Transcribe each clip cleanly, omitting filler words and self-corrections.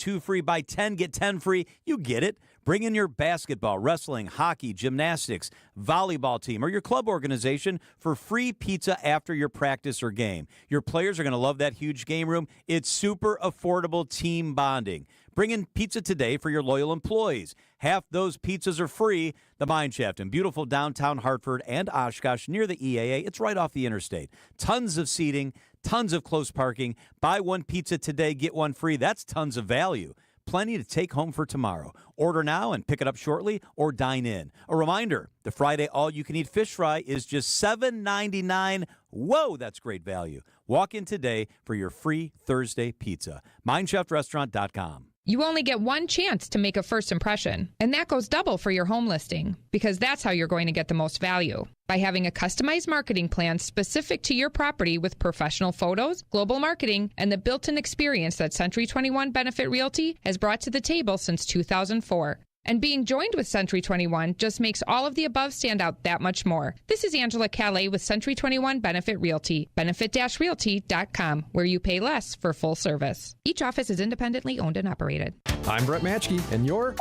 2 free, buy 10, get 10 free. You get it. Bring in your basketball, wrestling, hockey, gymnastics, volleyball team, or your club organization for free pizza after your practice or game. Your players are going to love that huge game room. It's super affordable team bonding. Bring in pizza today for your loyal employees. Half those pizzas are free. The Mine Shaft in beautiful downtown Hartford and Oshkosh near the EAA. It's right off the interstate. Tons of seating, tons of close parking. Buy one pizza today, get one free. That's tons of value. Plenty to take home for tomorrow. Order now and pick it up shortly or dine in. A reminder, the Friday all-you-can-eat fish fry is just $7.99. Whoa, that's great value. Walk in today for your free Thursday pizza. MineshaftRestaurant.com. You only get one chance to make a first impression, and that goes double for your home listing, because that's how you're going to get the most value. By having a customized marketing plan specific to your property with professional photos, global marketing, and the built-in experience that Century 21 Benefit Realty has brought to the table since 2004. And being joined with Century 21 just makes all of the above stand out that much more. This is Angela Calais with Century 21 Benefit Realty, benefit-realty.com, where you pay less for full service. Each office is independently owned and operated. I'm Brett Matschke, and you're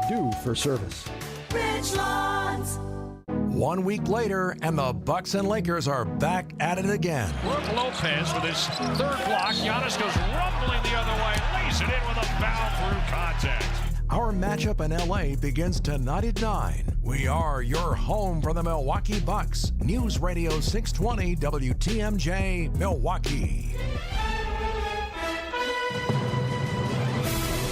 due for service. Richlands. 1 week later, and the Bucks and Lakers are back at it again. Brooke Lopez with his third block. Giannis goes rumbling the other way, lays it in with a foul through contact. Our matchup in LA begins tonight at 9. We are your home for the Milwaukee Bucks. News Radio 620 WTMJ, Milwaukee.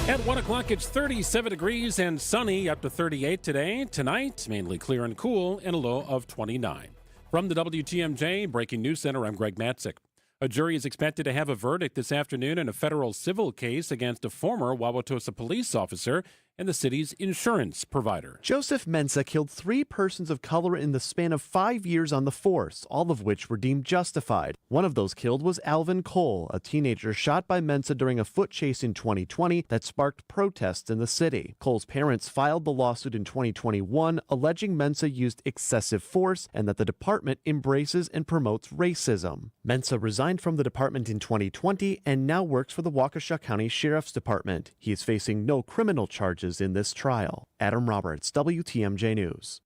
At 1 o'clock, it's 37 degrees and sunny, up to 38 today. Tonight, mainly clear and cool, and a low of 29. From the WTMJ Breaking News Center, I'm Greg Matzik. A jury is expected to have a verdict this afternoon in a federal civil case against a former Wauwatosa police officer and the city's insurance provider. Joseph Mensah killed 3 persons of color in the span of 5 years on the force, all of which were deemed justified. One of those killed was Alvin Cole, a teenager shot by Mensah during a foot chase in 2020 that sparked protests in the city. Cole's parents filed the lawsuit in 2021, alleging Mensah used excessive force and that the department embraces and promotes racism. Mensah resigned from the department in 2020 and now works for the Waukesha County Sheriff's Department. He is facing no criminal charges in this trial. Adam Roberts, WTMJ News.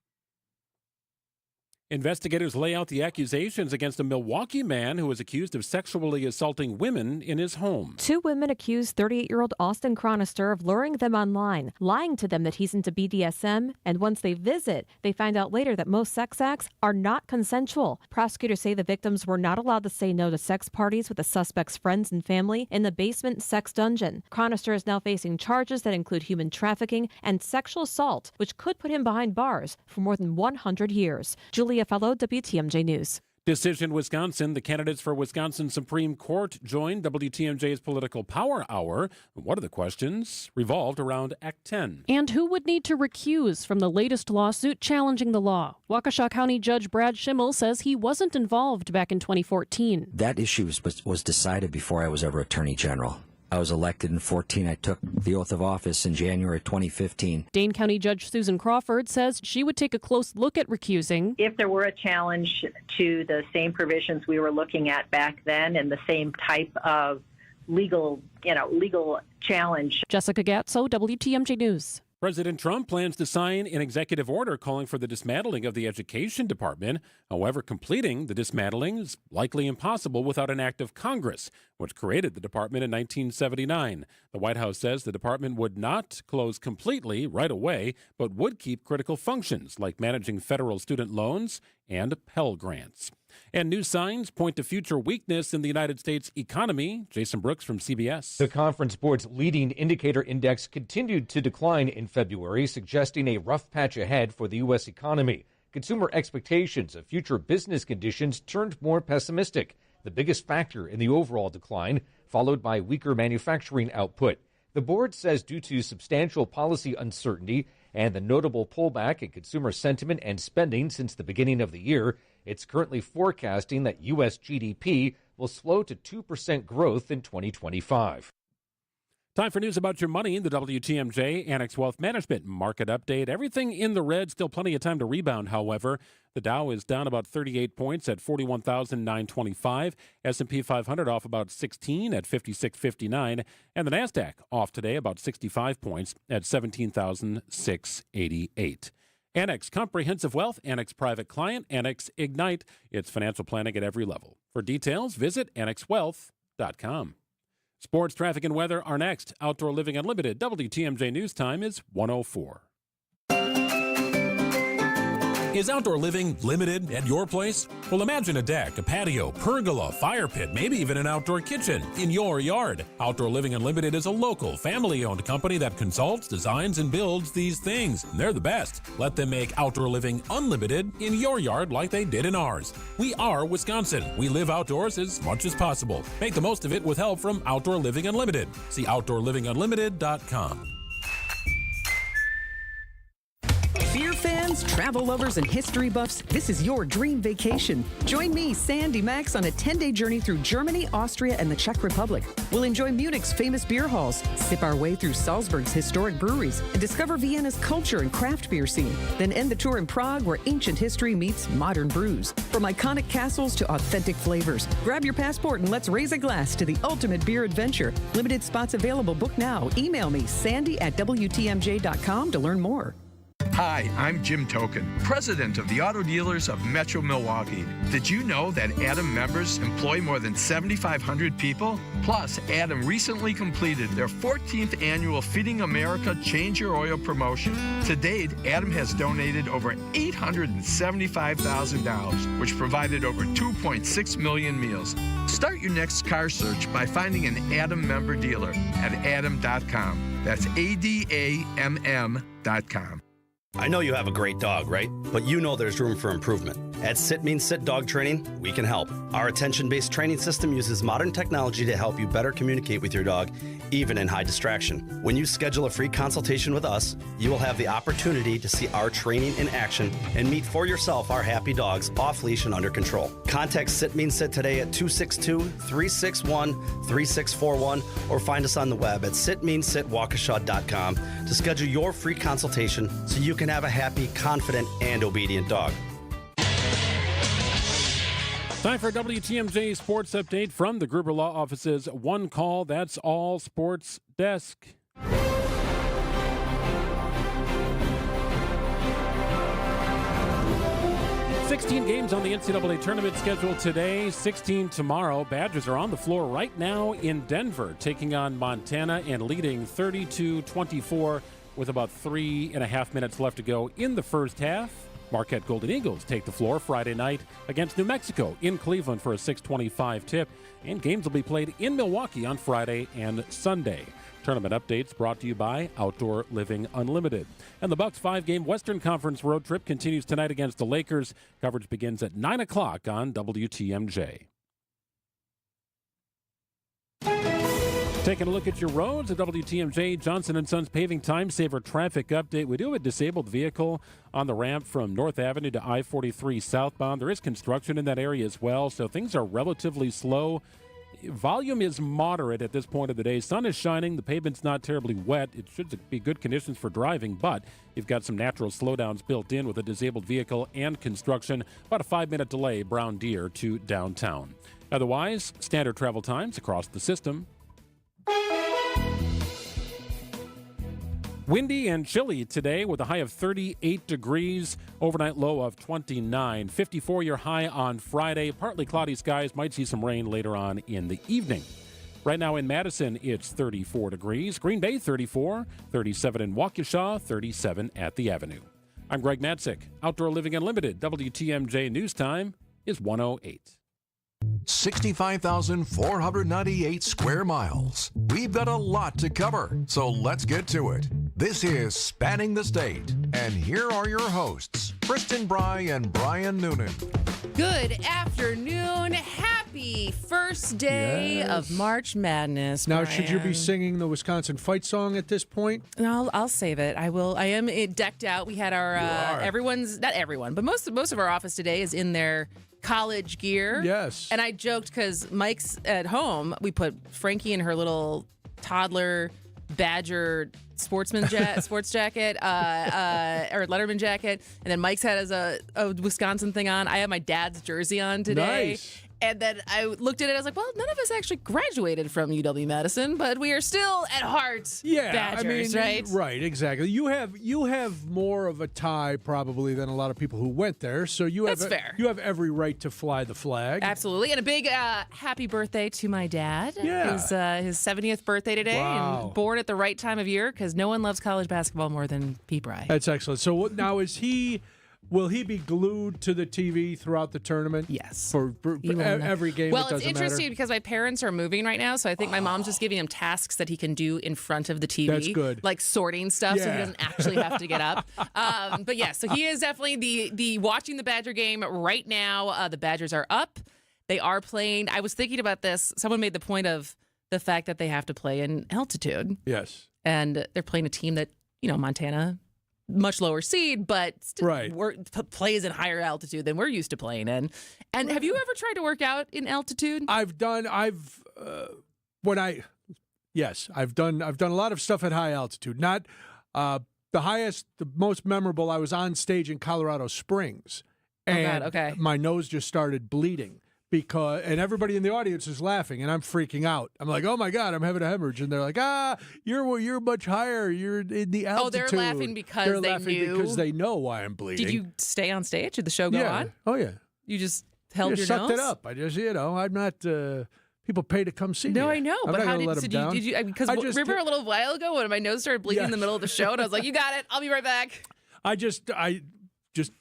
Investigators lay out the accusations against a Milwaukee man who was accused of sexually assaulting women in his home. 2 women accused 38-year-old Austin Chronister of luring them online, lying to them that he's into BDSM, and once they visit, they find out later that most sex acts are not consensual. Prosecutors say the victims were not allowed to say no to sex parties with the suspect's friends and family in the basement sex dungeon. Chronister is now facing charges that include human trafficking and sexual assault, which could put him behind bars for more than 100 years. Julia Fellow, WTMJ News. Decision Wisconsin. The candidates for Wisconsin Supreme Court joined WTMJ's Political Power Hour. One of the questions revolved around Act 10. And who would need to recuse from the latest lawsuit challenging the law? Waukesha County Judge Brad Schimmel says he wasn't involved back in 2014. That issue was decided before I was ever Attorney General. I was elected in 2014. I took the oath of office in January 2015. Dane County Judge Susan Crawford says she would take a close look at recusing. If there were a challenge to the same provisions we were looking at back then and the same type of legal challenge. Jessica Gatso, WTMJ News. President Trump plans to sign an executive order calling for the dismantling of the Education Department. However, completing the dismantling is likely impossible without an act of Congress, which created the department in 1979. The White House says the department would not close completely right away, but would keep critical functions like managing federal student loans and Pell Grants. And new signs point to future weakness in the United States economy. Jason Brooks from CBS. The Conference Board's leading indicator index continued to decline in February, suggesting a rough patch ahead for the U.S. economy. Consumer expectations of future business conditions turned more pessimistic, the biggest factor in the overall decline, followed by weaker manufacturing output. The board says due to substantial policy uncertainty and the notable pullback in consumer sentiment and spending since the beginning of the year, it's currently forecasting that U.S. GDP will slow to 2% growth in 2025. Time for news about your money. The WTMJ Annex Wealth Management Market Update. Everything in the red. Still plenty of time to rebound, however. The Dow is down about 38 points at 41,925. S&P 500 off about 16 at 5659. And the NASDAQ off today about 65 points at 17,688. Annex Comprehensive Wealth, Annex Private Client, Annex Ignite. It's financial planning at every level. For details, visit annexwealth.com. Sports, traffic, and weather are next. Outdoor Living Unlimited. WTMJ News Time is 1:04. Is outdoor living limited at your place? Well, imagine a deck, a patio, pergola, fire pit, maybe even an outdoor kitchen in your yard. Outdoor Living Unlimited is a local, family-owned company that consults, designs, and builds these things. And they're the best. Let them make outdoor living unlimited in your yard like they did in ours. We are Wisconsin. We live outdoors as much as possible. Make the most of it with help from Outdoor Living Unlimited. See OutdoorLivingUnlimited.com. Beer fans, travel lovers, and history buffs, this is your dream vacation. Join me, Sandy Max, on a 10-day journey through Germany, Austria, and the Czech Republic. We'll enjoy Munich's famous beer halls, sip our way through Salzburg's historic breweries, and discover Vienna's culture and craft beer scene. Then end the tour in Prague, where ancient history meets modern brews. From iconic castles to authentic flavors. Grab your passport and let's raise a glass to the ultimate beer adventure. Limited spots available. Book now. Email me, sandy@WTMJ.com to learn more. Hi, I'm Jim Token, president of the Auto Dealers of Metro Milwaukee. Did you know that Adam members employ more than 7,500 people? Plus, Adam recently completed their 14th annual Feeding America Change Your Oil promotion. To date, Adam has donated over $875,000, which provided over 2.6 million meals. Start your next car search by finding an Adam member dealer at adam.com. That's ADAMM.com. I know you have a great dog, right? But you know there's room for improvement. At Sit Means Sit Dog Training, we can help. Our attention-based training system uses modern technology to help you better communicate with your dog, even in high distraction. When you schedule a free consultation with us, you will have the opportunity to see our training in action and meet for yourself our happy dogs off leash and under control. Contact Sit Means Sit today at 262-361-3641 or find us on the web at sitmeansitwaukesha.com to schedule your free consultation so you can have a happy, confident, and obedient dog. Time for WTMJ Sports Update from the Gruber Law Office's One Call, That's All Sports Desk. $16 games on the NCAA tournament schedule today, 16 tomorrow. Badgers are on the floor right now in Denver, taking on Montana and leading 32-24 with about 3.5 minutes left to go in the first half. Marquette Golden Eagles take the floor Friday night against New Mexico in Cleveland for a 6:25 tip, and games will be played in Milwaukee on Friday and Sunday. Tournament updates brought to you by Outdoor Living Unlimited. And the Bucks' 5-game Western Conference road trip continues tonight against the Lakers. Coverage begins at 9 o'clock on WTMJ. Taking a look at your roads, a WTMJ Johnson & Sons Paving Time Saver traffic update. We do have a disabled vehicle on the ramp from North Avenue to I-43 southbound. There is construction in that area as well, so things are relatively slow. Volume is moderate at this point of the day. Sun is shining. The pavement's not terribly wet. It should be good conditions for driving, but you've got some natural slowdowns built in with a disabled vehicle and construction. About a 5-minute delay, Brown Deer to downtown. Otherwise, standard travel times across the system. Windy and chilly today with a high of 38 degrees, overnight low of 29. 54 your high on Friday. Partly cloudy skies, might see some rain later on in the evening. Right now in Madison, it's 34 degrees. Green Bay, 34. 37 in Waukesha, 37 at the Avenue. I'm Greg Matzik. Outdoor Living Unlimited. WTMJ News Time is 1:08. 65,498 square miles. We've got a lot to cover, so let's get to it. This is Spanning the State, and here are your hosts, Kristin, Brey, and Brian Noonan. Good afternoon. Happy first day of March Madness. Now, Brian. should you be singing the Wisconsin fight song at this point? No, I'll save it. I will. I am decked out. We had our everyone's, not everyone, but most of our office today is in their college gear. Yes. And I joked because Mike's at home. We put Frankie in her little toddler Badger sports jacket, or Letterman jacket, and then Mike's had a Wisconsin thing on. I have my dad's jersey on today. Nice. And then I looked at it, I was like, well, none of us actually graduated from UW-Madison, but we are still at heart Badgers, right? Right, exactly. You have more of a tie probably than a lot of people who went there, so That's fair. You have every right to fly the flag. Absolutely. And a big happy birthday to my dad. Yeah. His 70th birthday today. Wow. And born at the right time of year because no one loves college basketball more than Pete Brey. That's excellent. So now will he be glued to the TV throughout the tournament? Yes. For every game? Well, it doesn't it's interesting matter? because my parents are moving right now, so I think my mom's just giving him tasks that he can do in front of the TV. That's good. Like sorting stuff so he Yeah. doesn't actually have to get up. But yeah, so he is definitely the watching the Badger game right now. The Badgers are up. They are playing. I was thinking about this. Someone made the point of the fact that they have to play in altitude. Yes. And they're playing a team that, Montana, much lower seed, but still plays in higher altitude than we're used to playing in. And have you ever tried to work out in altitude? I've done a lot of stuff at high altitude. Not the most memorable. I was on stage in Colorado Springs, and my nose just started bleeding. And everybody in the audience is laughing, and I'm freaking out. I'm like, oh my God, I'm having a hemorrhage. And they're like, you're much higher. You're in the altitude. Oh, they're laughing because because they know why I'm bleeding. Did you stay on stage? Did the show go on? Oh, yeah. You just held your sucked nose? it up. I just, I'm not, people pay to come see me. No, I know. I'm But not how gonna let did them down. you, because remember a little while ago when my nose started bleeding in the middle of the show, and I was like, you got it. I'll be right back. I just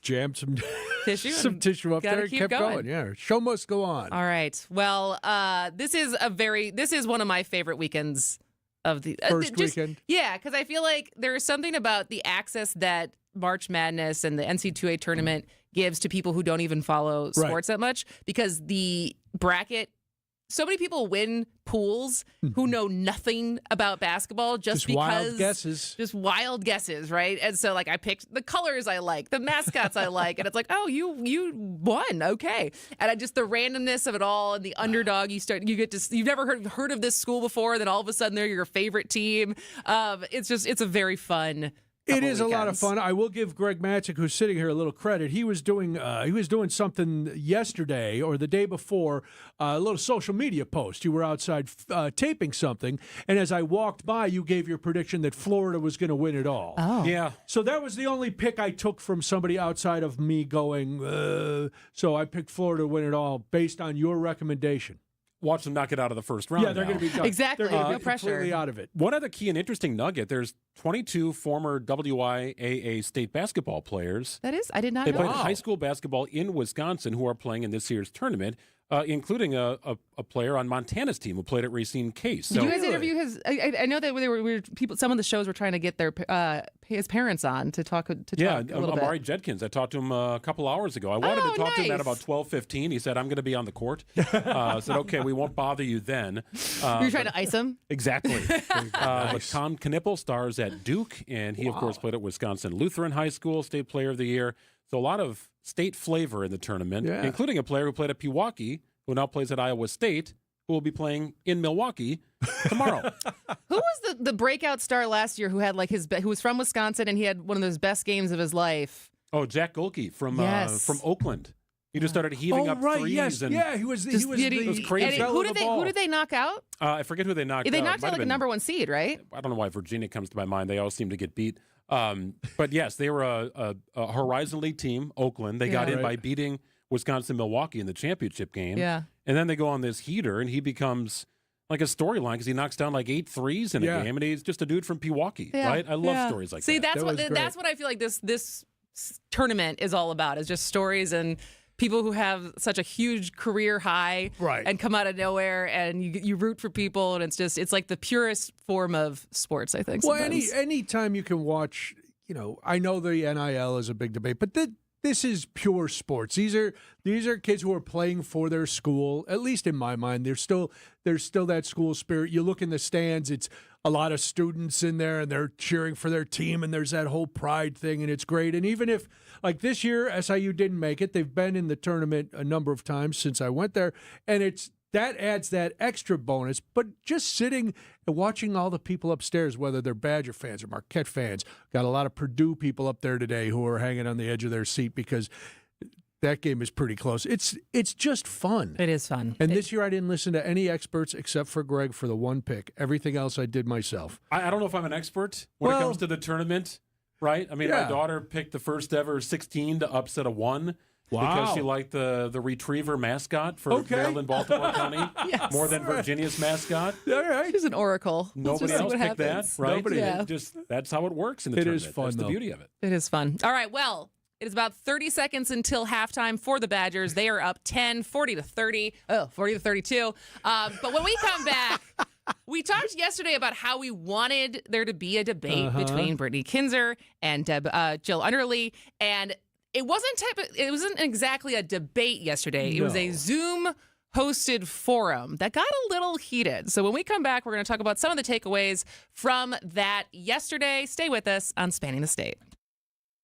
jammed some tissue, tissue up there and kept going. Yeah, show must go on. All right. Well, this is one of my favorite weekends of the first weekend. Yeah, because I feel like there is something about the access that March Madness and the NCAA tournament gives to people who don't even follow sports that much, because the bracket. So many people win pools who know nothing about basketball just because wild guesses. Just wild guesses, right? And so like I picked the colors I like, the mascots I like, and it's like, oh, you won, okay. And I just the randomness of it all and the underdog you've never heard of this school before, then all of a sudden they're your favorite team. It's a very fun. It is a lot of fun. I will give Greg Matzik, who's sitting here, a little credit. He was doing something yesterday or the day before, a little social media post. You were outside taping something, and as I walked by, you gave your prediction that Florida was going to win it all. Oh, yeah. So that was the only pick I took from somebody outside of me going. So I picked Florida to win it all based on your recommendation. Watch them knock it out of the first round. Yeah, they're going to be done. Exactly. They're No pressure. Completely out of it. One other key and interesting nugget: there's 22 former WIAA state basketball players. That is, I did not They know. played high school basketball in Wisconsin who are playing in this year's tournament, including a player on Montana's team who played at Racine Case. Did you guys interview his? I know that there were people. Some of the shows were trying to get his parents on to talk a little Amari bit. Judkins. I talked to him a couple hours ago. I wanted to talk to him at about 12:15. He said, "I'm going to be on the court." I said, "Okay, we won't bother you then." You're trying to ice him? Exactly. But Tom Knippel stars at Duke, and he, of course, played at Wisconsin Lutheran High School, State Player of the Year. So a lot of state flavor in the tournament, including a player who played at Pewaukee, who now plays at Iowa State, who will be playing in Milwaukee tomorrow. Who was the breakout star last year who had who was from Wisconsin and he had one of those best games of his life? Oh, Jack Golke from Oakland. He just started heaving up threes. Yes. And he was crazy. Who did they knock out? I forget who they knocked out. They knocked out like a number one seed, right? I don't know why Virginia comes to my mind. They always seem to get beat. But yes, they were a Horizon League team, Oakland. They got in by beating Wisconsin Milwaukee in the championship game. Yeah. And then they go on this heater, and he becomes like a storyline because he knocks down like 8 threes in a game, and he's just a dude from Pewaukee, right? I love stories like that. See, that's what I feel like this tournament is all about, is just stories and people who have such a huge career high and come out of nowhere, and you root for people, and it's like the purest form of sports, I think. Well, sometimes. any time you can watch, I know the NIL is a big debate, but this is pure sports. These are kids who are playing for their school. At least in my mind, there's still that school spirit. You look in the stands, it's a lot of students in there, and they're cheering for their team, and there's that whole pride thing, and it's great. And even if, like this year, SIU didn't make it, they've been in the tournament a number of times since I went there, and that adds that extra bonus. But just sitting and watching all the people upstairs, whether they're Badger fans or Marquette fans, got a lot of Purdue people up there today who are hanging on the edge of their seat because that game is pretty close. It's just fun. It is fun. And this year I didn't listen to any experts except for Greg for the one pick. Everything else I did myself. I don't know if I'm an expert when it comes to the tournament, right? I mean, my daughter picked the first ever 16 to upset a 1. Wow. Because she liked the retriever mascot for Maryland, Baltimore County more than Virginia's mascot. All right. She's an oracle. Nobody else picked that, right? Nobody. Yeah. That's how it works in the tournament. It is fun, That's though. the beauty of it. It is fun. All right, well, it is about 30 seconds until halftime for the Badgers. They are up 10, 40 to 30. Oh, 40 to 32. But when we come back, we talked yesterday about how we wanted there to be a debate between Brittany Kinzer and Jill Underly, and it wasn't exactly a debate yesterday. It was a Zoom hosted forum that got a little heated. So when we come back, we're going to talk about some of the takeaways from that yesterday. Stay with us on Spanning the State.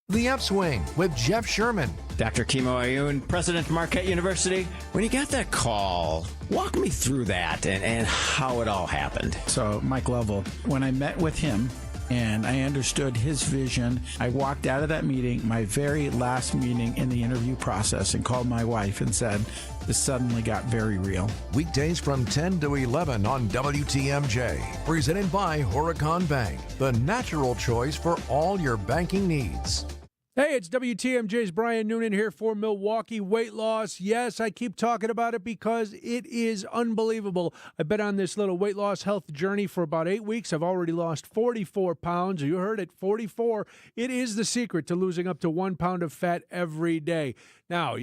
The Upswing with Jeff Sherman. Dr. Kimo Ayun, president of Marquette University. When you got that call, walk me through that and how it all happened. So, Mike Lovell, when I met with him and I understood his vision, I walked out of that meeting, my very last meeting in the interview process, and called my wife and said, this suddenly got very real. Weekdays from 10 to 11 on WTMJ. Presented by Horicon Bank, the natural choice for all your banking needs. Hey, it's WTMJ's Brian Noonan here for Milwaukee Weight Loss. Yes, I keep talking about it because it is unbelievable. I've been on this little weight loss health journey for about 8 weeks. I've already lost 44 pounds. You heard it, 44. It is the secret to losing up to 1 pound of fat every day. Now,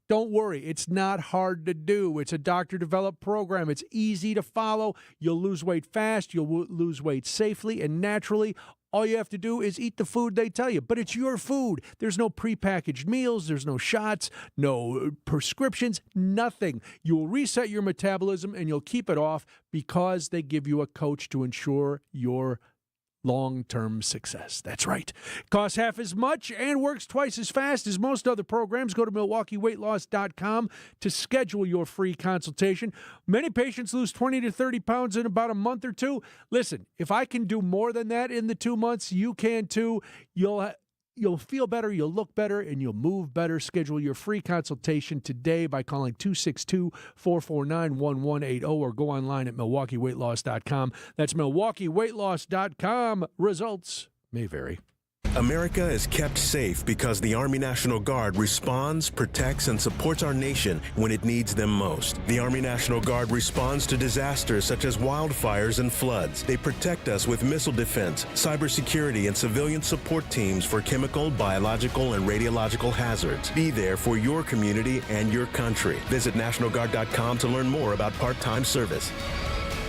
don't worry, it's not hard to do. It's a doctor-developed program. It's easy to follow. You'll lose weight fast. You'll lose weight safely and naturally. All you have to do is eat the food they tell you, but it's your food. There's no prepackaged meals. There's no shots, no prescriptions, nothing. You will reset your metabolism and you'll keep it off because they give you a coach to ensure your long-term success. That's right. Costs half as much and works twice as fast as most other programs. Go to MilwaukeeWeightLoss.com to schedule your free consultation. Many patients lose 20 to 30 pounds in about a month or two. Listen, if I can do more than that in the 2 months, you can too. You'll feel better, you'll look better, and you'll move better. Schedule your free consultation today by calling 262-449-1180 or go online at MilwaukeeWeightLoss.com. That's MilwaukeeWeightLoss.com. Results may vary. America is kept safe because the Army National Guard responds, protects, and supports our nation when it needs them most. The Army National Guard responds to disasters such as wildfires and floods. They protect us with missile defense, cybersecurity, and civilian support teams for chemical, biological, and radiological hazards. Be there for your community and your country. Visit NationalGuard.com to learn more about part-time service.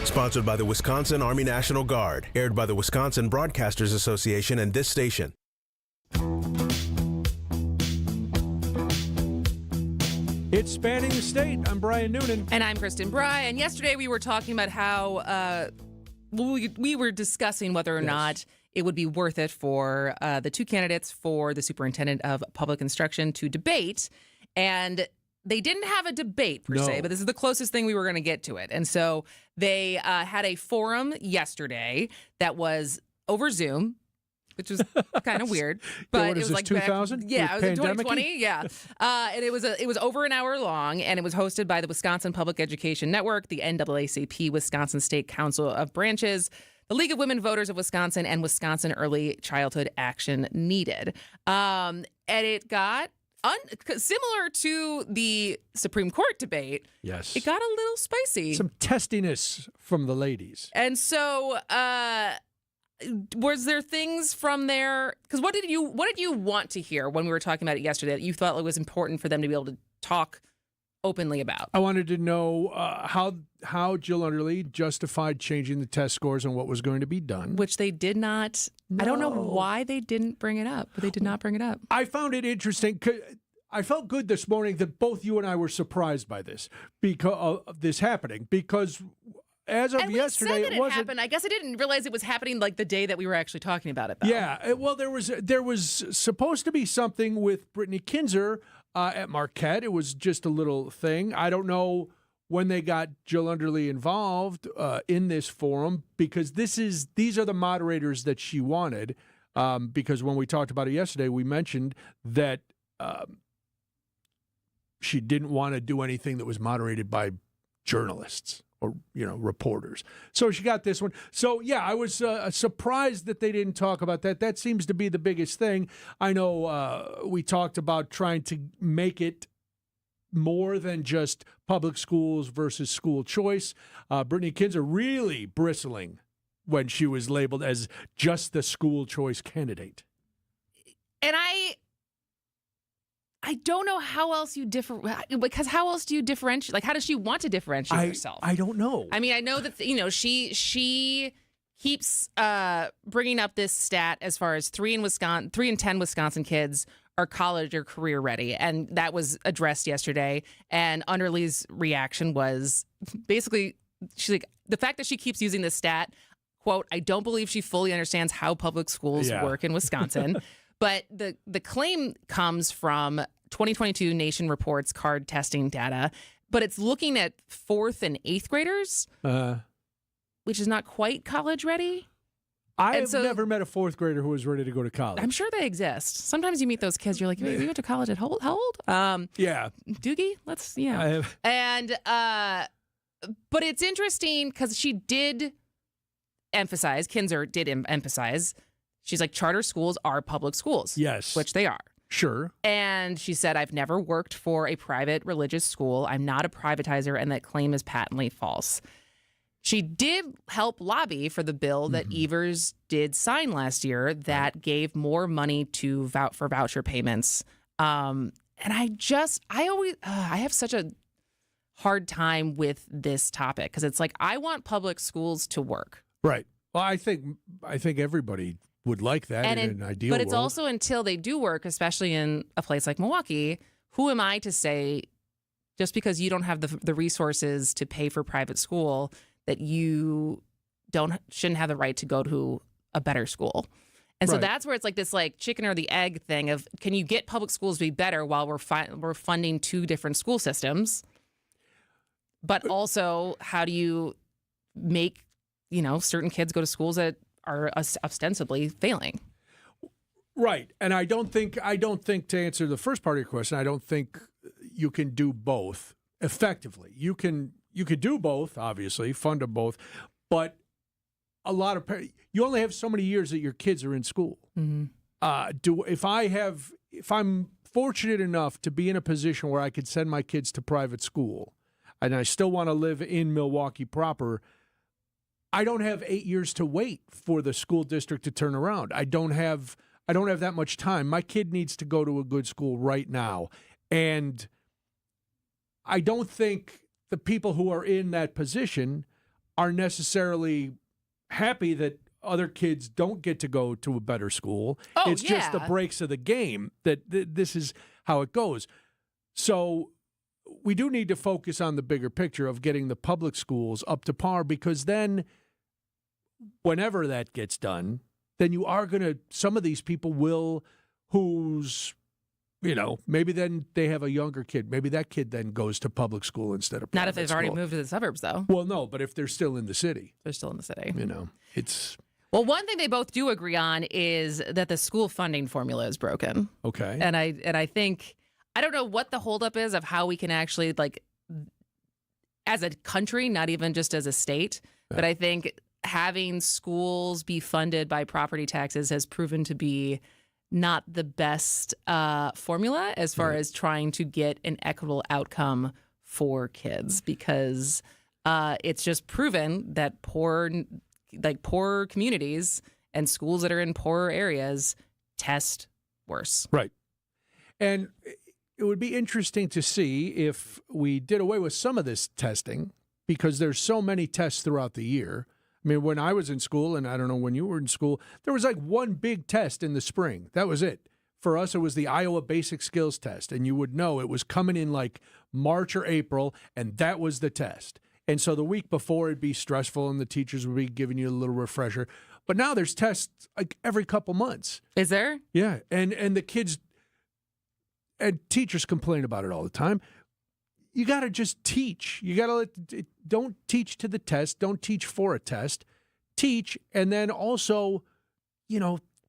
Sponsored by the Wisconsin Army National Guard. Aired by the Wisconsin Broadcasters Association and this station. It's Spanning the State. I'm Brian Noonan. And I'm Kristin Brey. And yesterday we were talking about how we were discussing whether or not it would be worth it for the two candidates for the superintendent of public instruction to debate. And they didn't have a debate per se, but this is the closest thing we were going to get to it. And so they had a forum yesterday that was over Zoom, which was kind of weird. But it was like 2000? Yeah, it was in 2020. Yeah, and it was over an hour long, and it was hosted by the Wisconsin Public Education Network, the NAACP, Wisconsin State Council of Branches, the League of Women Voters of Wisconsin, and Wisconsin Early Childhood Action Needed. And it got similar to the Supreme Court debate. Yes. It got a little spicy. Some testiness from the ladies. And so was there things from there? Because what did you want to hear when we were talking about it yesterday that you thought it was important for them to be able to talk openly about? I wanted to know how Jill Underly justified changing the test scores and what was going to be done. Which they did not. No. I don't know why they didn't bring it up, but they did not bring it up. I found it interesting. I felt good this morning that both you and I were surprised by this because of this happening. Because as of yesterday, it wasn't. Happened. I guess I didn't realize it was happening like the day that we were actually talking about it. Though. Yeah. Well, there was supposed to be something with Brittany Kinzer at Marquette. It was just a little thing. I don't know when they got Jill Underly involved in this forum, because these are the moderators that she wanted. Because when we talked about it yesterday, we mentioned that she didn't want to do anything that was moderated by journalists or reporters. So she got this one. So yeah, I was surprised that they didn't talk about that. That seems to be the biggest thing. I know we talked about trying to make it more than just public schools versus school choice. Brittany Kinzer really bristling when she was labeled as just the school choice candidate. And I don't know how else you because how else do you differentiate? Like, how does she want to differentiate herself? I don't know. I mean, I know that she keeps bringing up this stat as far as 3 in 10 Wisconsin kids are college or career ready, and that was addressed yesterday. And Underly's reaction was basically, she's like, the fact that she keeps using this stat, quote, I don't believe she fully understands how public schools work in Wisconsin. But the claim comes from 2022 Nation Reports card testing data, but it's looking at 4th and 8th graders, which is not quite college ready. I've never met a 4th grader who was ready to go to college. I'm sure they exist. Sometimes you meet those kids, you're like, wait, you went to college at how old? Yeah. Doogie? Let's, And, but it's interesting because she did emphasize, Kinzer did emphasize, she's like, charter schools are public schools. Yes. Which they are. Sure. And she said, I've never worked for a private religious school. I'm not a privatizer, and that claim is patently false. She did help lobby for the bill that Evers did sign last year that gave more money to for voucher payments. And I have such a hard time with this topic because it's like, I want public schools to work. Right. Well, I think everybody would like that in an ideal world. But it's also until they do work, especially in a place like Milwaukee, who am I to say, just because you don't have the resources to pay for private school, that you shouldn't have the right to go to a better school. And so that's where it's like this like chicken or the egg thing of, can you get public schools to be better while we're funding 2 different school systems? But also, how do you make, certain kids go to schools that are ostensibly failing? Right. And I don't think to answer the first part of your question, I don't think you can do both effectively. You can do both, obviously, fund them both, but a lot of you only have so many years that your kids are in school. If I'm fortunate enough to be in a position where I could send my kids to private school, and I still want to live in Milwaukee proper, I don't have 8 years to wait for the school district to turn around. I don't have that much time. My kid needs to go to a good school right now, and I don't think the people who are in that position are necessarily happy that other kids don't get to go to a better school. It's just the breaks of the game that this is how it goes. So we do need to focus on the bigger picture of getting the public schools up to par, because then whenever that gets done, then you are going to, some of these people will, maybe then they have a younger kid. Maybe that kid then goes to public school instead of private Not if they've already moved to the suburbs, though. Well, no, but if they're still in the city. They're still in the city. It's... Well, one thing they both do agree on is that the school funding formula is broken. Okay. And I think, I don't know what the holdup is of how we can actually, like, as a country, not even just as a state, but I think having schools be funded by property taxes has proven to be not the best formula as far as trying to get an equitable outcome for kids, because it's just proven that poor communities and schools that are in poorer areas test worse. Right. And it would be interesting to see if we did away with some of this testing, because there's so many tests throughout the year. I mean, when I was in school, and I don't know when you were in school, there was like one big test in the spring. That was it. For us, it was the Iowa Basic Skills Test, and you would know it was coming in like March or April, and that was the test. And so the week before, it'd be stressful, and the teachers would be giving you a little refresher. But now there's tests like every couple months. Is there? Yeah, and the kids and teachers complain about it all the time. you got to just teach. You got to don't teach to the test. Don't teach for a test. Teach, and then also,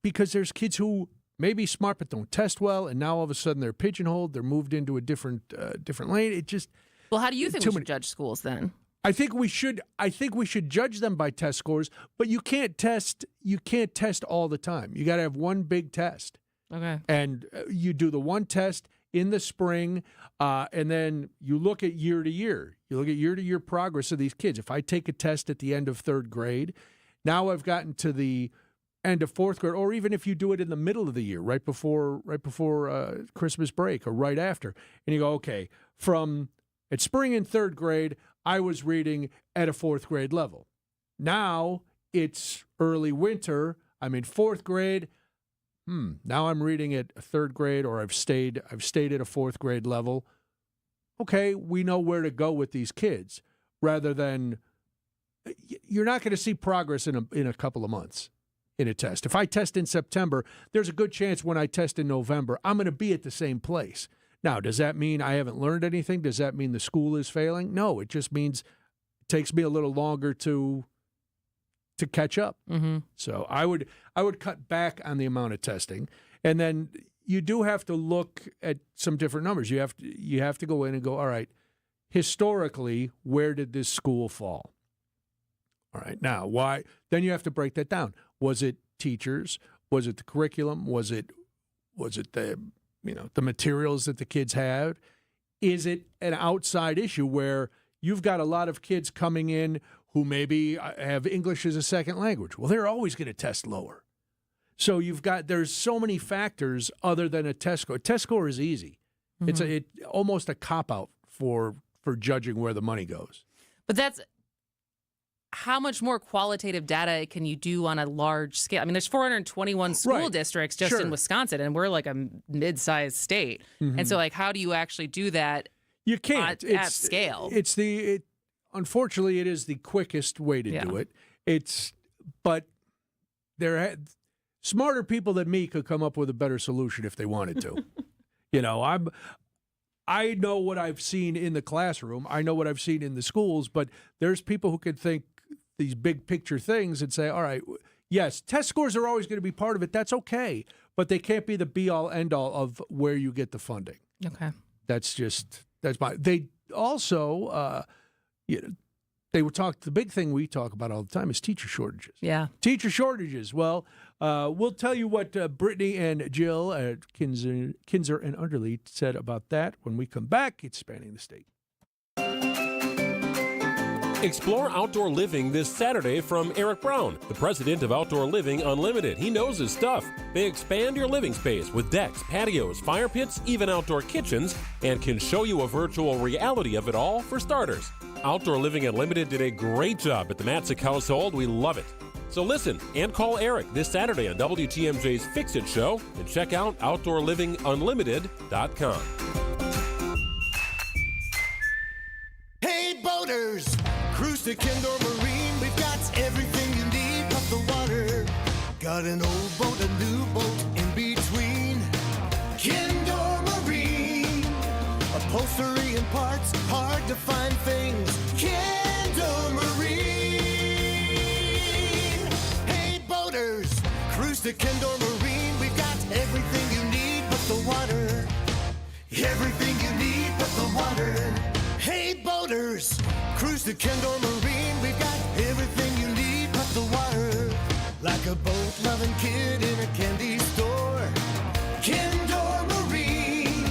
because there's kids who may be smart but don't test well, and now all of a sudden they're pigeonholed. They're moved into a different lane. It just how do you think we should judge schools then? I think we should judge them by test scores, but you can't test all the time. You got to have one big test. Okay. And you do the one test in the spring, and then you look at year to year. You look at year to year progress of these kids. If I take a test at the end of third grade, now I've gotten to the end of fourth grade, or even if you do it in the middle of the year, right before Christmas break or right after, and you go, okay, at spring and third grade, I was reading at a fourth grade level. Now it's early winter. I'm in fourth grade. Now I'm reading at a third grade, or I've stayed at a fourth grade level. Okay, we know where to go with these kids, rather than you're not going to see progress in a couple of months in a test. If I test in September, there's a good chance when I test in November, I'm going to be at the same place. Now, does that mean I haven't learned anything? Does that mean the school is failing? No, it just means it takes me a little longer to catch up. Mm-hmm. So I would cut back on the amount of testing, and then you do have to look at some different numbers. You have to go in and go, all right, historically, where did this school fall? All right, now why? Then you have to break that down. Was it teachers? Was it the curriculum? Was it the the materials that the kids have? Is it an outside issue where you've got a lot of kids coming in who maybe have English as a second language? Well, they're always going to test lower. So there's so many factors other than a test score. A test score is easy. Mm-hmm. It's almost a cop-out for judging where the money goes. But that's how much more qualitative data can you do on a large scale? I mean, there's 421 school districts just in Wisconsin, and we're like a mid-sized state. Mm-hmm. And so, how do you actually do that? You can't at scale. Unfortunately, it is the quickest way to do it. But smarter people than me could come up with a better solution if they wanted to. I know what I've seen in the classroom. I know what I've seen in the schools, but there's people who can think these big picture things and say, all right, yes, test scores are always going to be part of it. That's okay, but they can't be the be-all, end-all of where you get the funding. Okay. They also, the big thing we talk about all the time is teacher shortages. Yeah. Teacher shortages. Well, we'll tell you what Brittany and Jill at Kinzer and Underly said about that when we come back. It's Spanning the State. Explore outdoor living this Saturday from Eric Brown, the president of Outdoor Living Unlimited. He knows his stuff. They expand your living space with decks, patios, fire pits, even outdoor kitchens, and can show you a virtual reality of it all for starters. Outdoor Living Unlimited did a great job at the Matzik household. We love it. So listen and call Eric this Saturday on WTMJ's Fix It Show, and check out OutdoorLivingUnlimited.com. Hey boaters, cruise to Kendor Marine. We've got everything you need but the water. Got an old boat, a new boat in between. Kendor Marine, upholstery and parts, hard to find things. Kendor Marine. Hey boaters, cruise to Kendor Marine. We've got everything you need but the water. Everything you need but the water. Hey boaters, cruise to Kendor Marine. We've got everything you need but the water. Like a boat-loving kid in a candy store. Kendor Marine.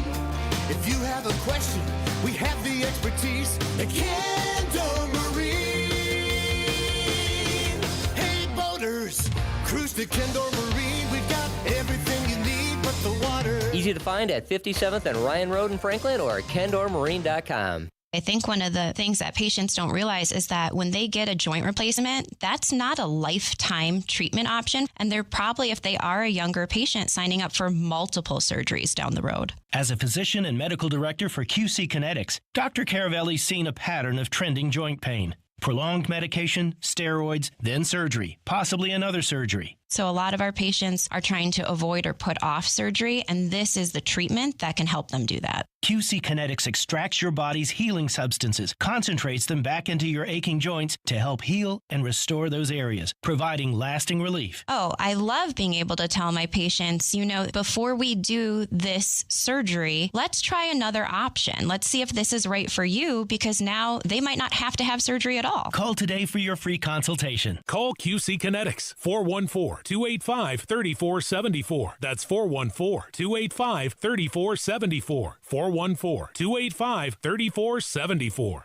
If you have a question, we have the expertise at Kendor Marine. Hey boaters, cruise to Kendor Marine. We've got everything you need but the water. Easy to find at 57th and Ryan Road in Franklin or at KendorMarine.com. I think one of the things that patients don't realize is that when they get a joint replacement, that's not a lifetime treatment option. And they're probably, if they are a younger patient, signing up for multiple surgeries down the road. As a physician and medical director for QC Kinetics, Dr. Caravelli's seen a pattern of trending joint pain. Prolonged medication, steroids, then surgery, possibly another surgery. So a lot of our patients are trying to avoid or put off surgery, and this is the treatment that can help them do that. QC Kinetics extracts your body's healing substances, concentrates them back into your aching joints to help heal and restore those areas, providing lasting relief. Oh, I love being able to tell my patients, before we do this surgery, let's try another option. Let's see if this is right for you, because now they might not have to have surgery at all. Call today for your free consultation. Call QC Kinetics, 414-285-3474. That's 414-285-3474. 414-285-3474.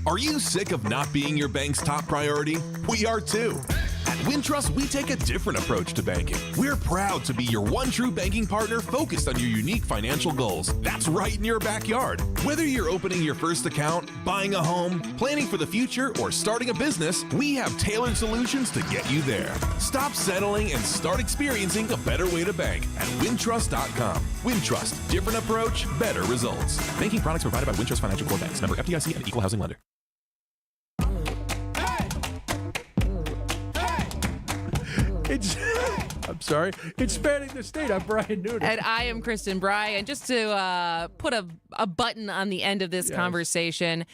Are you sick of not being your bank's top priority? We are too. At Wintrust, we take a different approach to banking. We're proud to be your one true banking partner focused on your unique financial goals. That's right in your backyard. Whether you're opening your first account, buying a home, planning for the future, or starting a business, we have tailored solutions to get you there. Stop settling and start experiencing a better way to bank at Wintrust.com. Wintrust, different approach, better results. Banking products provided by Wintrust Financial Corp Banks. Member FDIC and Equal Housing Lender. I'm sorry. It's Spanning the State. I'm Brian Noonan. And I am Kristin Brey. And just to put a button on the end of this conversation,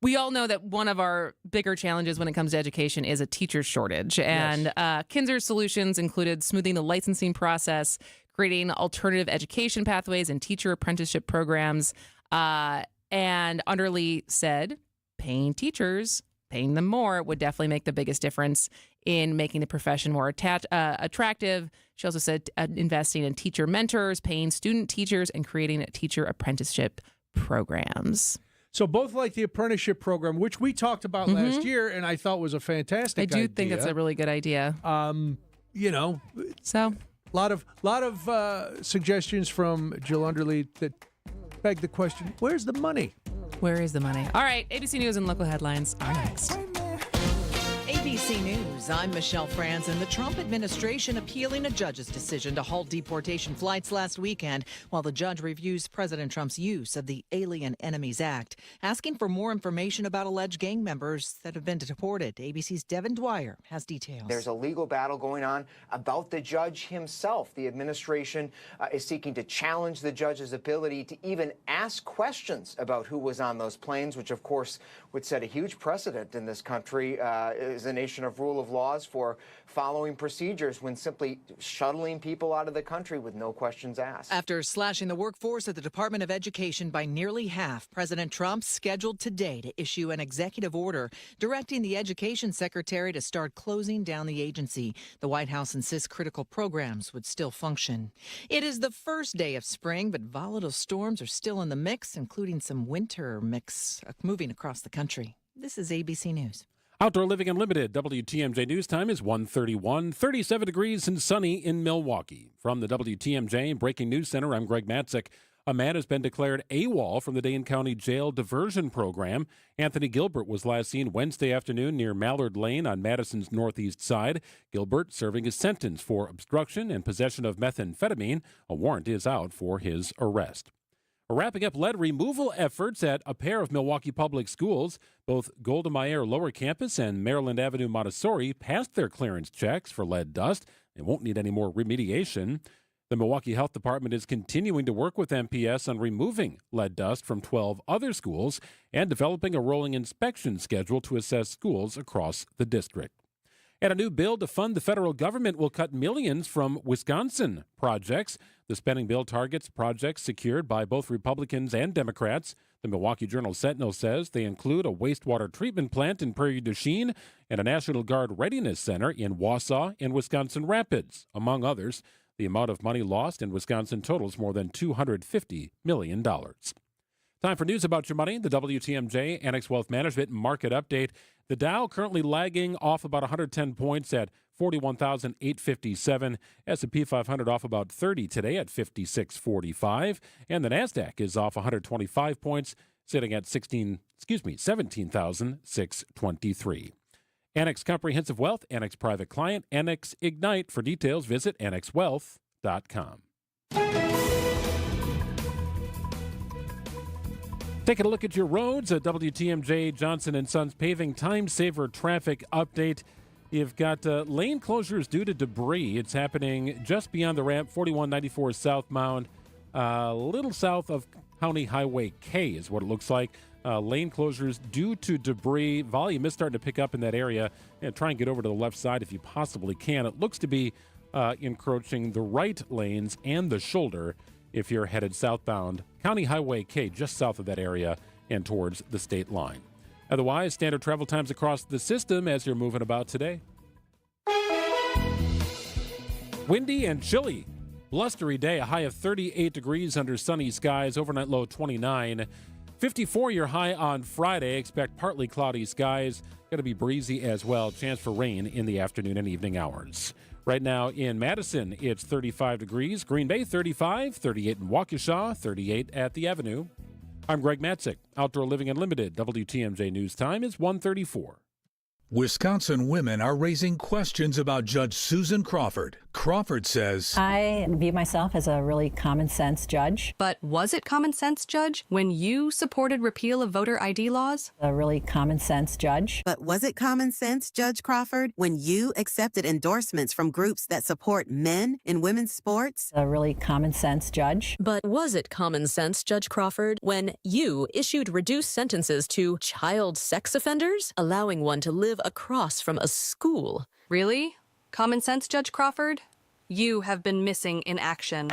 we all know that one of our bigger challenges when it comes to education is a teacher shortage. And Kinzer's solutions included smoothing the licensing process, creating alternative education pathways and teacher apprenticeship programs. And Underly said, paying teachers, paying them more would definitely make the biggest difference in making the profession more attractive. She also said investing in teacher mentors, paying student teachers, and creating teacher apprenticeship programs. So both like the apprenticeship program, which we talked about last year, and I thought was a fantastic idea. I do think it's a really good idea. So a lot of suggestions from Jill Underly that beg the question, where's the money? Where is the money? All right, ABC News and local headlines are next. ABC News, I'm Michelle Franzen. The Trump administration appealing a judge's decision to halt deportation flights last weekend while the judge reviews President Trump's use of the Alien Enemies Act, asking for more information about alleged gang members that have been deported. ABC's Devin Dwyer has details. There's a legal battle going on about the judge himself. The administration is seeking to challenge the judge's ability to even ask questions about who was on those planes, which of course would set a huge precedent in this country. Is a nation of rule of laws for following procedures when simply shuttling people out of the country with no questions asked. After slashing the workforce at the Department of Education by nearly half, President Trump scheduled today to issue an executive order directing the education secretary to start closing down the agency. The White House insists critical programs would still function. It is the first day of spring, but volatile storms are still in the mix, including some winter mix moving across the country. This is ABC News. Outdoor Living Unlimited, WTMJ News Time is 1:31, 37 degrees and sunny in Milwaukee. From the WTMJ Breaking News Center, I'm Greg Matzik. A man has been declared AWOL from the Dane County Jail Diversion Program. Anthony Gilbert was last seen Wednesday afternoon near Mallard Lane on Madison's northeast side. Gilbert serving his sentence for obstruction and possession of methamphetamine. A warrant is out for his arrest. Wrapping up lead removal efforts at a pair of Milwaukee public schools, both Golda Meir Lower Campus and Maryland Avenue Montessori passed their clearance checks for lead dust. They won't need any more remediation. The Milwaukee Health Department is continuing to work with MPS on removing lead dust from 12 other schools and developing a rolling inspection schedule to assess schools across the district. And a new bill to fund the federal government will cut millions from Wisconsin projects. The spending bill targets projects secured by both Republicans and Democrats. The Milwaukee Journal-Sentinel says they include a wastewater treatment plant in Prairie du Chien and a National Guard Readiness Center in Wausau and Wisconsin Rapids, among others. The amount of money lost in Wisconsin totals more than $250 million. Time for news about your money. The WTMJ Annex Wealth Management Market Update. The Dow currently lagging off about 110 points at 41,857. S&P 500 off about 30 today at 5645. And the NASDAQ is off 125 points, sitting at 17,623. Annex Comprehensive Wealth, Annex Private Client, Annex Ignite. For details, visit annexwealth.com. Taking a look at your roads, a WTMJ Johnson & Sons Paving Time Saver Traffic Update. You've got lane closures due to debris. It's happening just beyond the ramp, 4194 southbound, a little south of County Highway K is what it looks like. Lane closures due to debris. Volume is starting to pick up in that area. Try and get over to the left side if you possibly can. It looks to be encroaching the right lanes and the shoulder if you're headed southbound. County Highway K, just south of that area and towards the state line. Otherwise, standard travel times across the system as you're moving about today. Windy and chilly. Blustery day, a high of 38 degrees under sunny skies, overnight low 29. 54 your high on Friday. Expect partly cloudy skies. Going to be breezy as well. Chance for rain in the afternoon and evening hours. Right now in Madison, it's 35 degrees. Green Bay, 35. 38 in Waukesha. 38 at the Avenue. I'm Greg Matzik. Outdoor Living Unlimited. WTMJ News Time is 1:34. Wisconsin women are raising questions about Judge Susan Crawford. Crawford says, I view myself as a really common sense judge. But was it common sense, Judge, when you supported repeal of voter ID laws? A really common sense judge. But was it common sense, Judge Crawford, when you accepted endorsements from groups that support men in women's sports? A really common sense judge. But was it common sense, Judge Crawford, when you issued reduced sentences to child sex offenders, allowing one to live across from a school? Really? Common sense, Judge Crawford? You have been missing in action.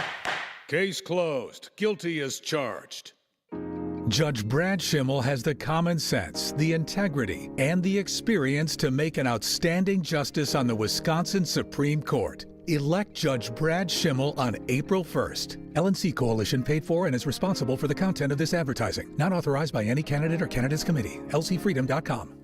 Case closed. Guilty as charged. Judge Brad Schimmel has the common sense, the integrity, and the experience to make an outstanding justice on the Wisconsin Supreme Court. Elect Judge Brad Schimmel on April 1st. LNC Coalition paid for and is responsible for the content of this advertising. Not authorized by any candidate or candidates committee. lcfreedom.com.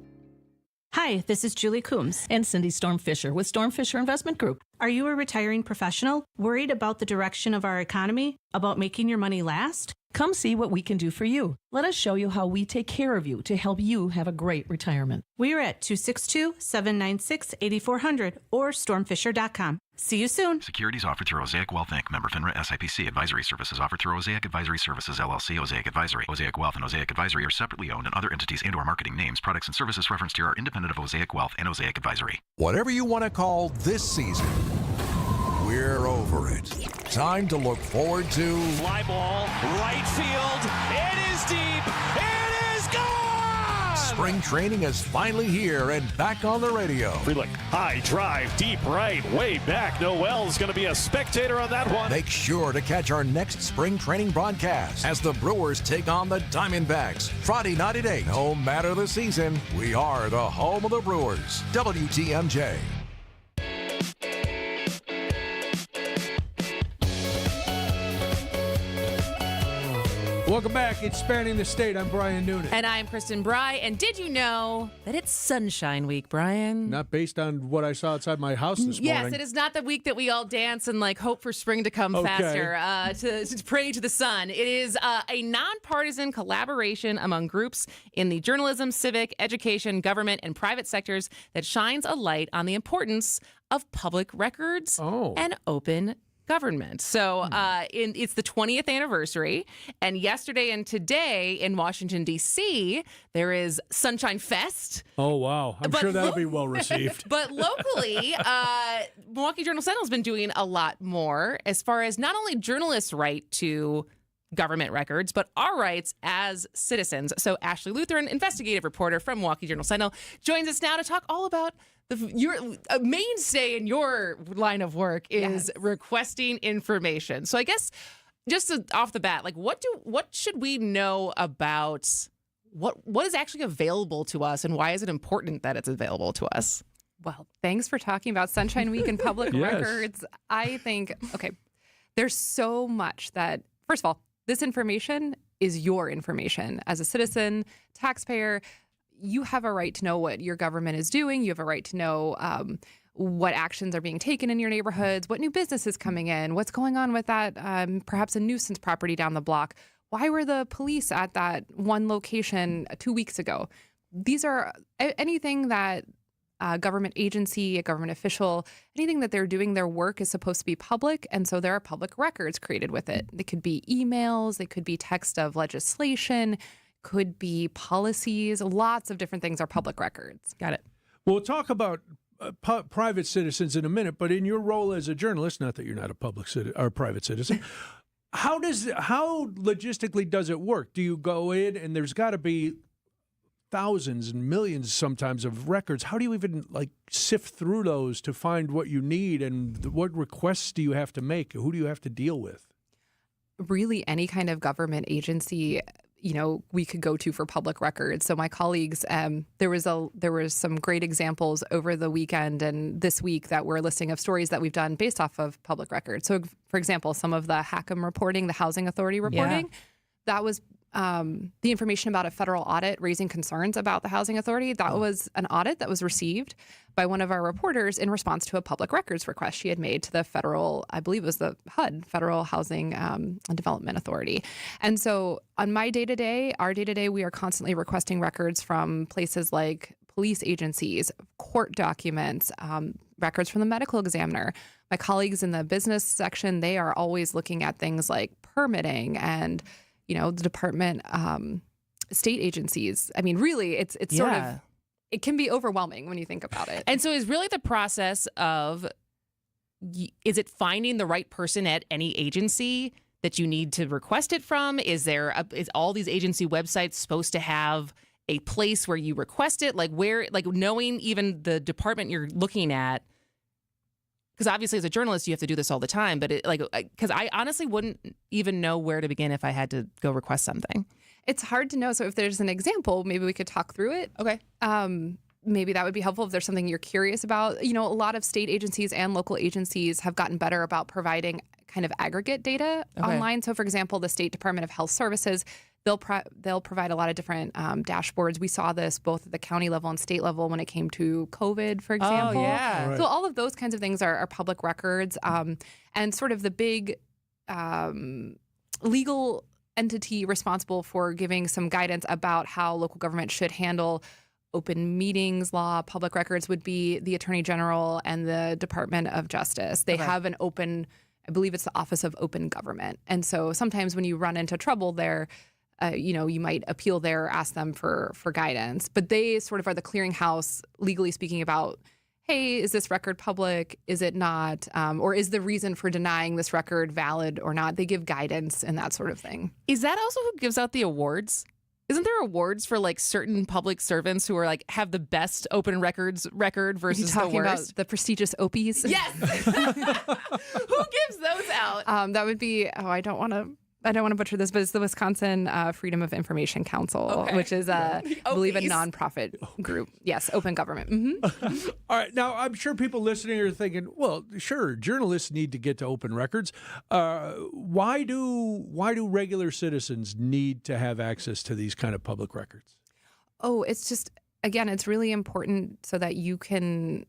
Hi, this is Julie Coombs and Cindy Storm Fisher with Storm Fisher Investment Group. Are you a retiring professional worried about the direction of our economy, about making your money last? Come see what we can do for you. Let us show you how we take care of you to help you have a great retirement. We are at 262-796-8400 or stormfisher.com. See you soon. Securities offered through Osaic Wealth Inc. Member FINRA SIPC. Advisory services offered through Osaic Advisory Services LLC. Osaic Advisory. Osaic Wealth and Osaic Advisory are separately owned, and other entities and/or marketing names, products, and services referenced here are independent of Osaic Wealth and Osaic Advisory. Whatever you want to call this season, we're over it. Time to look forward to fly ball, right field. It is deep. It is gone. Spring training is finally here and back on the radio. Free look, high drive, deep right, way back. Noel's going to be a spectator on that one. Make sure to catch our next spring training broadcast as the Brewers take on the Diamondbacks Friday night at 8. No matter the season, we are the home of the Brewers. WTMJ. Welcome back. It's Spanning the State. I'm Brian Noonan. And I'm Kristin Brey. And did you know that it's Sunshine Week, Brian? Not based on what I saw outside my house this morning. Yes, it is not the week that we all dance and hope for spring to come faster to pray to the sun. It is a nonpartisan collaboration among groups in the journalism, civic, education, government, and private sectors that shines a light on the importance of public records and open government. So it's the 20th anniversary, and yesterday and today in Washington, D.C., there is Sunshine Fest. Oh, wow. I'm sure that'll be well received. But locally, Milwaukee Journal-Sentinel has been doing a lot more as far as not only journalists' right to government records, but our rights as citizens. So Ashley Lutheran, investigative reporter from Milwaukee Journal-Sentinel, joins us now to talk all about your mainstay in your line of work is requesting information. So I guess just off the bat, what should we know about what is actually available to us, and why is it important that it's available to us? Well, thanks for talking about Sunshine Week and public records. I think, there's so much that, first of all, this information is your information. As a citizen, taxpayer, you have a right to know what your government is doing. You have a right to know what actions are being taken in your neighborhoods, what new business is coming in, what's going on with that, perhaps a nuisance property down the block. Why were the police at that one location 2 weeks ago? These are anything that a government agency, a government official, anything that they're doing, their work is supposed to be public. And so there are public records created with it. They could be emails, they could be text of legislation, could be policies. Lots of different things are public records. Got it. We'll talk about private citizens in a minute, but in your role as a journalist, not that you're not a public or private citizen, how logistically does it work? Do you go in and there's got to be thousands and millions sometimes of records? How do you even sift through those to find what you need, and what requests do you have to make? Who do you have to deal with? Really, any kind of government agency, we could go to for public records. So my colleagues, there was some great examples over the weekend and this week that we're listing of stories that we've done based off of public records. So, for example, some of the HACM reporting, the Housing Authority reporting, that was the information about a federal audit raising concerns about the Housing Authority. That was an audit that was received by one of our reporters in response to a public records request she had made to the federal, I believe it was the HUD, Federal Housing and Development Authority. And so on my day-to-day, our day-to-day, we are constantly requesting records from places like police agencies, court documents, records from the medical examiner. My colleagues in the business section, they are always looking at things like permitting and the department, state agencies. I mean, really, it's sort of, it can be overwhelming when you think about it. And so is really the process of, is it finding the right person at any agency that you need to request it from? Is all these agency websites supposed to have a place where you request it? Knowing even the department you're looking at, because obviously as a journalist, you have to do this all the time, but because I honestly wouldn't even know where to begin if I had to go request something. It's hard to know. So if there's an example, maybe we could talk through it. Okay. Maybe that would be helpful if there's something you're curious about. A lot of state agencies and local agencies have gotten better about providing kind of aggregate data online. So for example, the State Department of Health Services, they'll provide a lot of different dashboards. We saw this both at the county level and state level when it came to COVID, for example. Oh, yeah. Right. So all of those kinds of things are public records. And sort of the big legal entity responsible for giving some guidance about how local government should handle open meetings law, public records would be the Attorney General and the Department of Justice. They have an open, I believe it's the Office of Open Government. And so sometimes when you run into trouble there, you might appeal there, ask them for guidance. But they sort of are the clearinghouse, legally speaking, about, hey, is this record public? Is it not? Or is the reason for denying this record valid or not? They give guidance and that sort of thing. Is that also who gives out the awards? Isn't there awards for certain public servants who are have the best open record versus the worst? About the prestigious OPs? Yes. Who gives those out? That would be, I don't want to butcher this, but it's the Wisconsin Freedom of Information Council, which is, I believe, a nonprofit group. Yes, open government. Mm-hmm. All right. Now, I'm sure people listening are thinking, well, sure, journalists need to get to open records. Why do regular citizens need to have access to these kind of public records? Oh, it's just, again, it's really important so that you can...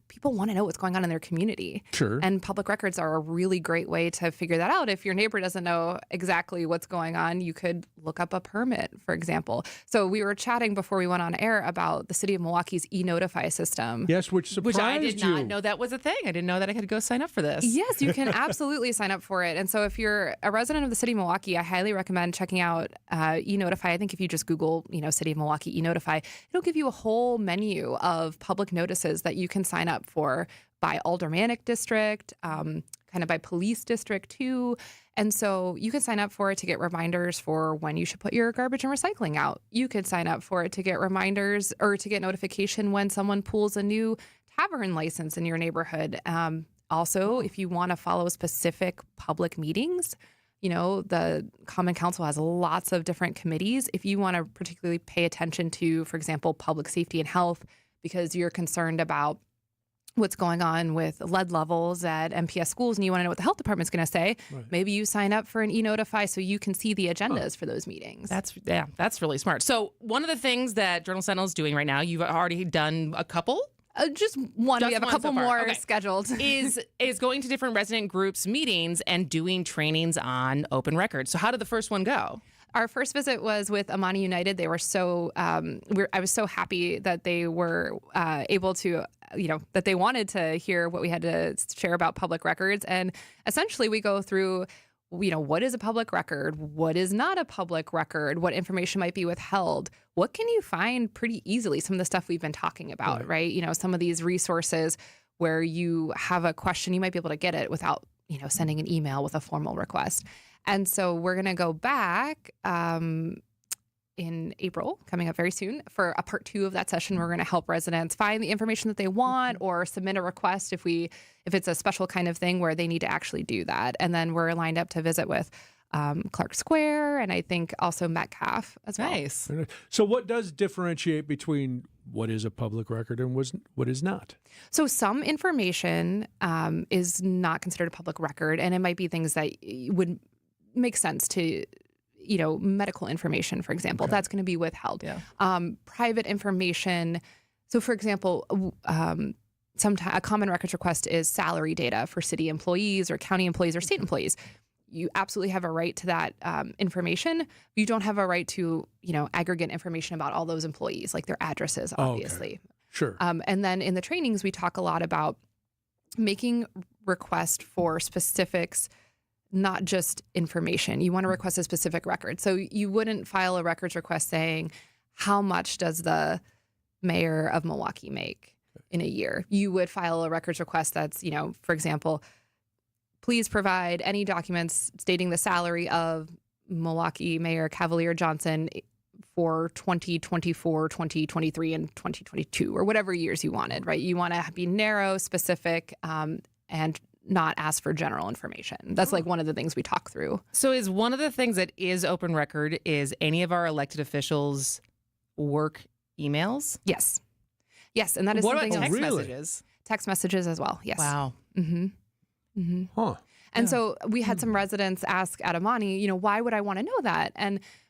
people want to know what's going on in their community. Sure. And public records are a really great way to figure that out. If your neighbor doesn't know exactly what's going on, you could look up a permit, for example. So we were chatting before we went on air about the city of Milwaukee's e-Notify system. Yes, which surprised you. Which I did not know that was a thing. I didn't know that I could go sign up for this. Yes, you can absolutely sign up for it. And so if you're a resident of the city of Milwaukee, I highly recommend checking out e-Notify. I think if you just Google, city of Milwaukee e-Notify, it'll give you a whole menu of public notices that you can sign up for by aldermanic district, kind of by police district too. And so you can sign up for it to get reminders for when you should put your garbage and recycling out. You could sign up for it to get reminders or to get notification when someone pulls a new tavern license in your neighborhood. Also, if you want to follow specific public meetings, the Common Council has lots of different committees. If you want to particularly pay attention to, for example, public safety and health, because you're concerned about what's going on with lead levels at MPS schools and you want to know what the health department's going to say, maybe you sign up for an e-Notify so you can see the agendas for those meetings. That's really smart. So one of the things that Journal Sentinel is doing right now, you've already done a couple? Just one. We have a couple more scheduled. is going to different resident groups' meetings and doing trainings on open records. So how did the first one go? Our first visit was with Amani United. They were so, I was so happy that they were able to, that they wanted to hear what we had to share about public records. And essentially we go through what is a public record? What is not a public record? What information might be withheld? What can you find pretty easily? Some of the stuff we've been talking about, right? Some of these resources where you have a question, you might be able to get it without, sending an email with a formal request. And so we're going to go back in April, coming up very soon, for a part 2 of that session. We're going to help residents find the information that they want or submit a request if it's a special kind of thing where they need to actually do that. And then we're lined up to visit with Clark Square and I think also Metcalf as well. Nice. So what does differentiate between what is a public record and what is not? So some information is not considered a public record, and it might be things that would make sense to medical information, for example, that's going to be withheld. Yeah. Private information. So, for example, a common records request is salary data for city employees or county employees or state employees. You absolutely have a right to that information. You don't have a right to, aggregate information about all those employees, like their addresses, obviously. Okay. Sure. And then in the trainings, we talk a lot about making request for specifics, not just information. You want to request a specific record. So you wouldn't file a records request saying, how much does the mayor of Milwaukee make in a year? You would file a records request that's, for example, please provide any documents stating the salary of Milwaukee Mayor Cavalier Johnson for 2024, 2023, and 2022, or whatever years you wanted, right? You want to be narrow, specific, and not ask for general information. That's like one of the things we talk through. So is one of the things that is open record is any of our elected officials' work emails? Yes. Yes, and that is what something about text else. messages? Text messages as well, yes. Wow. Mm-hmm. Mm-hmm. Huh. And so we had some residents ask Adamani, why would I want to know that?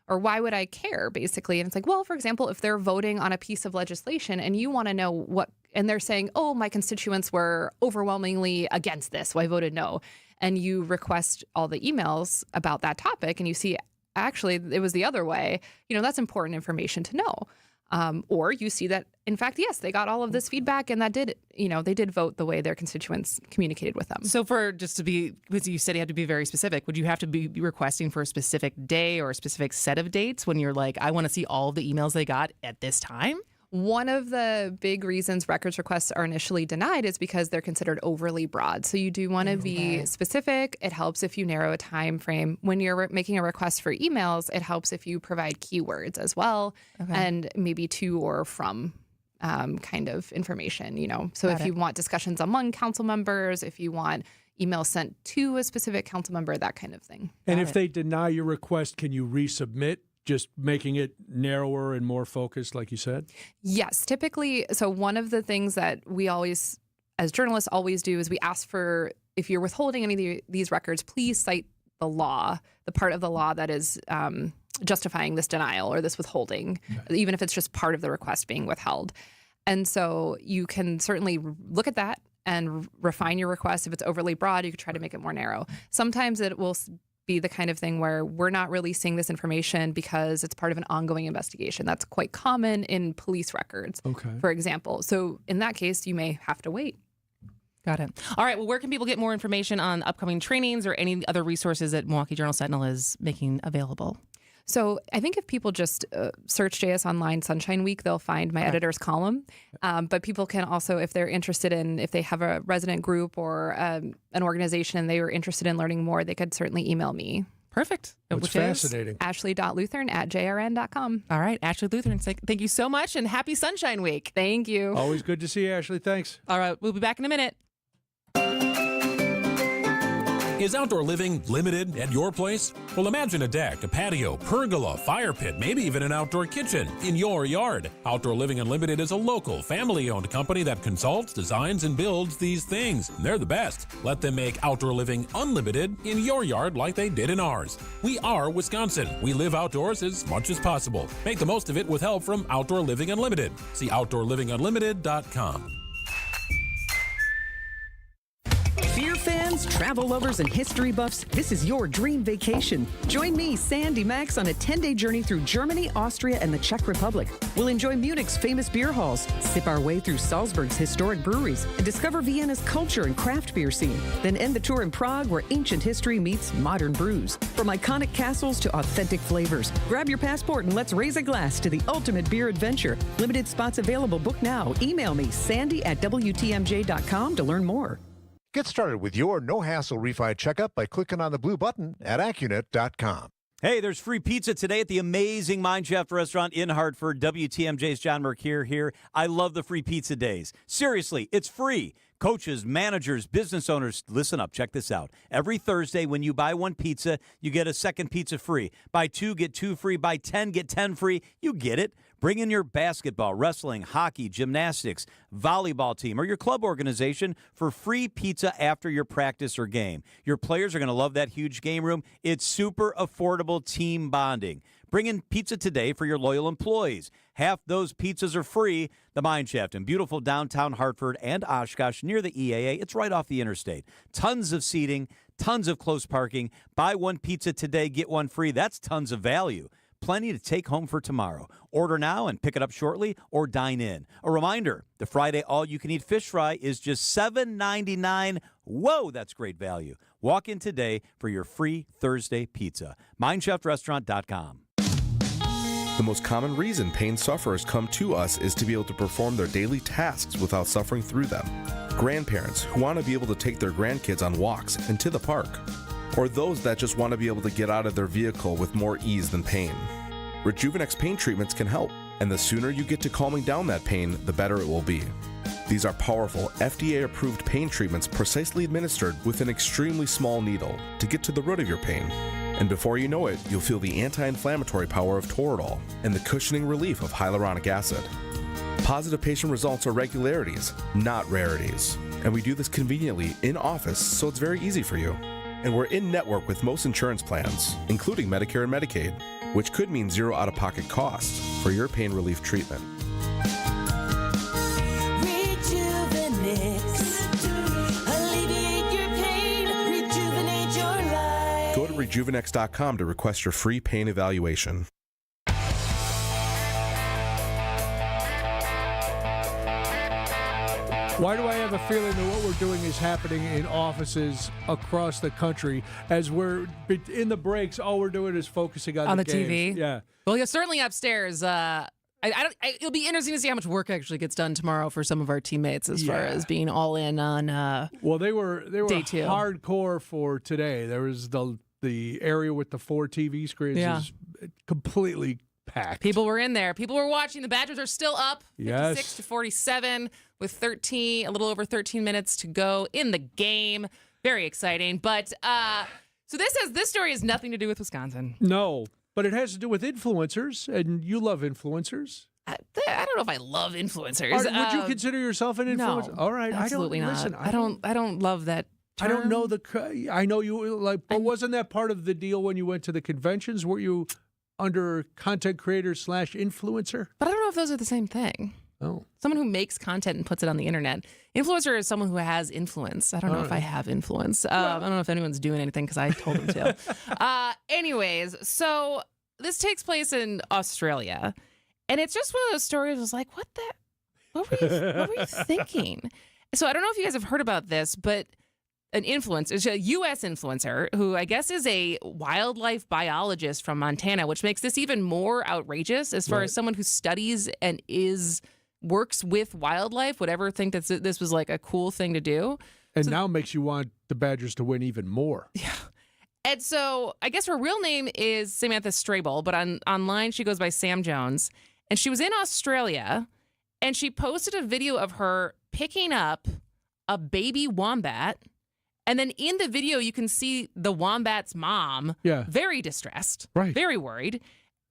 Or why would I care, basically? And it's like, well, for example, if they're voting on a piece of legislation and you want to know what, and they're saying, oh, my constituents were overwhelmingly against this, so I voted no. And you request all the emails about that topic and you see, actually, it was the other way, that's important information to know. Or you see that, in fact, yes, they got all of this feedback and that did, they did vote the way their constituents communicated with them. So because you said you had to be very specific, would you have to be requesting for a specific day or a specific set of dates when you're like, I want to see all of the emails they got at this time? One of the big reasons records requests are initially denied is because they're considered overly broad. So you do want to be specific. It helps if you narrow a time frame. When you're making a request for emails, it helps if you provide keywords as well, and maybe to or from kind of information, So if you want discussions among council members, if you want emails sent to a specific council member, that kind of thing. And if they deny your request, can you resubmit? Just making it narrower and more focused, like you said? Yes, typically. So one of the things that we always, as journalists, always do is we ask for, if you're withholding any of these records, please cite the law, the part of the law that is justifying this denial or this withholding, even if it's just part of the request being withheld. And so you can certainly look at that and refine your request. If it's overly broad, you could try to make it more narrow. Sometimes it will be the kind of thing where we're not releasing this information because it's part of an ongoing investigation. That's quite common in police records, for example. So in that case, you may have to wait. Got it. All right. Well, where can people get more information on upcoming trainings or any other resources that Milwaukee Journal-Sentinel is making available? So I think if people just search JS Online Sunshine Week, they'll find my editor's column. But people can also, if they're interested in, if they have a resident group or an organization and they are interested in learning more, they could certainly email me. Perfect. Which fascinating. Ashley.Lutheran@jrn.com. All right. Ashley Lutheran, thank you so much and happy Sunshine Week. Thank you. Always good to see you, Ashley. Thanks. All right. We'll be back in a minute. Is outdoor living limited at your place? Well, imagine a deck, a patio, pergola, fire pit, maybe even an outdoor kitchen in your yard. Outdoor Living Unlimited is a local, family-owned company that consults, designs, and builds these things. They're the best. Let them make outdoor living unlimited in your yard like they did in ours. We are Wisconsin. We live outdoors as much as possible. Make the most of it with help from Outdoor Living Unlimited. See OutdoorLivingUnlimited.com. Beer fans, Travel lovers and history buffs, this is your dream vacation. Join me, Sandy Max, on a 10-day journey through Germany, Austria, and the Czech Republic. We'll enjoy Munich's famous beer halls, sip our way through Salzburg's historic breweries, and discover Vienna's culture and craft beer scene. Then end the tour in Prague, where ancient history meets modern brews. From iconic castles to authentic flavors, grab your passport and let's raise a glass to the ultimate beer adventure. Limited spots available. Book now. Email me, sandy@wtmj.com to learn more. Get started with your no-hassle refi checkup by clicking on the blue button at Accunet.com. Hey, there's free pizza today at the amazing Mind Chef restaurant in Hartford. WTMJ's John Mercure here. I love the free pizza days. Seriously, it's free. Coaches, managers, business owners, listen up. Check this out. Every Thursday, when you buy one pizza, you get a second pizza free. Buy 2, get 2 free. Buy 10, get 10 free. You get it. Bring in your basketball, wrestling, hockey, gymnastics, volleyball team, or your club organization for free pizza after your practice or game. Your players are going to love that huge game room. It's super affordable team bonding. Bring in pizza today for your loyal employees. Half those pizzas are free. The Mine Shaft in beautiful downtown Hartford and Oshkosh near the EAA. It's right off the interstate. Tons of seating, tons of close parking. Buy one pizza today, get one free. That's tons of value. Plenty to take home for tomorrow. Order now and pick it up shortly or dine in. A reminder, the Friday all-you-can-eat fish fry is just $7.99. Whoa, that's great value. Walk in today for your free Thursday pizza. MindShaftRestaurant.com. The most common reason pain sufferers come to us is to be able to perform their daily tasks without suffering through them. Grandparents who want to be able to take their grandkids on walks and to the park. Or those that just want to be able to get out of their vehicle with more ease than pain. Rejuvenex pain treatments can help, and the sooner you get to calming down that pain, the better it will be. These are powerful, FDA-approved pain treatments precisely administered with an extremely small needle to get to the root of your pain. And before you know it, you'll feel the anti-inflammatory power of Toradol and the cushioning relief of hyaluronic acid. Positive patient results are regularities, not rarities. And we do this conveniently in office, so it's very easy for you. And we're in network with most insurance plans, including Medicare and Medicaid, which could mean zero out-of-pocket costs for your pain relief treatment. Alleviate your pain, rejuvenate your life. Go to rejuvenex.com to request your free pain evaluation. Why do I have a feeling that what we're doing is happening in offices across the country? As we're in the breaks, all we're doing is focusing on the games. TV. Yeah. Well, yeah, certainly upstairs. It'll be interesting to see how much work actually gets done tomorrow for some of our teammates as far as being all in on. Well, they were day 2. Hardcore for today. There was the area with the 4 TV screens is completely packed. People were in there. People were watching. The Badgers are still up, 56 to 47, with a little over 13 minutes to go in the game. Very exciting. But so this story has nothing to do with Wisconsin. No, but it has to do with influencers, and you love influencers. I don't know if I love influencers. Would you consider yourself an influencer? No, All right, absolutely not. Listen, I don't love that term. I don't know I know you like, but wasn't that part of the deal when you went to the conventions? Were you under content creator / influencer? But I don't know if those are the same thing. Oh. Someone who makes content and puts it on the internet. Influencer is someone who has influence. I don't know if I have influence. I don't know if anyone's doing anything because I told them to. Anyways, so this takes place in Australia. And it's just one of those stories. I was like, what were you thinking? So I don't know if you guys have heard about this, but an influencer, a U.S. influencer who I guess is a wildlife biologist from Montana, which makes this even more outrageous as far as someone who studies and works with wildlife, would ever think that this was like a cool thing to do. And now makes you want the Badgers to win even more. Yeah. And so I guess her real name is Samantha Strable, but online she goes by Sam Jones. And she was in Australia, and she posted a video of her picking up a baby wombat. And then in the video, you can see the wombat's mom, very distressed, very worried.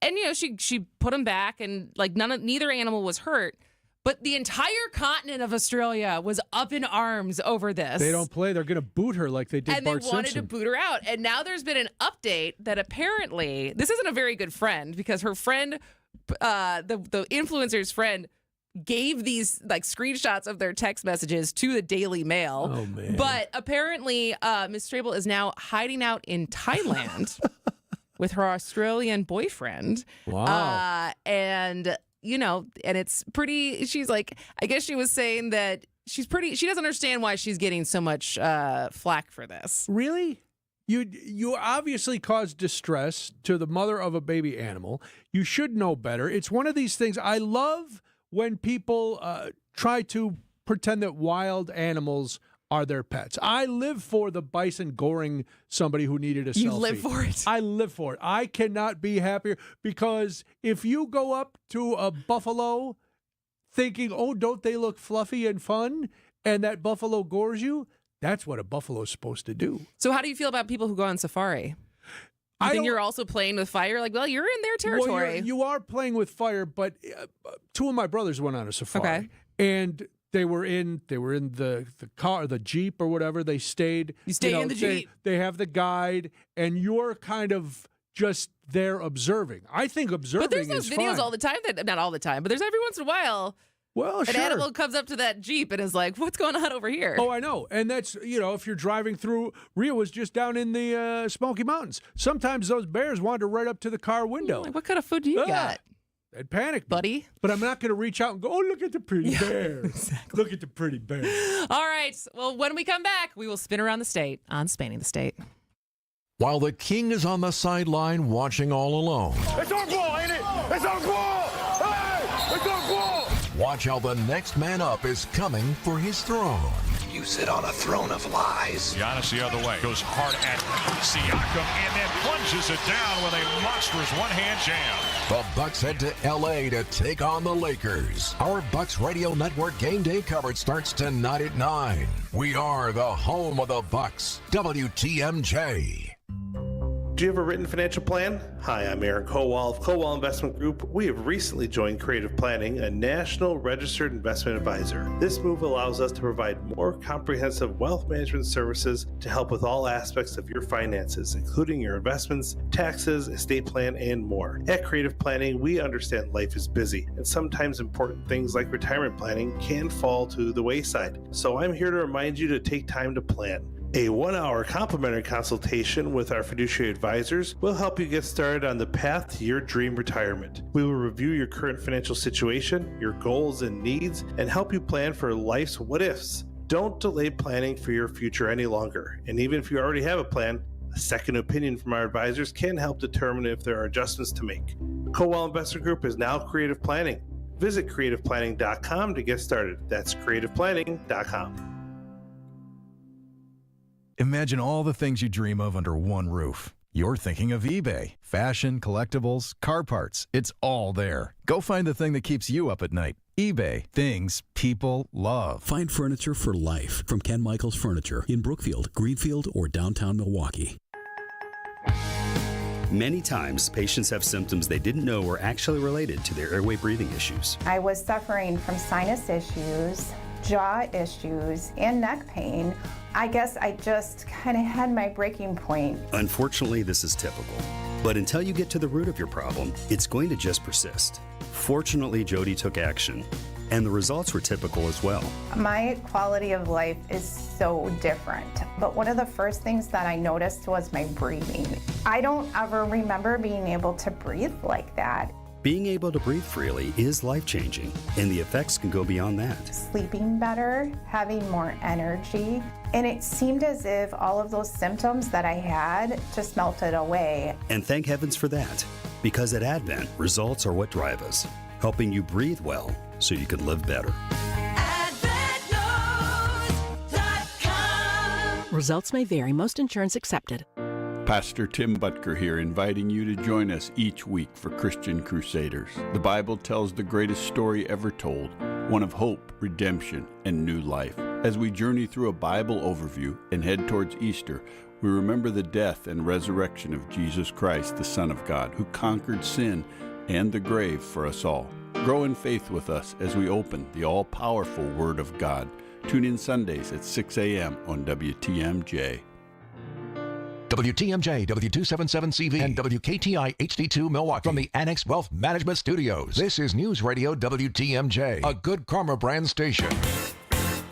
And, she put him back, and like neither animal was hurt. But the entire continent of Australia was up in arms over this. They don't play. They're going to boot her like they did and Bart they wanted Simpson. to boot her out. And now there's been an update that apparently this isn't a very good friend, because her friend, the influencer's friend, gave these like screenshots of their text messages to the Daily Mail. Oh, man. But apparently, Ms. Strabel is now hiding out in Thailand with her Australian boyfriend. Wow. And it's pretty, she's like, I guess she was saying that she doesn't understand why she's getting so much flack for this. Really? You obviously caused distress to the mother of a baby animal. You should know better. It's one of these things. I love when people try to pretend that wild animals are their pets. I live for the bison goring somebody who needed a selfie. You live for it. I live for it. I cannot be happier, because if you go up to a buffalo thinking, oh, don't they look fluffy and fun, and that buffalo gores you, that's what a buffalo is supposed to do. So how do you feel about people who go on safari? I think you're also playing with fire? Like, well, you're in their territory. Well, you are playing with fire, but two of my brothers went on a safari, and they were in the car, the Jeep or whatever. They stayed. You stay in the Jeep. They have the guide, and you're kind of just there observing. I think observing is fine. But there's those videos all the time not all the time, but there's every once in a while. Well, an animal comes up to that Jeep and is like, what's going on over here? Oh, I know. And that's, if you're driving through, Ria was just down in the Smoky Mountains. Sometimes those bears wander right up to the car window. Like, what kind of food do you got? I'd panic, buddy. But I'm not going to reach out and go, oh, look at the pretty bear. Exactly. Look at the pretty bear. All right. Well, when we come back, we will spin around the state on Spanning the State. While the king is on the sideline watching all alone. It's our ball, ain't it? It's our ball! Hey! It's our ball! Watch how the next man up is coming for his throne. You sit on a throne of lies. Giannis the other way. Goes hard at Siakam and then plunges it down with a monstrous one-hand jam. The Bucks head to L.A. to take on the Lakers. Our Bucks Radio Network game day coverage starts tonight at 9. We are the home of the Bucks. WTMJ. Do you have a written financial plan? Hi, I'm Aaron Kowal of Kowal Investment Group. We have recently joined Creative Planning, a national registered investment advisor. This move allows us to provide more comprehensive wealth management services to help with all aspects of your finances, including your investments, taxes, estate plan, and more. At Creative Planning, we understand life is busy, and sometimes important things like retirement planning can fall to the wayside. So I'm here to remind you to take time to plan. A 1-hour complimentary consultation with our fiduciary advisors will help you get started on the path to your dream retirement. We will review your current financial situation, your goals and needs, and help you plan for life's what-ifs. Don't delay planning for your future any longer. And even if you already have a plan, a second opinion from our advisors can help determine if there are adjustments to make. Kowal Investment Group is now Creative Planning. Visit creativeplanning.com to get started. That's creativeplanning.com. Imagine all the things you dream of under one roof. You're thinking of eBay. Fashion, collectibles, car parts. It's all there. Go find the thing that keeps you up at night. eBay. Things people love. Find furniture for life from Ken Michaels Furniture in Brookfield, Greenfield, or downtown Milwaukee. Many times, patients have symptoms they didn't know were actually related to their airway breathing issues. I was suffering from sinus issues, jaw issues, and neck pain. I guess I just kind of had my breaking point. Unfortunately, this is typical. But until you get to the root of your problem, it's going to just persist. Fortunately, Jody took action, and the results were typical as well. My quality of life is so different. But one of the first things that I noticed was my breathing. I don't ever remember being able to breathe like that. Being able to breathe freely is life-changing, and the effects can go beyond that. Sleeping better, having more energy, and it seemed as if all of those symptoms that I had just melted away. And thank heavens for that, because at Advent, results are what drive us, helping you breathe well so you can live better. Results may vary. Most insurance accepted. Pastor Tim Butker here, inviting you to join us each week for Christian Crusaders. The Bible tells the greatest story ever told, one of hope, redemption, and new life. As we journey through a Bible overview and head towards Easter, we remember the death and resurrection of Jesus Christ, the Son of God, who conquered sin and the grave for us all. Grow in faith with us as we open the all-powerful Word of God. Tune in Sundays at 6 a.m. on WTMJ. WTMJ, W277CV, and WKTI HD2 Milwaukee. From the Annex Wealth Management Studios, this is News Radio WTMJ, a Good Karma brand station.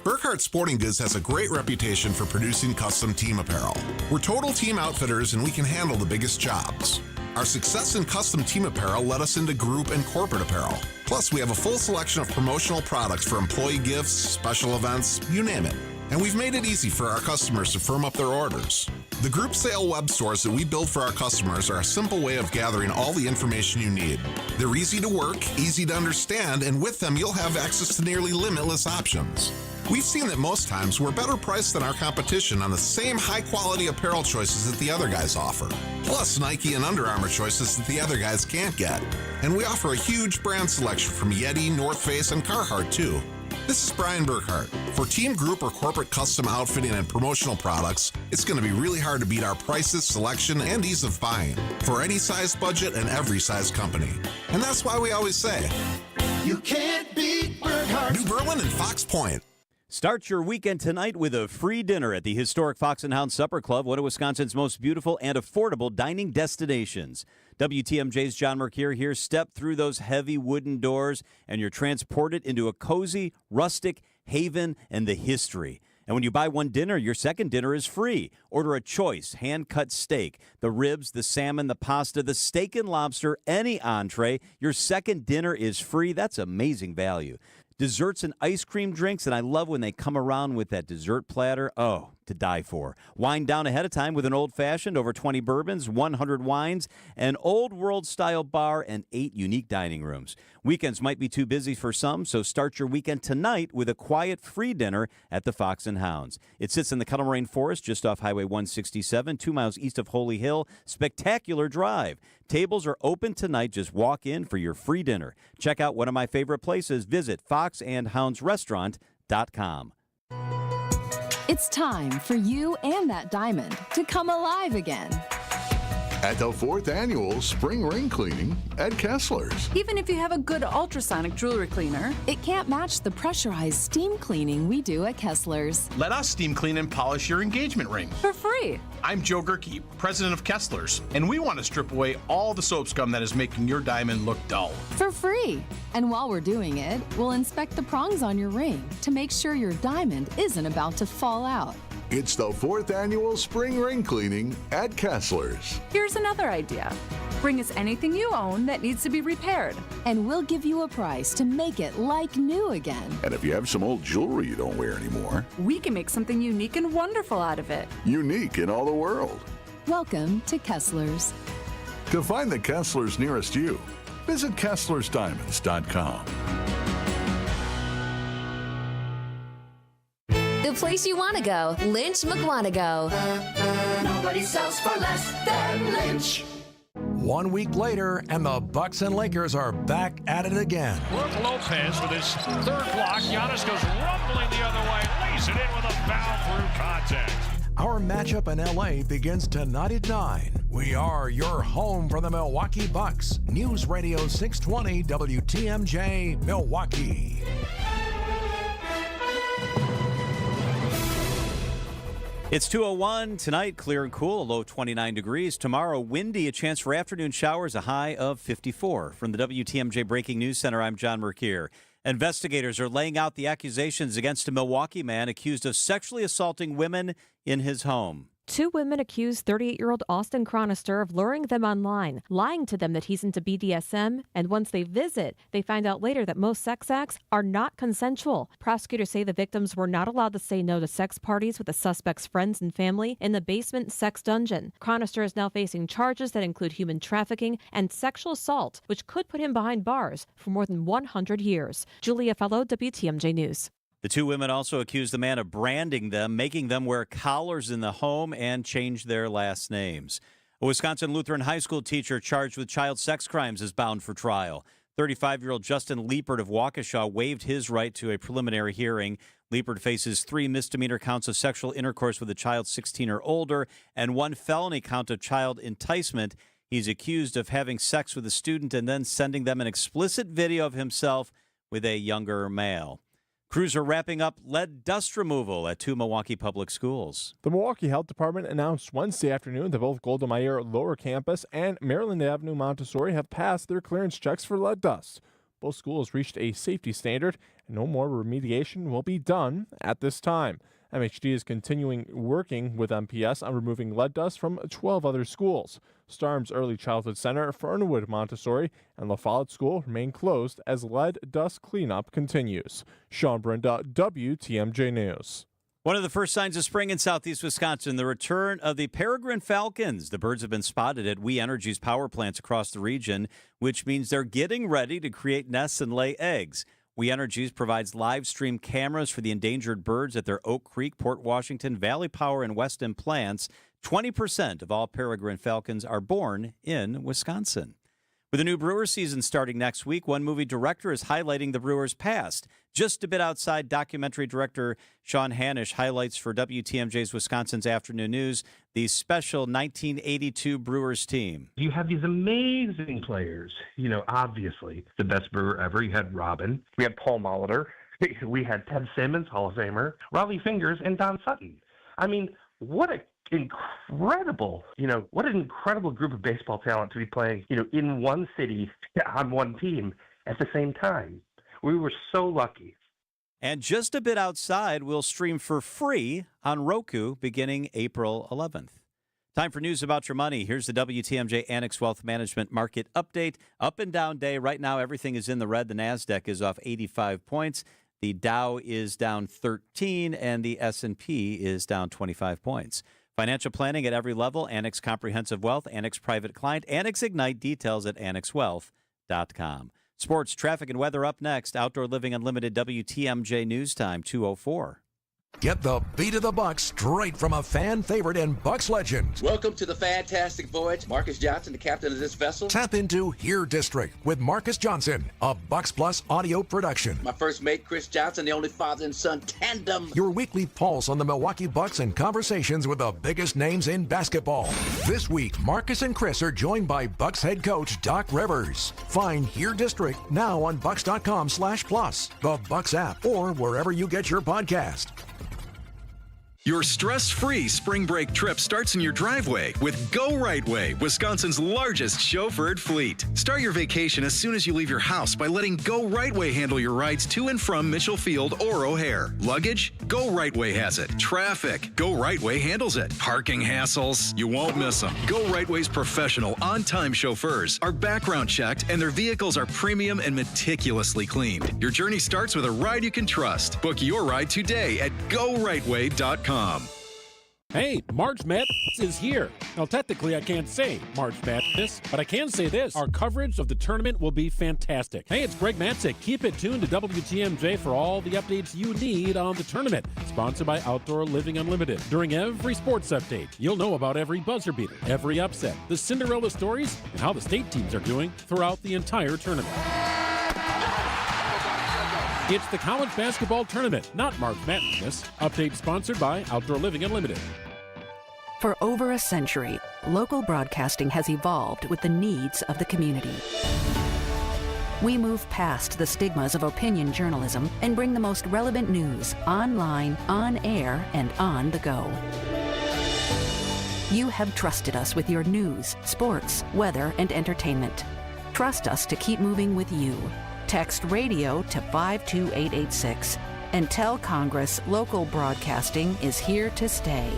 Burkhart Sporting Goods has a great reputation for producing custom team apparel. We're total team outfitters and we can handle the biggest jobs. Our success in custom team apparel led us into group and corporate apparel. Plus, we have a full selection of promotional products for employee gifts, special events, you name it. And we've made it easy for our customers to firm up their orders. The group sale web stores that we build for our customers are a simple way of gathering all the information you need. They're easy to work, easy to understand, and with them you'll have access to nearly limitless options. We've seen that most times we're better priced than our competition on the same high-quality apparel choices that the other guys offer. Plus Nike and Under Armour choices that the other guys can't get. And we offer a huge brand selection from Yeti, North Face, and Carhartt too. This is Brian Burkhart. For team, group, or corporate custom outfitting and promotional products, it's going to be really hard to beat our prices, selection, and ease of buying for any size budget and every size company. And that's why we always say, you can't beat Burkhart. New Berlin and Fox Point. Start your weekend tonight with a free dinner at the historic Fox and Hound Supper Club, one of Wisconsin's most beautiful and affordable dining destinations. WTMJ's John Mercure here. Step through those heavy wooden doors, and you're transported into a cozy, rustic haven and the history. And when you buy one dinner, your second dinner is free. Order a choice, hand-cut steak, the ribs, the salmon, the pasta, the steak and lobster, any entree. Your second dinner is free. That's amazing value. Desserts and ice cream drinks, and I love when they come around with that dessert platter. Oh, to die for. Wine down ahead of time with an old-fashioned, over 20 bourbons, 100 wines, an old world-style bar, and 8 unique dining rooms. Weekends might be too busy for some, so start your weekend tonight with a quiet, free dinner at the Fox and Hounds. It sits in the Kettle Moraine Forest just off Highway 167, 2 miles east of Holy Hill. Spectacular drive. Tables are open tonight. Just walk in for your free dinner. Check out one of my favorite places. Visit foxandhoundsrestaurant.com. It's time for you and that diamond to come alive again. At the 4th Annual Spring Ring Cleaning at Kessler's. Even if you have a good ultrasonic jewelry cleaner, it can't match the pressurized steam cleaning we do at Kessler's. Let us steam clean and polish your engagement ring. For free. I'm Joe Gerke, president of Kessler's, and we want to strip away all the soap scum that is making your diamond look dull. For free. And while we're doing it, we'll inspect the prongs on your ring to make sure your diamond isn't about to fall out. It's the 4th Annual Spring Ring Cleaning at Kessler's. Here's another idea. Bring us anything you own that needs to be repaired. And we'll give you a price to make it like new again. And if you have some old jewelry you don't wear anymore, we can make something unique and wonderful out of it. Unique in all the world. Welcome to Kessler's. To find the Kessler's nearest you, visit Kessler'sDiamonds.com. The place you want to go, Lynch McWanago. Nobody sells for less than Lynch. 1 week later, and the Bucks and Lakers are back at it again. Brooke Lopez with his third block. Giannis goes rumbling the other way, lays it in with a foul through contact. Our matchup in LA begins tonight at 9. We are your home for the Milwaukee Bucks. News Radio 620 WTMJ Milwaukee. It's 2:01 tonight, clear and cool, a low 29 degrees. Tomorrow, windy, a chance for afternoon showers, a high of 54. From the WTMJ Breaking News Center, I'm John Mercure. Investigators are laying out the accusations against a Milwaukee man accused of sexually assaulting women in his home. 2 women accused 38-year-old Austin Chronister of luring them online, lying to them that he's into BDSM, and once they visit, they find out later that most sex acts are not consensual. Prosecutors say the victims were not allowed to say no to sex parties with the suspect's friends and family in the basement sex dungeon. Chronister is now facing charges that include human trafficking and sexual assault, which could put him behind bars for more than 100 years. Julia Fellow, WTMJ News. The 2 women also accused the man of branding them, making them wear collars in the home, and change their last names. A Wisconsin Lutheran high school teacher charged with child sex crimes is bound for trial. 35-year-old Justin Liepert of Waukesha waived his right to a preliminary hearing. Liepert faces 3 misdemeanor counts of sexual intercourse with a child 16 or older and 1 felony count of child enticement. He's accused of having sex with a student and then sending them an explicit video of himself with a younger male. Crews are wrapping up lead dust removal at 2 Milwaukee public schools. The Milwaukee Health Department announced Wednesday afternoon that both Golda Meir Lower Campus and Maryland Avenue Montessori have passed their clearance checks for lead dust. Both schools reached a safety standard, and no more remediation will be done at this time. MHD is continuing working with MPS on removing lead dust from 12 other schools. Starnes Early Childhood Center, Fernwood Montessori, and La Follette School remain closed as lead dust cleanup continues. Sean Brinda, WTMJ News. One of the first signs of spring in southeast Wisconsin, the return of the peregrine falcons. The birds have been spotted at We Energy's power plants across the region, which means they're getting ready to create nests and lay eggs. We Energies provides live stream cameras for the endangered birds at their Oak Creek, Port Washington, Valley Power, and Weston plants. 20% of all peregrine falcons are born in Wisconsin. With the new Brewer season starting next week, one movie director is highlighting the Brewers' past. Just a bit outside, documentary director Sean Hanisch highlights for WTMJ's Wisconsin's Afternoon News the special 1982 Brewers team. You have these amazing players. Obviously, the best brewer ever. You had Robin. We had Paul Molitor. We had Ted Simmons, Hall of Famer, Raleigh Fingers, and Don Sutton. I mean, what an incredible group of baseball talent to be playing, in one city on one team at the same time. We were so lucky. And just a bit outside, we'll stream for free on Roku beginning April 11th. Time for news about your money. Here's the WTMJ Annex Wealth Management Market Update. Up and down day. Right now, everything is in the red. The NASDAQ is off 85 points. The Dow is down 13, and the S&P is down 25 points. Financial planning at every level. Annex Comprehensive Wealth, Annex Private Client, Annex Ignite. Details at annexwealth.com. Sports, traffic, and weather up next. Outdoor Living Unlimited WTMJ News Time 2:04. Get the beat of the Bucks straight from a fan favorite and Bucks legend. Welcome to the fantastic voyage. Marcus Johnson, the captain of this vessel. Tap into Here District with Marcus Johnson, a Bucks Plus audio production. My first mate, Chris Johnson, the only father and son tandem. Your weekly pulse on the Milwaukee Bucks and conversations with the biggest names in basketball. This week, Marcus and Chris are joined by Bucks head coach Doc Rivers. Find Here District now on bucks.com/plus, the Bucks app, or wherever you get your podcast. Your stress-free spring break trip starts in your driveway with Go Right Way, Wisconsin's largest chauffeured fleet. Start your vacation as soon as you leave your house by letting Go Right Way handle your rides to and from Mitchell Field or O'Hare. Luggage? Go Right Way has it. Traffic? Go Right Way handles it. Parking hassles? You won't miss them. Go Right Way's professional, on-time chauffeurs are background checked and their vehicles are premium and meticulously cleaned. Your journey starts with a ride you can trust. Book your ride today at GoRightWay.com. Hey, March Madness is here. Now, technically, I can't say March Madness, but I can say this. Our coverage of the tournament will be fantastic. Hey, it's Greg Matzik. Keep it tuned to WTMJ for all the updates you need on the tournament. Sponsored by Outdoor Living Unlimited. During every sports update, you'll know about every buzzer beater, every upset, the Cinderella stories, and how the state teams are doing throughout the entire tournament. It's the college basketball tournament, not March Madness. Update sponsored by Outdoor Living Unlimited. For over a century, local broadcasting has evolved with the needs of the community. We move past the stigmas of opinion journalism and bring the most relevant news online, on air, and on the go. You have trusted us with your news, sports, weather, and entertainment. Trust us to keep moving with you. Text radio to 52886 and tell Congress local broadcasting is here to stay.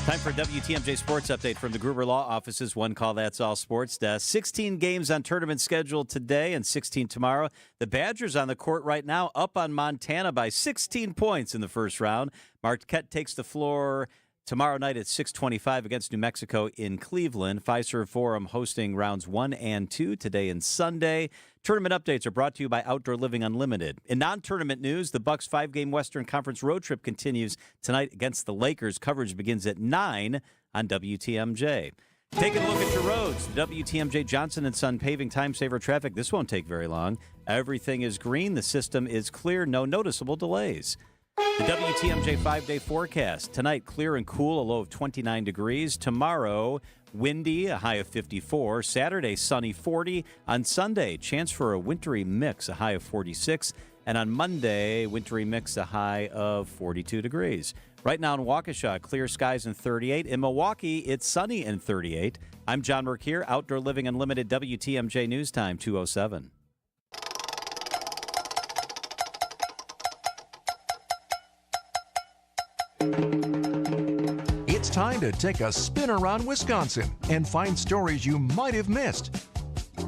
Time for WTMJ Sports Update from the Gruber Law Office's One Call That's All Sports Desk. 16 games on tournament schedule today and 16 tomorrow. The Badgers on the court right now, up on Montana by 16 points in the first round. Marquette takes the floor tomorrow night at 6:25 against New Mexico in Cleveland. Fiserv Forum hosting rounds 1 and 2 today and Sunday. Tournament updates are brought to you by Outdoor Living Unlimited. In non-tournament news, the Bucks' 5-game Western Conference road trip continues tonight against the Lakers. Coverage begins at 9 on WTMJ. Taking a look at your roads. WTMJ Johnson & Son paving time-saver traffic. This won't take very long. Everything is green. The system is clear. No noticeable delays. The WTMJ 5-day forecast. Tonight, clear and cool, a low of 29 degrees. Tomorrow, windy, a high of 54. Saturday, sunny, 40. On Sunday, chance for a wintry mix, a high of 46. And on Monday, wintry mix, a high of 42 degrees. Right now in Waukesha, clear skies and 38. In Milwaukee, it's sunny and 38. I'm John Mercure, Outdoor Living Unlimited, WTMJ News Time, 2:07. It's time to take a spin around Wisconsin and find stories you might have missed.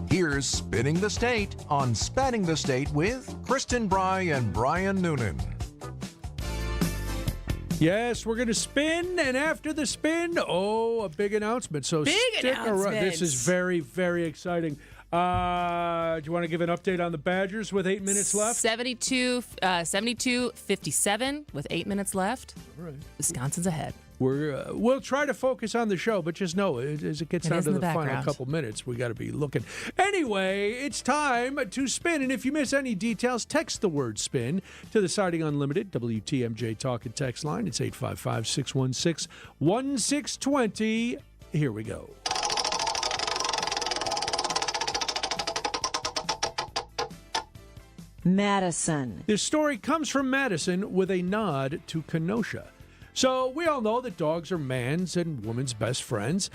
Here's Spinning the State on Spanning the State with Kristin, Brey, and Brian Noonan. Yes, we're going to spin, and after the spin, a big announcement. So stick around. This is very, very exciting. Do you want to give an update on the Badgers with 8 minutes left? 72-57 with 8 minutes left. All right. Wisconsin's ahead. We'll try to focus on the show, but just know as it gets down to the final couple minutes, we got to be looking. Anyway, it's time to spin, and if you miss any details, text the word "spin" to the Siding Unlimited WTMJ Talk and Text line. It's 855-616-1620. Here we go. Madison. This story comes from Madison with a nod to Kenosha. So we all know that dogs are man's and woman's best friends.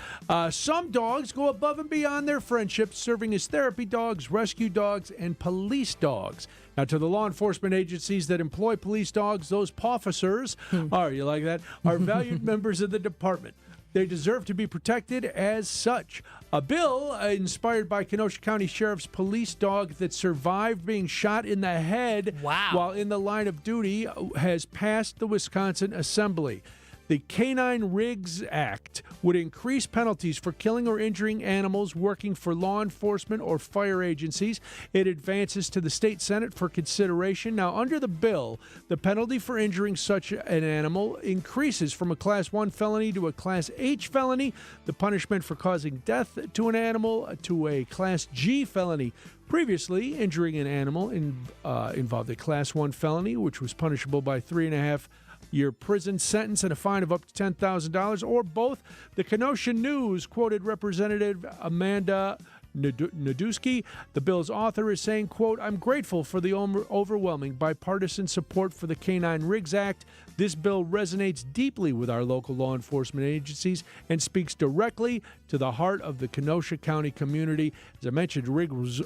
Some dogs go above and beyond their friendship, serving as therapy dogs, rescue dogs, and police dogs. Now, to the law enforcement agencies that employ police dogs, those pawfficers, you like that, are valued members of the department. They deserve to be protected as such. A bill inspired by Kenosha County Sheriff's police dog that survived being shot in the head while in the line of duty has passed the Wisconsin Assembly. The Canine Rigs Act would increase penalties for killing or injuring animals working for law enforcement or fire agencies. It advances to the state Senate for consideration. Now, under the bill, the penalty for injuring such an animal increases from a Class 1 felony to a Class H felony. The punishment for causing death to an animal to a Class G felony. Previously, injuring an animal involved a Class 1 felony, which was punishable by 3.5-year prison sentence and a fine of up to $10,000, or both. The Kenosha News quoted Representative Amanda Nadusky, the bill's author, is saying, quote, "I'm grateful for the overwhelming bipartisan support for the Canine Rigs Act. This bill resonates deeply with our local law enforcement agencies and speaks directly to the heart of the Kenosha County community." As I mentioned, Riggs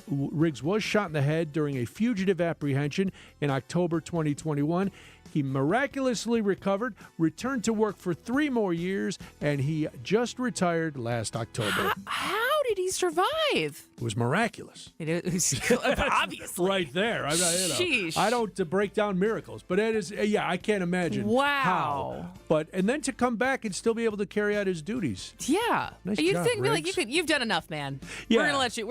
was shot in the head during a fugitive apprehension in October 2021. He miraculously recovered, returned to work for 3 more years, and he just retired last October. How did he survive? It was miraculous. It was obviously. Right there. Sheesh. I don't break down miracles, but it is, I can't imagine how. And then to come back and still be able to carry out his duties. Yeah. Nice You'd job, think Riggs. you've done enough, man. Yeah. We're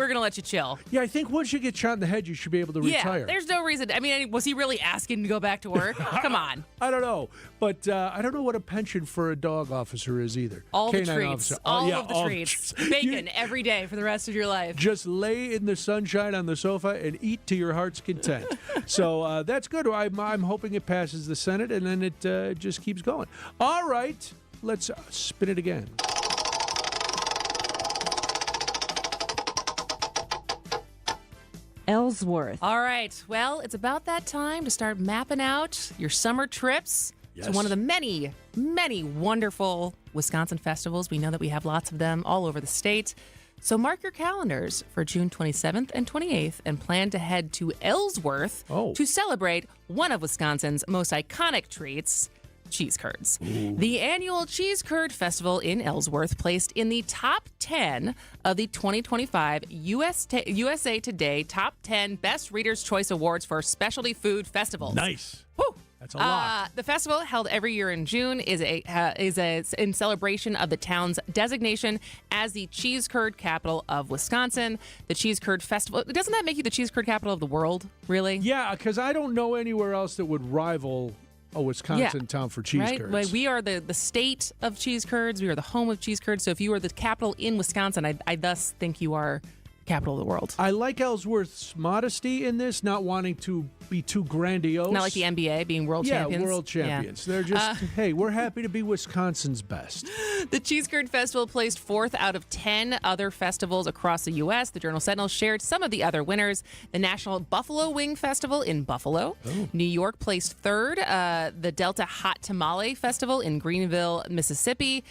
gonna let you chill. Yeah, I think once you get shot in the head, you should be able to retire. Yeah, there's no reason. I mean, was he really asking to go back to work? Come on. I don't know, but I don't know what a pension for a dog officer is either. All the Canine treats. officer. All of the treats. Bacon every day for the rest of your life. Just lay in the sunshine on the sofa and eat to your heart's content. So that's good. I'm hoping it passes the Senate, and then it just keeps going. All right, let's spin it again. Ellsworth. All right. Well, it's about that time to start mapping out your summer trips to one of the many, many wonderful Wisconsin festivals. We know that we have lots of them all over the state. So mark your calendars for June 27th and 28th and plan to head to Ellsworth to celebrate one of Wisconsin's most iconic treats, cheese curds. Ooh. The annual Cheese Curd Festival in Ellsworth placed in the top 10 of the 2025 USA Today Top 10 Best Reader's Choice Awards for Specialty Food Festivals. Nice. Woo! That's a lot. The festival, held every year in June, is in celebration of the town's designation as the cheese curd capital of Wisconsin. The Cheese Curd Festival, doesn't that make you the cheese curd capital of the world, really? Yeah, because I don't know anywhere else that would rival a Wisconsin town for cheese curds. Right? We are the state of cheese curds. We are the home of cheese curds. So if you are the capital in Wisconsin, I thus think you are capital of the world. I like Ellsworth's modesty in this, not wanting to be too grandiose. Not like the NBA being world champions. Yeah, world champions. They're just, hey, we're happy to be Wisconsin's best. The Cheese Curd Festival placed 4th out of 10 other festivals across the U.S. The Journal-Sentinel shared some of the other winners. The National Buffalo Wing Festival in Buffalo. Oh. New York placed 3rd. The Delta Hot Tamale Festival in Greenville, Mississippi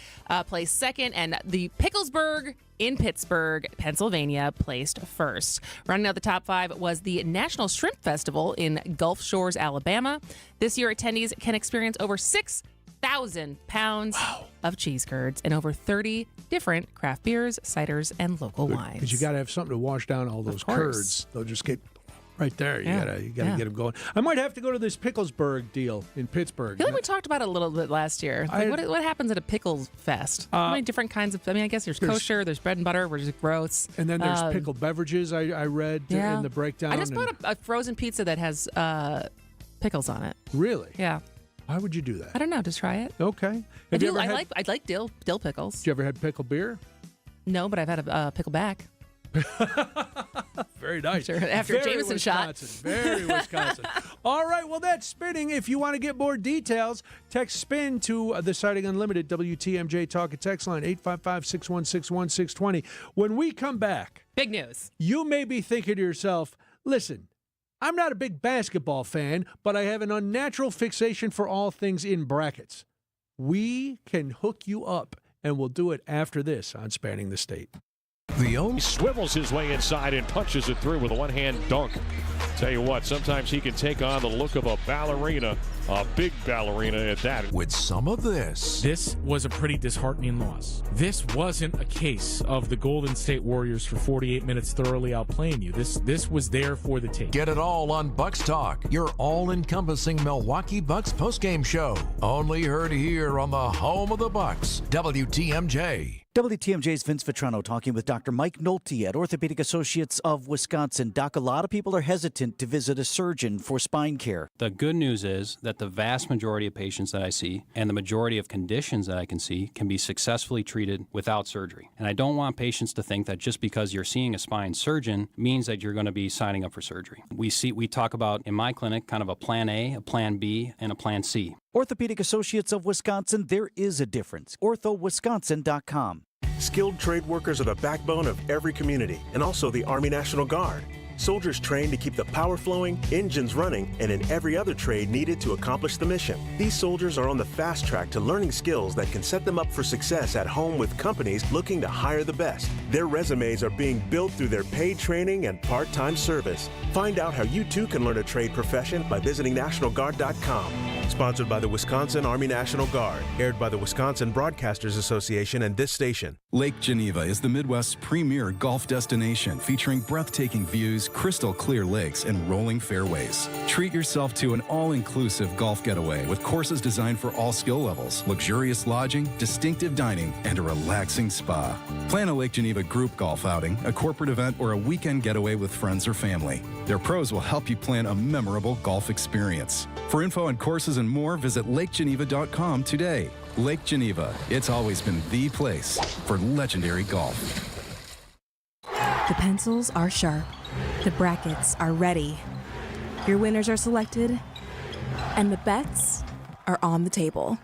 placed 2nd. And the Picklesburg in Pittsburgh, Pennsylvania, placed 1st. Rounding out the top 5 was the National Shrimp Festival in Gulf Shores, Alabama. This year, attendees can experience over 6,000 pounds of cheese curds and over 30 different craft beers, ciders, and local wines. Because you got to have something to wash down all those curds. They'll just get right there. You gotta get them going. I might have to go to this Picklesburg deal in Pittsburgh. I feel like we talked about it a little bit last year. Like, what happens at a pickles fest? How many different kinds of? I mean, I guess there's kosher, there's bread and butter, which is gross, and then there's pickled beverages. I read in the breakdown. I just bought a frozen pizza that has pickles on it. Really? Yeah. Why would you do that? I don't know. Just try it. Okay. I like dill pickles. Did you ever had pickled beer? No, but I've had a pickleback. Very nice. Sure. After Very Jameson shot. Very Wisconsin. All right, well, that's spinning. If you want to get more details, text SPIN to the Sighting Unlimited WTMJ Talk and Text line 855-616-1620. When we come back, big news. You may be thinking to yourself, listen, I'm not a big basketball fan, but I have an unnatural fixation for all things in brackets. We can hook you up, and we'll do it after this on Spanning the State. He swivels his way inside and punches it through with a one-hand dunk. Tell you what, sometimes he can take on the look of a ballerina, a big ballerina at that. With some of this. This was a pretty disheartening loss. This wasn't a case of the Golden State Warriors for 48 minutes thoroughly outplaying you. This was there for the take. Get it all on Bucks Talk, your all-encompassing Milwaukee Bucks postgame show. Only heard here on the home of the Bucks, WTMJ. WTMJ's Vince Vitrano talking with Dr. Mike Nolte at Orthopedic Associates of Wisconsin. Doc, a lot of people are hesitant to visit a surgeon for spine care. The good news is that the vast majority of patients that I see and the majority of conditions that I can see can be successfully treated without surgery. And I don't want patients to think that just because you're seeing a spine surgeon means that you're going to be signing up for surgery. We talk about in my clinic kind of a plan A, a plan B, and a plan C. Orthopedic Associates of Wisconsin, there is a difference. orthowisconsin.com. Skilled trade workers are the backbone of every community and also the Army National Guard. Soldiers trained to keep the power flowing, engines running, and in every other trade needed to accomplish the mission. These soldiers are on the fast track to learning skills that can set them up for success at home with companies looking to hire the best. Their resumes are being built through their paid training and part-time service. Find out how you too can learn a trade profession by visiting NationalGuard.com. Sponsored by the Wisconsin Army National Guard. Aired by the Wisconsin Broadcasters Association and this station. Lake Geneva is the Midwest's premier golf destination, featuring breathtaking views, crystal clear lakes, and rolling fairways. Treat yourself to an all-inclusive golf getaway with courses designed for all skill levels, luxurious lodging, distinctive dining, and a relaxing spa. Plan a Lake Geneva group golf outing, a corporate event, or a weekend getaway with friends or family. Their pros will help you plan a memorable golf experience. For info on courses and more, visit lakegeneva.com today. Lake Geneva, it's always been the place for legendary golf. The pencils are sharp. The brackets are ready. Your winners are selected, and the bets are on the table.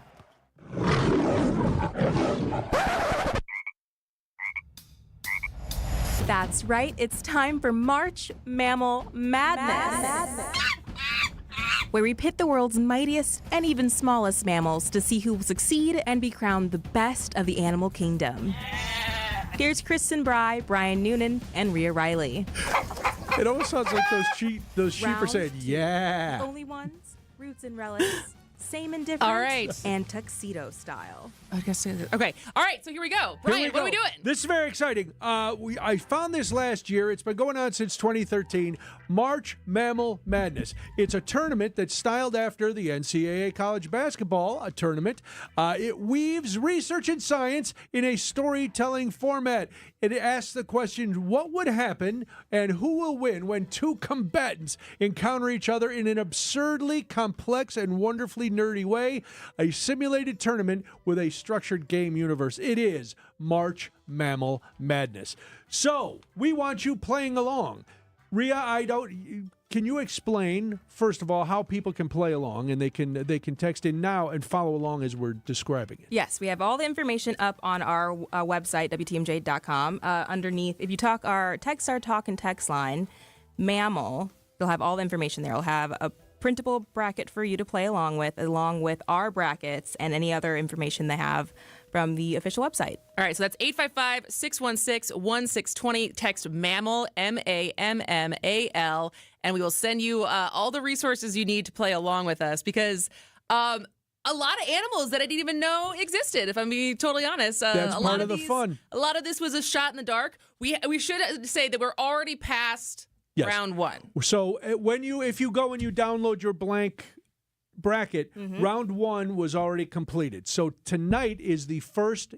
That's right, it's time for March Mammal Madness. Where we pit the world's mightiest and even smallest mammals to see who will succeed and be crowned the best of the animal kingdom. Here's Kristin, Brey, Brian Noonan, and Rhea Riley. It almost sounds like those sheep are saying, yeah. Only ones, roots and relics, same and different. All right. And tuxedo style. Okay. All right, so here we go. Brian, what are we doing? This is very exciting. I found this last year. It's been going on since 2013. March Mammal Madness. It's a tournament that's styled after the NCAA college basketball tournament. It weaves research and science in a storytelling format. It asks the question, what would happen and who will win when two combatants encounter each other in an absurdly complex and wonderfully really nerdy way, a simulated tournament with a structured game universe. It is March Mammal Madness. So we want you playing along. Rhea, can you explain, first of all, how people can play along, and they can text in now and follow along as we're describing it? Yes, we have all the information up on our website, WTMJ.com. Underneath, if you text our talk and text line, mammal, you'll have all the information there. It'll have a printable bracket for you to play along with our brackets and any other information they have from the official website. All right, so that's 855-616-1620. Text MAMMAL, MAMMAL, and we will send you all the resources you need to play along with us because a lot of animals that I didn't even know existed, if I'm being totally honest. That's part of the fun. A lot of this was a shot in the dark. We should say that we're already past round one. So if you go and you download your blank bracket, round one was already completed. So tonight is the first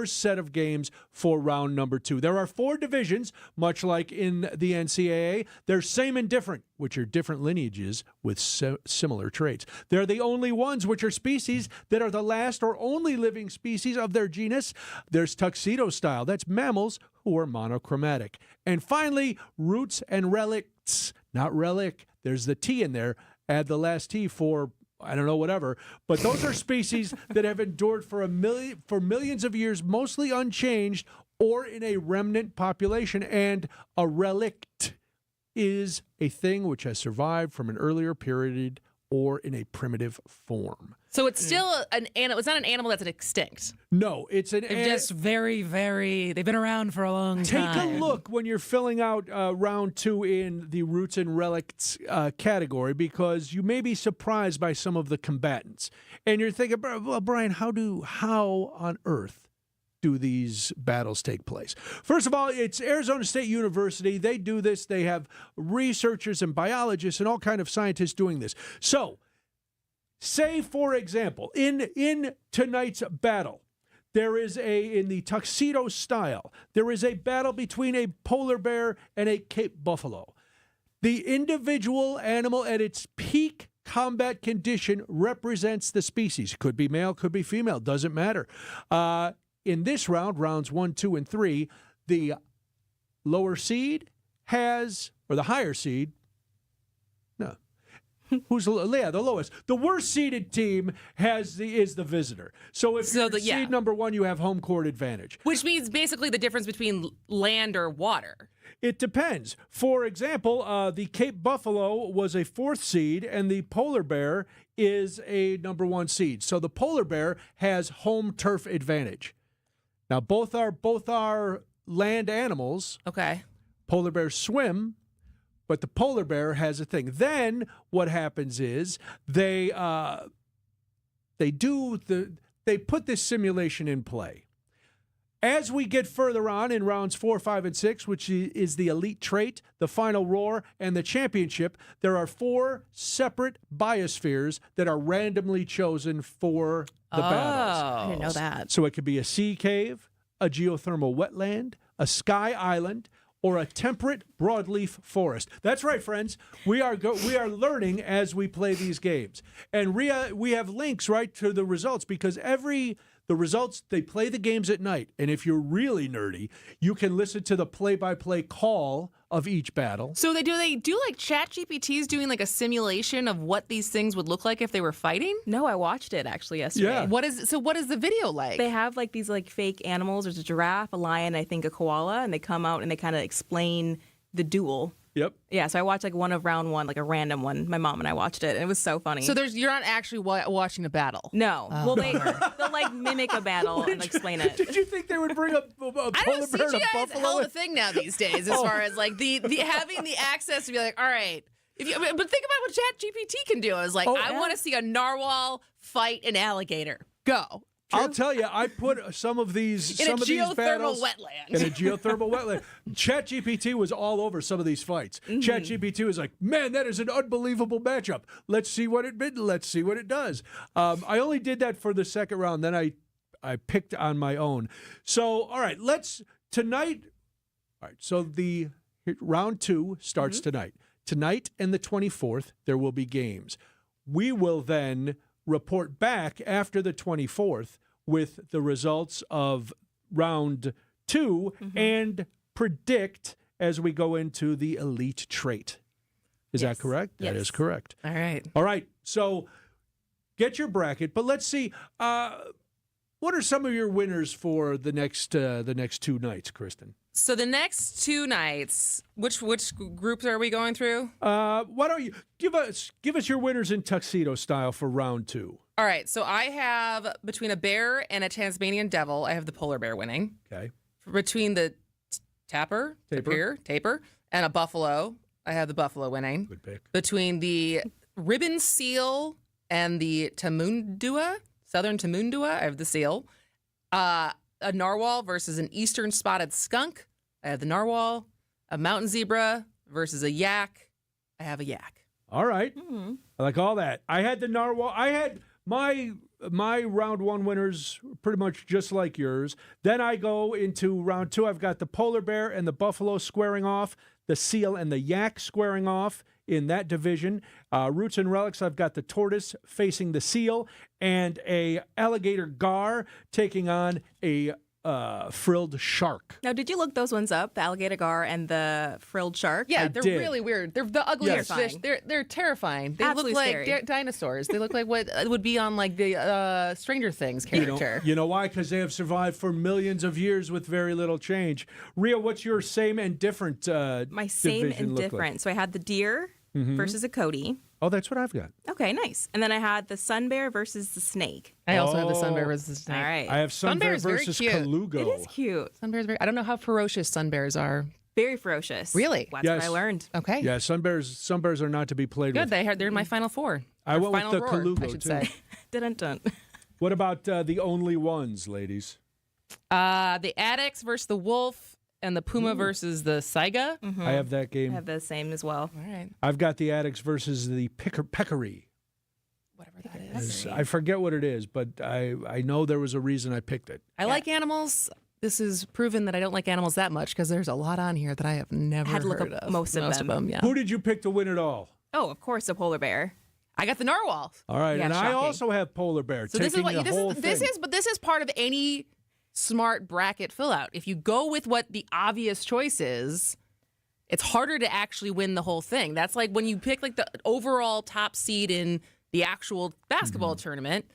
set of games for round number 2. There are 4 divisions, much like in the NCAA. They're same and different, which are different lineages with similar traits. They're the only ones, which are species that are the last or only living species of their genus. There's tuxedo style. That's mammals who are monochromatic. And finally, roots and relicts, not relic. There's the T in there. Add the last T for, I don't know, whatever. But those are species that have endured for millions of years, mostly unchanged, or in a remnant population. And a relict is a thing which has survived from an earlier period or in a primitive form. So it's still it's not an animal that's extinct. No, it's an They're just they've been around for a long time. Take a look when you're filling out round 2 in the roots and relics category, because you may be surprised by some of the combatants. And you're thinking, well, Brian, how on earth do these battles take place? First of all, it's Arizona State University. They do this. They have researchers and biologists and all kind of scientists doing this. So, say, for example, in tonight's battle, there is in the tuxedo style, there is a battle between a polar bear and a Cape buffalo. The individual animal at its peak combat condition represents the species. Could be male, could be female, doesn't matter. In this round, rounds 1, 2, and 3, the lower seed or the higher seed, no. Who's the lowest? The worst seeded team is the visitor. So if you're seed number 1, you have home court advantage. Which means basically the difference between land or water. It depends. For example, the Cape buffalo was a 4th seed, and the polar bear is a number 1 seed. So the polar bear has home turf advantage. Now both are land animals. Okay. Polar bears swim, but the polar bear has a thing. Then what happens is they put this simulation in play. As we get further on in rounds 4, 5, and 6, which is the elite trait, the final roar, and the championship, there are 4 separate biospheres that are randomly chosen for the battles. I didn't know that. So it could be a sea cave, a geothermal wetland, a sky island, or a temperate broadleaf forest. That's right, friends. We are learning as we play these games. And Rhea, we have links right to the results, because the results, they play the games at night. And if you're really nerdy, you can listen to the play-by-play call of each battle. So they do like ChatGPT's doing like a simulation of what these things would look like if they were fighting? No, I watched it actually yesterday. Yeah. What is the video like? They have like these like fake animals. There's a giraffe, a lion, I think a koala, and they come out and they kind of explain the duel. Yep. Yeah, so I watched like one of round 1, like a random one. My mom and I watched it, and it was so funny. So you're not actually watching a battle? No. Well, they'll like mimic a battle and explain it. Did you think they would bring a polar bear and a CGI is a hell buffalo? of a thing now these days, as far as like the having the access to be like, all right. But think about what ChatGPT can do. I was like, I want to see a narwhal fight an alligator. Go. I'll tell you, I put some of these in a geothermal battles wetland. In a geothermal wetland. ChatGPT was all over some of these fights. ChatGPT was like, man, that is an unbelievable matchup. Let's see what it does. I only did that for the second round. Then I picked on my own. So, all right, tonight. All right, so the round 2 starts tonight. Tonight and the 24th, there will be games. we will then report back after the 24th with the results of round 2 and predict as we go into the elite trait. Is that correct? Yes. That is correct. All right. All right. So get your bracket, but let's see. What are some of your winners for the next 2 nights, Kristin? So the next 2 nights, which groups are we going through? Why don't you give us your winners in tuxedo style for round 2? All right. So I have between a bear and a Tasmanian devil, I have the polar bear winning. Okay. Between the tapir, and a buffalo, I have the buffalo winning. Good pick. Between the ribbon seal and the tamundua, southern tamundua, I have the seal. A narwhal versus an eastern spotted skunk, I have the narwhal. A mountain zebra versus a yak, I have a yak. All right. I like all that. I had the narwhal. I had my round 1 winners pretty much just like yours. Then I go into round 2. I've got the polar bear and the buffalo squaring off, the seal and the yak squaring off in that division. Roots and relics, I've got the tortoise facing the seal and a alligator gar taking on a frilled shark. Now, did you look those ones up, the alligator gar and the frilled shark? Yeah, they're really weird. They're the ugliest fish. They're terrifying. They Absolutely look like dinosaurs. They look like what would be on like the Stranger Things character. You know why? Because they have survived for millions of years with very little change. Rhea, what's your same and different My same division and look different. like? So I had the deer versus a Cody. Oh, that's what I've got. Okay, nice. And then I had the sun bear versus the snake. I also have the sun bear versus the snake. All right. I have sun bear bear's very versus cute. Kalugo. It is cute. Sun bears I don't know how ferocious sun bears are. Very ferocious. Really? That's Yes. what I learned. Okay. Yeah, sun bears are not to be played Good. with. They're in my final 4. I Or went with final the roar, Kalugo, I should too. say. Dun-dun-dun. What about the only ones, ladies? The Addax versus the wolf and the puma versus the saiga. I have that I game. have the same as well. All right. I've got the addicts versus the peccary. Whatever that is. I forget what it is, but I know there was a reason I picked it. I like animals. This is proven that I don't like animals that much because there's a lot on here that I have never Had to look heard up of. most of them. Yeah. Who did you pick to win it all? Oh, of course, a polar bear. I got the narwhal. All right, Yeah, and I shocking. also have polar bear. So this is taking what the this whole is. thing. This is part of any smart bracket fill out. If you go with what the obvious choice is, it's harder to actually win the whole thing. That's like when you pick like the overall top seed in the actual basketball tournament.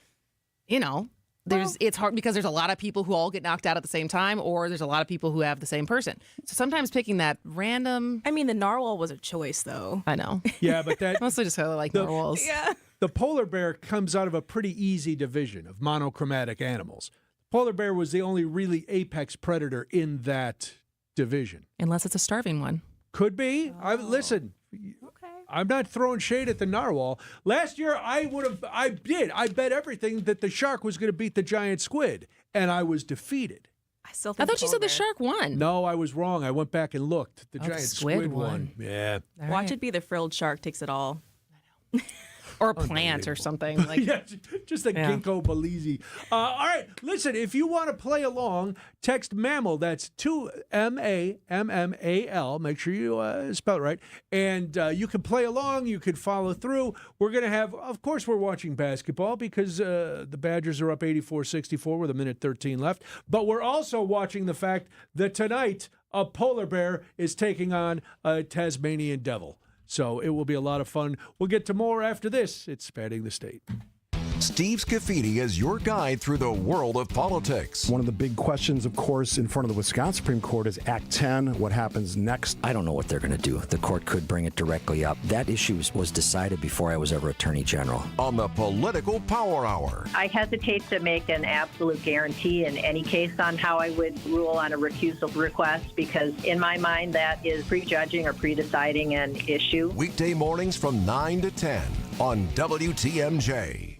You know, it's hard because there's a lot of people who all get knocked out at the same time, or there's a lot of people who have the same person. So sometimes picking that random. I mean, the narwhal was a choice, though. I know. Yeah, but that Mostly just because I like narwhals. Yeah. the polar bear comes out of a pretty easy division of monochromatic animals. Polar bear was the only really apex predator in that division. Unless it's a starving one. Could be. Listen. Okay. I'm not throwing shade at the narwhal. Last year, I bet everything that the shark was going to beat the giant squid, and I was defeated. I still I think thought you said the shark won. No, I was wrong. I went back and looked. The Oh, giant the squid won. won. Yeah. All Watch right. it be the frilled shark takes it all. Or a plant or something. Like yeah, just a Yeah. ginkgo biloba. All right, listen, if you want to play along, text MAMMAL, that's 2MAMMAL, make sure you spell it right, and you can play along, you can follow through. We're going to have, of course, we're watching basketball because the Badgers are up 84-64 with 1:13 left, but we're also watching the fact that tonight a polar bear is taking on a Tasmanian devil. So it will be a lot of fun. We'll get to more after this. It's Spanning the State. Steve Scafidi is your guide through the world of politics. One of the big questions, of course, in front of the Wisconsin Supreme Court is Act 10. What happens next? I don't know what they're going to do. The court could bring it directly up. That issue was decided before I was ever Attorney General. On the Political Power Hour. I hesitate to make an absolute guarantee in any case on how I would rule on a recusal request because in my mind that is prejudging or predeciding an issue. Weekday mornings from 9 to 10 on WTMJ.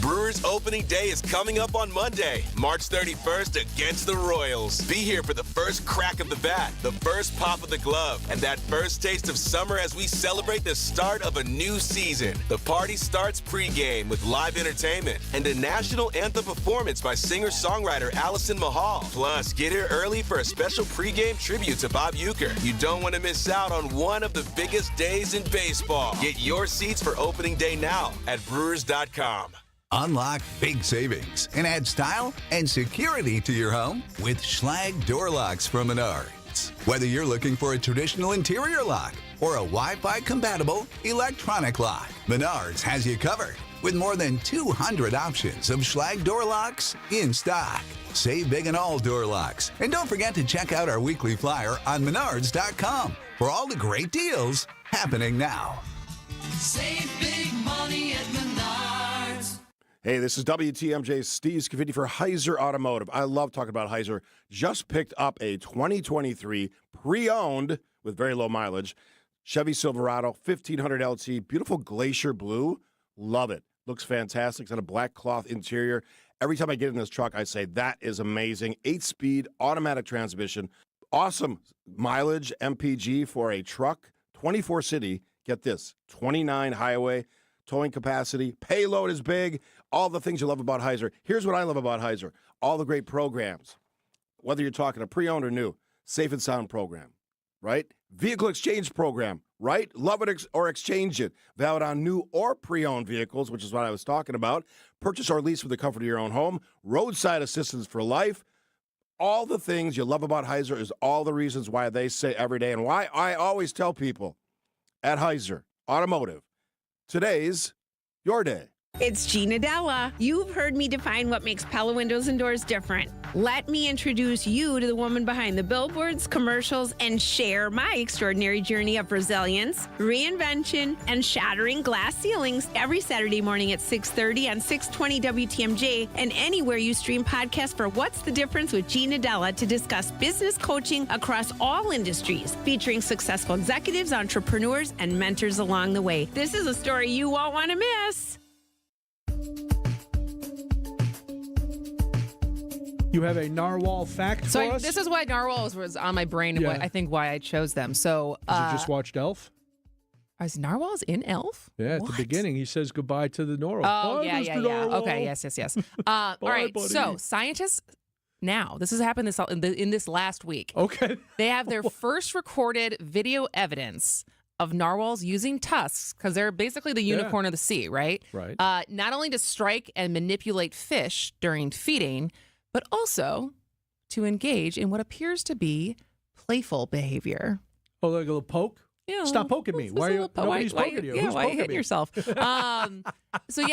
Brewers opening day is coming up on Monday, March 31st against the Royals. Be here for the first crack of the bat, the first pop of the glove, and that first taste of summer as we celebrate the start of a new season. The party starts pregame with live entertainment and a national anthem performance by singer-songwriter Allison Mahal. Plus, get here early for a special pregame tribute to Bob Uecker. You don't want to miss out on one of the biggest days in baseball. Get your seats for opening day now at Brewers.com. Unlock big savings and add style and security to your home with Schlage Door Locks from Menards. Whether you're looking for a traditional interior lock or a Wi-Fi compatible electronic lock, Menards has you covered with more than 200 options of Schlage Door Locks in stock. Save big on all door locks. And don't forget to check out our weekly flyer on Menards.com for all the great deals happening now. Save big money at Menards. Hey, this is WTMJ's Steve Scavini for Heiser Automotive. I love talking about Heiser. Just picked up a 2023 pre-owned with very low mileage Chevy Silverado 1500 LT, beautiful glacier blue. Love it. Looks fantastic. It's got a black cloth interior. Every time I get in this truck, I say, that is amazing. 8-speed automatic transmission. Awesome mileage, MPG for a truck. 24 city. Get this, 29 highway, towing capacity. Payload is big. All the things you love about Heiser. Here's what I love about Heiser. All the great programs. Whether you're talking a pre-owned or new, safe and sound program, right? Vehicle exchange program, right? Love it or exchange it. Valid on new or pre-owned vehicles, which is what I was talking about. Purchase or lease for the comfort of your own home. Roadside assistance for life. All the things you love about Heiser is all the reasons why they say every day and why I always tell people at Heiser Automotive, today's your day. It's Gina Della. You've heard me define what makes Pella Windows and Doors different. Let me introduce you to the woman behind the billboards, commercials, and share my extraordinary journey of resilience, reinvention, and shattering glass ceilings every Saturday morning at 6:30 on 620 WTMJ and anywhere you stream podcasts for What's the Difference with Gina Della to discuss business coaching across all industries, featuring successful executives, entrepreneurs, and mentors along the way. This is a story you won't want to miss. You have a narwhal fact for us? This is why narwhals was on my brain and I think why I chose them. So, you just watched Elf? Is narwhals in Elf? Yeah, at the beginning, he says goodbye to the narwhal. Oh, Bye, yeah. Mr. Narwhal. Okay, yes. All right, buddy. so scientists now, this has happened in this last week. Okay. They have their first recorded video evidence of narwhals using tusks, because they're basically the unicorn of the sea, right? Right. Not only to strike and manipulate fish during feeding, but also to engage in what appears to be playful behavior. Oh, like a little poke? Yeah, Stop poking me. Why are you, nobody's poking you? Yeah, Who's why are you poking hitting me? yourself? So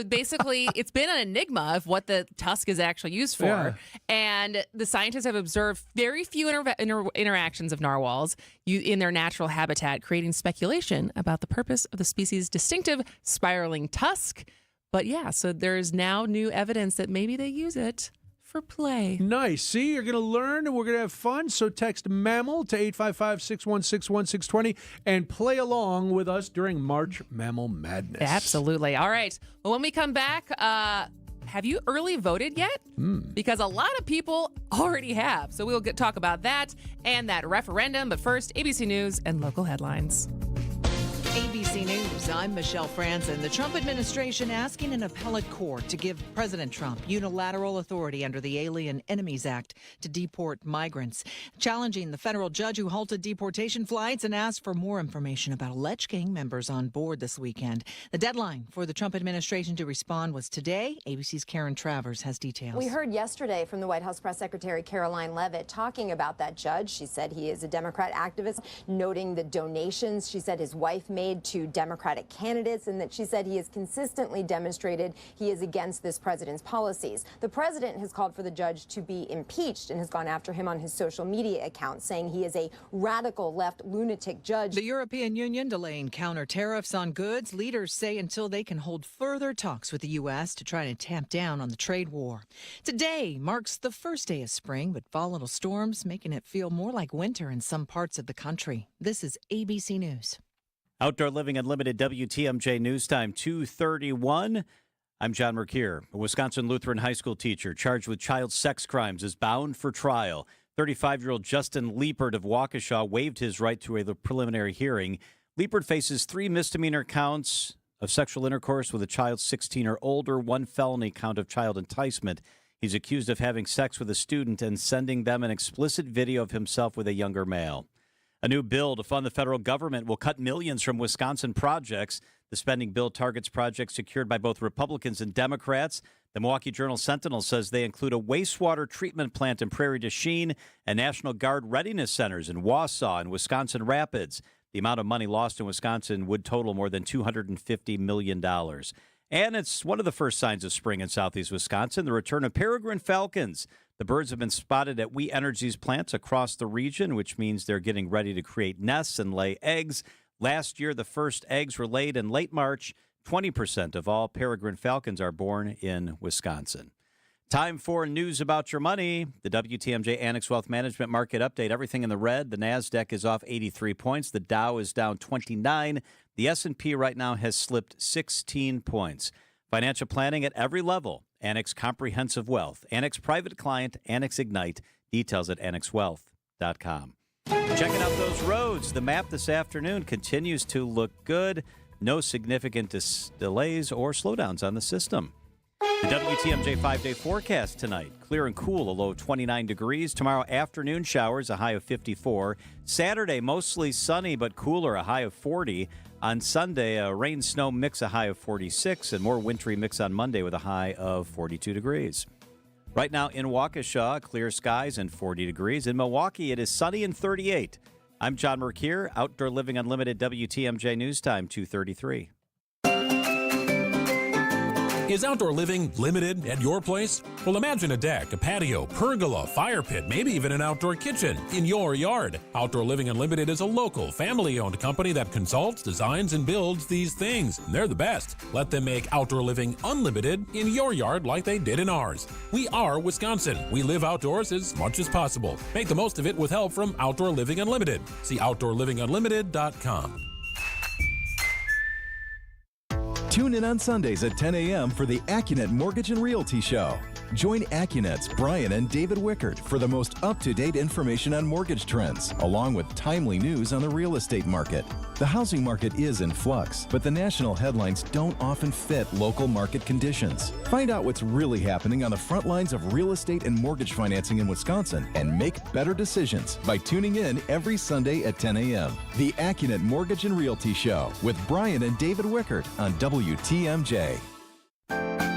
basically, it's been an enigma of what the tusk is actually used for. Yeah. And the scientists have observed very few interactions of narwhals in their natural habitat, creating speculation about the purpose of the species' distinctive spiraling tusk. But yeah, so there's now new evidence that maybe they use it for play. Nice. See, you're going to learn and we're going to have fun. So text MAMMAL to 855-616-1620 and play along with us during March Mammal Madness. Absolutely. All right. Well, when we come back, have you early voted yet? Because a lot of people already have. So we'll talk about that and that referendum. But first, ABC News and local headlines. ABC News, I'm Michelle Franzen. The Trump administration asking an appellate court to give President Trump unilateral authority under the Alien Enemies Act to deport migrants, challenging the federal judge who halted deportation flights and asked for more information about alleged gang members on board this weekend. The deadline for the Trump administration to respond was today. ABC's Karen Travers has details. We heard yesterday from the White House press secretary Caroline Leavitt talking about that judge. She said he is a Democrat activist, noting the donations she said his wife made to Democratic candidates, and that she said he has consistently demonstrated he is against this president's policies. The president has called for the judge to be impeached and has gone after him on his social media account, saying he is a radical left lunatic judge. The European Union delaying counter tariffs on goods. Leaders say until they can hold further talks with the U.S. to try to tamp down on the trade war. Today marks the first day of spring, but volatile storms making it feel more like winter in some parts of the country. This is ABC News. Outdoor Living Unlimited WTMJ News Time 2:31. I'm John Mercure. A Wisconsin Lutheran high school teacher charged with child sex crimes is bound for trial. 35-year-old Justin Liepert of Waukesha waived his right to a preliminary hearing. Liepert faces 3 misdemeanor counts of sexual intercourse with a child 16 or older, 1 felony count of child enticement. He's accused of having sex with a student and sending them an explicit video of himself with a younger male. A new bill to fund the federal government will cut millions from Wisconsin projects. The spending bill targets projects secured by both Republicans and Democrats. The Milwaukee Journal-Sentinel says they include a wastewater treatment plant in Prairie du Chien and National Guard readiness centers in Wausau and Wisconsin Rapids. The amount of money lost in Wisconsin would total more than $250 million. And it's one of the first signs of spring in southeast Wisconsin, the return of peregrine falcons. The birds have been spotted at We Energy's plants across the region, which means they're getting ready to create nests and lay eggs. Last year, the first eggs were laid in late March. 20% of all peregrine falcons are born in Wisconsin. Time for news about your money. The WTMJ Annex Wealth Management Market Update. Everything in the red. The NASDAQ is off 83 points. The Dow is down 29. The S&P right now has slipped 16 points. Financial planning at every level. Annex Comprehensive Wealth, Annex Private Client, Annex Ignite. Details at annexwealth.com. Checking out those roads. The map this afternoon continues to look good. No significant delays or slowdowns on the system. The WTMJ 5-day forecast tonight. Clear and cool, a low of 29 degrees. Tomorrow afternoon showers, a high of 54. Saturday, mostly sunny but cooler, a high of 40. On Sunday, a rain-snow mix, a high of 46, and more wintry mix on Monday with a high of 42 degrees. Right now in Waukesha, clear skies and 40 degrees. In Milwaukee, it is sunny and 38. I'm John Mercure, Outdoor Living Unlimited WTMJ News Time 2:33. Is outdoor living limited at your place? Well, imagine a deck, a patio, pergola, fire pit, maybe even an outdoor kitchen in your yard. Outdoor Living Unlimited is a local, family-owned company that consults, designs, and builds these things. And they're the best. Let them make outdoor living unlimited in your yard like they did in ours. We are Wisconsin. We live outdoors as much as possible. Make the most of it with help from Outdoor Living Unlimited. See OutdoorLivingUnlimited.com. Tune in on Sundays at 10 a.m. for the AccuNet Mortgage and Realty Show. Join AccuNet's Brian and David Wickert for the most up-to-date information on mortgage trends, along with timely news on the real estate market. The housing market is in flux, but the national headlines don't often fit local market conditions. Find out what's really happening on the front lines of real estate and mortgage financing in Wisconsin and make better decisions by tuning in every Sunday at 10 a.m. The AccuNet Mortgage and Realty Show with Brian and David Wickert on WTMJ.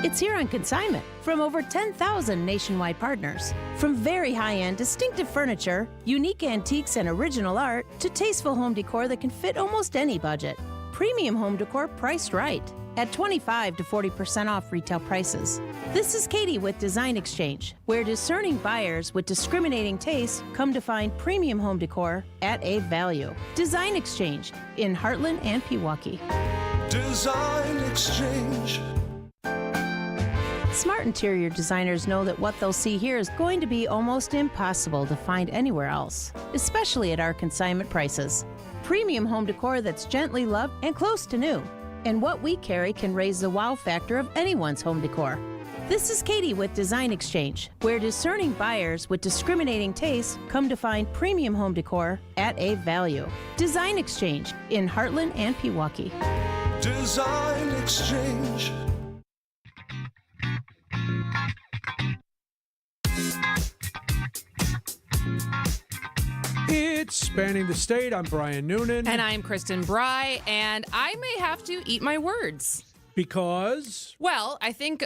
It's here on consignment from over 10,000 nationwide partners. From very high-end, distinctive furniture, unique antiques and original art, to tasteful home decor that can fit almost any budget. Premium home decor priced right at 25 to 40% off retail prices. This is Katie with Design Exchange, where discerning buyers with discriminating tastes come to find premium home decor at a value. Design Exchange in Heartland and Pewaukee. Design Exchange. Smart interior designers know that what they'll see here is going to be almost impossible to find anywhere else, especially at our consignment prices. Premium home decor that's gently loved and close to new. And what we carry can raise the wow factor of anyone's home decor. This is Katie with Design Exchange, where discerning buyers with discriminating tastes come to find premium home decor at a value. Design Exchange in Heartland and Pewaukee. Design Exchange. It's Spanning the State. I'm Brian Noonan. And I'm Kristin Brey, and I may have to eat my words. Because? Well, I think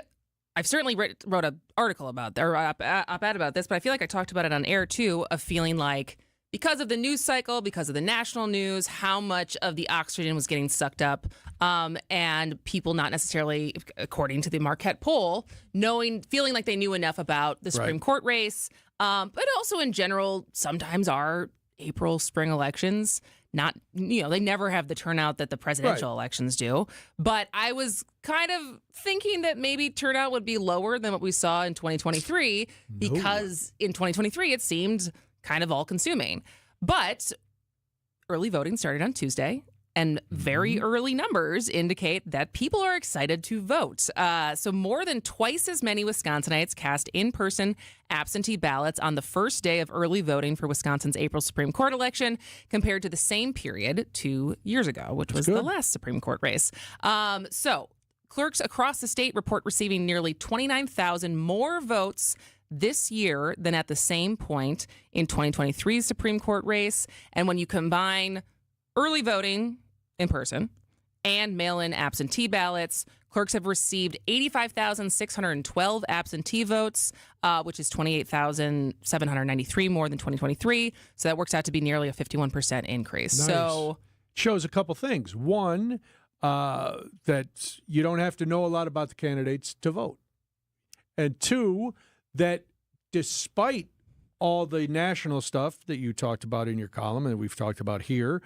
I've certainly wrote an article about that, or op-ed about this, but I feel like I talked about it on air too, of feeling like because of the news cycle, because of the national news, how much of the oxygen was getting sucked up, and people not necessarily, according to the Marquette poll, feeling like they knew enough about the Supreme Court race, but also in general, sometimes our April spring elections, they never have the turnout that the presidential elections do. But I was kind of thinking that maybe turnout would be lower than what we saw in 2023, because in 2023 it seemed kind of all-consuming. But early voting started on Tuesday, And very early numbers indicate that people are excited to vote. So more than twice as many Wisconsinites cast in-person absentee ballots on the first day of early voting for Wisconsin's April Supreme Court election compared to the same period 2 years ago, which was the last Supreme Court race. So clerks across the state report receiving nearly 29,000 more votes this year than at the same point in 2023's Supreme Court race. And when you combine early voting in person and mail-in absentee ballots, clerks have received 85,612 absentee votes, which is 28,793 more than 2023. So that works out to be nearly a 51% increase. Nice. So shows a couple things. One, that you don't have to know a lot about the candidates to vote. And two, that despite all the national stuff that you talked about in your column and we've talked about here,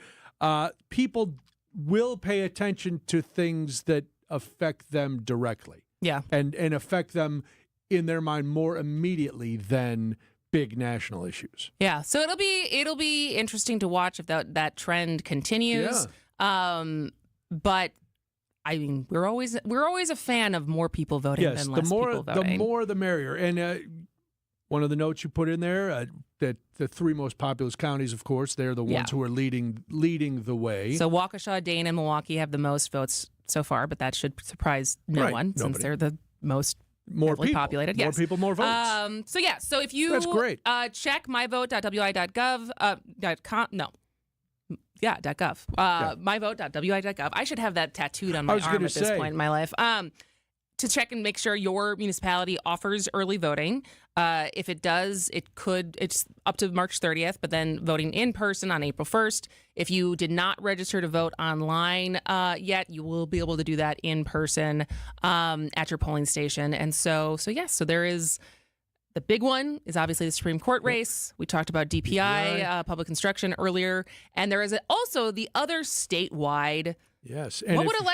people will pay attention to things that affect them directly. Yeah. And affect them in their mind more immediately than big national issues. Yeah. So it'll be interesting to watch if that trend continues. Yeah. But I mean, we're always a fan of more people voting than less people voting. The more the merrier. And one of the notes you put in there, that the three most populous counties, of course, they're the ones who are leading the way. So Waukesha, Dane, and Milwaukee have the most votes so far, but that should surprise no one since they're the more populated. More people, more votes. So if you That's great. Check myvote.wi.gov.com. .gov. Myvote.wi.gov. I should have that tattooed on my arm at this point in my life. To check and make sure your municipality offers early voting. If it does, it's up to March 30th, but then voting in person on April 1st. If you did not register to vote online yet, you will be able to do that in person at your polling station. And so there is the big one is obviously the Supreme Court race. We talked about DPI, public instruction earlier. And there is also the other statewide. Yes. And what would a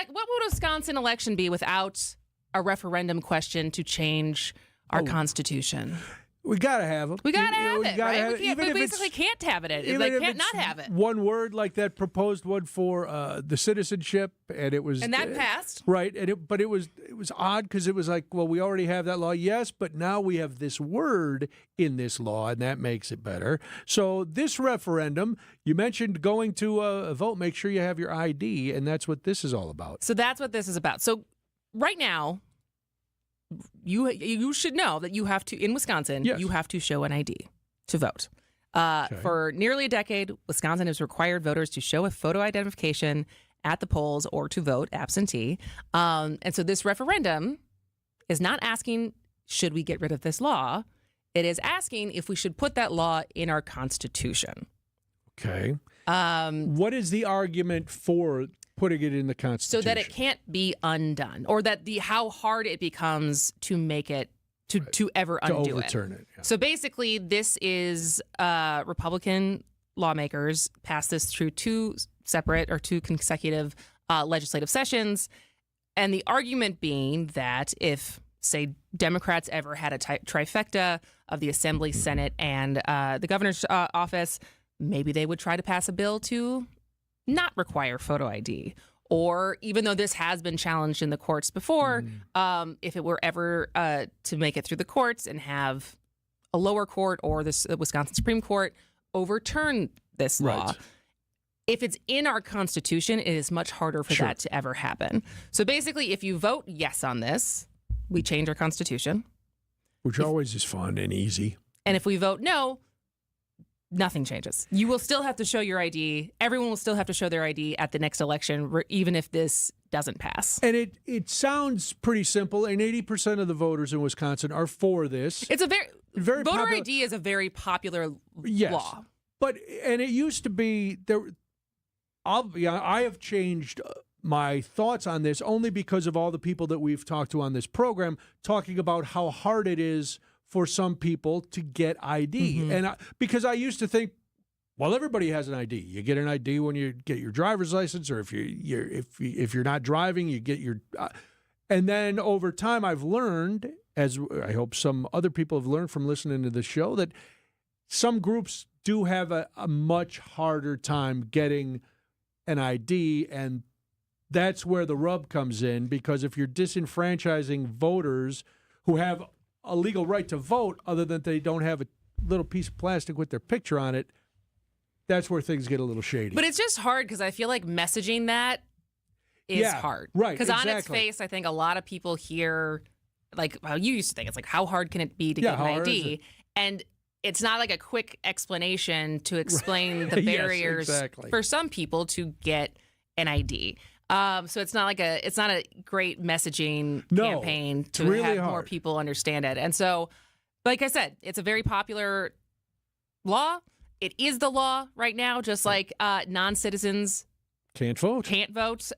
Wisconsin election be without a referendum question to change our Constitution? We got to have them. We got to have it, right? We basically can't have it. They can't not have it. One word like that proposed one for the citizenship, and it was... And that passed. Right, but it was odd because it was like, well, we already have that law, yes, but now we have this word in this law, and that makes it better. So this referendum, you mentioned going to vote, make sure you have your ID, and that's what this is all about. So that's what this is about. So right now, you should know that you have to, in Wisconsin, you have to show an ID to vote. For nearly a decade, Wisconsin has required voters to show a photo identification at the polls or to vote absentee. And so this referendum is not asking, should we get rid of this law? It is asking if we should put that law in our Constitution. Okay. What is the argument for putting it in the Constitution? So that it can't be undone, or that how hard it becomes to make it, to ever undo to overturn it. Yeah. So basically, this is Republican lawmakers passed this through two consecutive legislative sessions. And the argument being that if, say, Democrats ever had a trifecta of the Assembly, Senate, and the governor's office, maybe they would try to pass a bill to not require photo ID. Or even though this has been challenged in the courts before, if it were ever to make it through the courts and have a lower court or the Wisconsin Supreme Court overturn this law, if it's in our Constitution, it is much harder for that to ever happen. So basically, if you vote yes on this, we change our Constitution. Which always is fun and easy. And if we vote no, nothing changes. You will still have to show your ID. Everyone will still have to show their ID at the next election, even if this doesn't pass. And it sounds pretty simple, and 80% of the voters in Wisconsin are for this. It's a very voter ID is a very popular law. And it used to be there. I have changed my thoughts on this only because of all the people that we've talked to on this program talking about how hard it is for some people to get ID. And because I used to think, well, everybody has an ID. You get an ID when you get your driver's license, or if you're not driving, you get your. And then over time, I've learned, as I hope some other people have learned from listening to the show, that some groups do have a much harder time getting an ID, and that's where the rub comes in, because if you're disenfranchising voters who have a legal right to vote other than they don't have a little piece of plastic with their picture on it, that's where things get a little shady. But it's just hard because I feel like messaging that is hard. Right, Because exactly. on its face, I think a lot of people hear, like how you used to think, it's like, how hard can it be to get an how hard is ID? it? And it's not like a quick explanation to explain the Yes, barriers exactly. for some people to get an ID. So it's not a great messaging campaign to really have more hard. people understand it. And so, like I said, it's a very popular law. It is the law right now, just like non-citizens Can't vote. can't vote.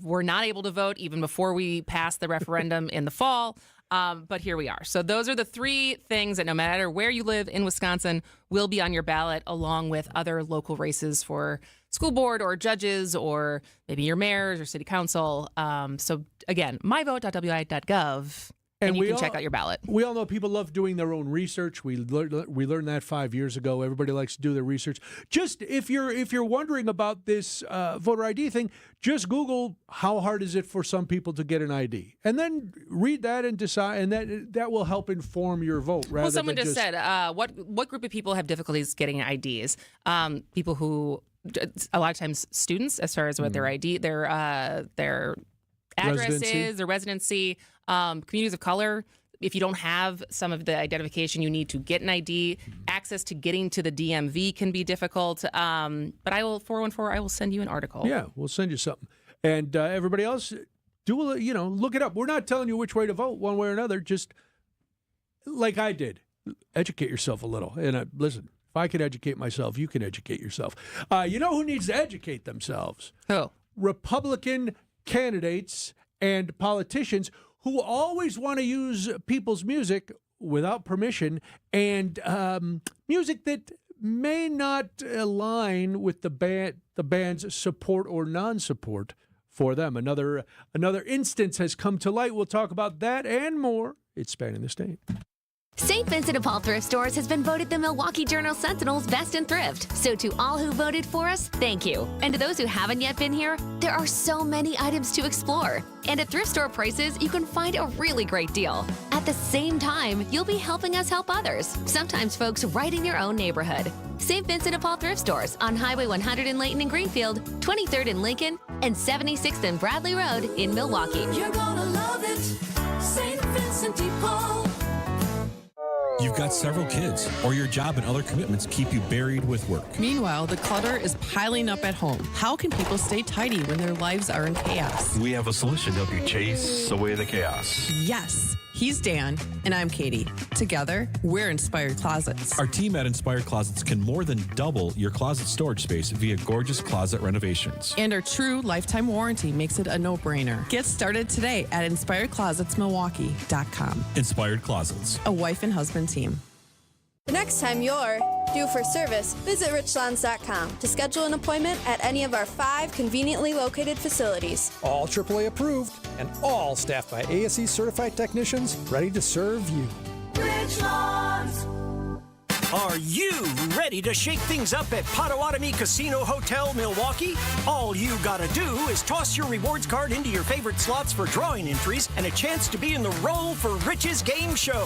We're not able to vote even before we pass the referendum in the fall. But here we are. So those are the three things that no matter where you live in Wisconsin will be on your ballot, along with other local races for school board or judges or maybe your mayors or city council. So again, myvote.wi.gov. And you can check out your ballot. We all know people love doing their own research. We learned that 5 years ago. Everybody likes to do their research. Just if you're wondering about this voter ID thing, just Google how hard is it for some people to get an ID, and then read that and decide, and that will help inform your vote. Rather Well, someone than just said, what group of people have difficulties getting IDs? People who, a lot of times, students, as far as what their ID, their address is, their residency. Communities of color, if you don't have some of the identification you need to get an ID, access to getting to the DMV can be difficult. But I will, 414, I will send you an article. Yeah, we'll send you something. And everybody else, look it up. We're not telling you which way to vote one way or another. Just like I did, educate yourself a little. And listen, if I can educate myself, you can educate yourself. You know who needs to educate themselves? Who? Republican candidates and politicians who always want to use people's music without permission, and music that may not align with the band's support or non-support for them. Another instance has come to light. We'll talk about that and more. It's Spanning the State. St. Vincent de Paul Thrift Stores has been voted the Milwaukee Journal Sentinel's Best in Thrift. So to all who voted for us, thank you. And to those who haven't yet been here, there are so many items to explore. And at thrift store prices, you can find a really great deal. At the same time, you'll be helping us help others, sometimes folks right in your own neighborhood. St. Vincent de Paul Thrift Stores on Highway 100 in Layton and Greenfield, 23rd in Lincoln, and 76th and Bradley Road in Milwaukee. You're gonna love it, St. Vincent de Paul. You've got several kids, or your job and other commitments keep you buried with work. Meanwhile, the clutter is piling up at home. How can people stay tidy when their lives are in chaos? We have a solution to help you chase away the chaos. Yes. He's Dan, and I'm Katie. Together, we're Inspired Closets. Our team at Inspired Closets can more than double your closet storage space via gorgeous closet renovations. And our true lifetime warranty makes it a no-brainer. Get started today at InspiredClosetsMilwaukee.com. Inspired Closets. A wife and husband team. The next time you're due for service, visit richlands.com to schedule an appointment at any of our 5 conveniently located facilities. All AAA approved and all staffed by ASE certified technicians ready to serve you. Richlands. Are you ready to shake things up at Potawatomi Casino Hotel, Milwaukee? All you gotta do is toss your rewards card into your favorite slots for drawing entries and a chance to be in the Roll for Riches game show.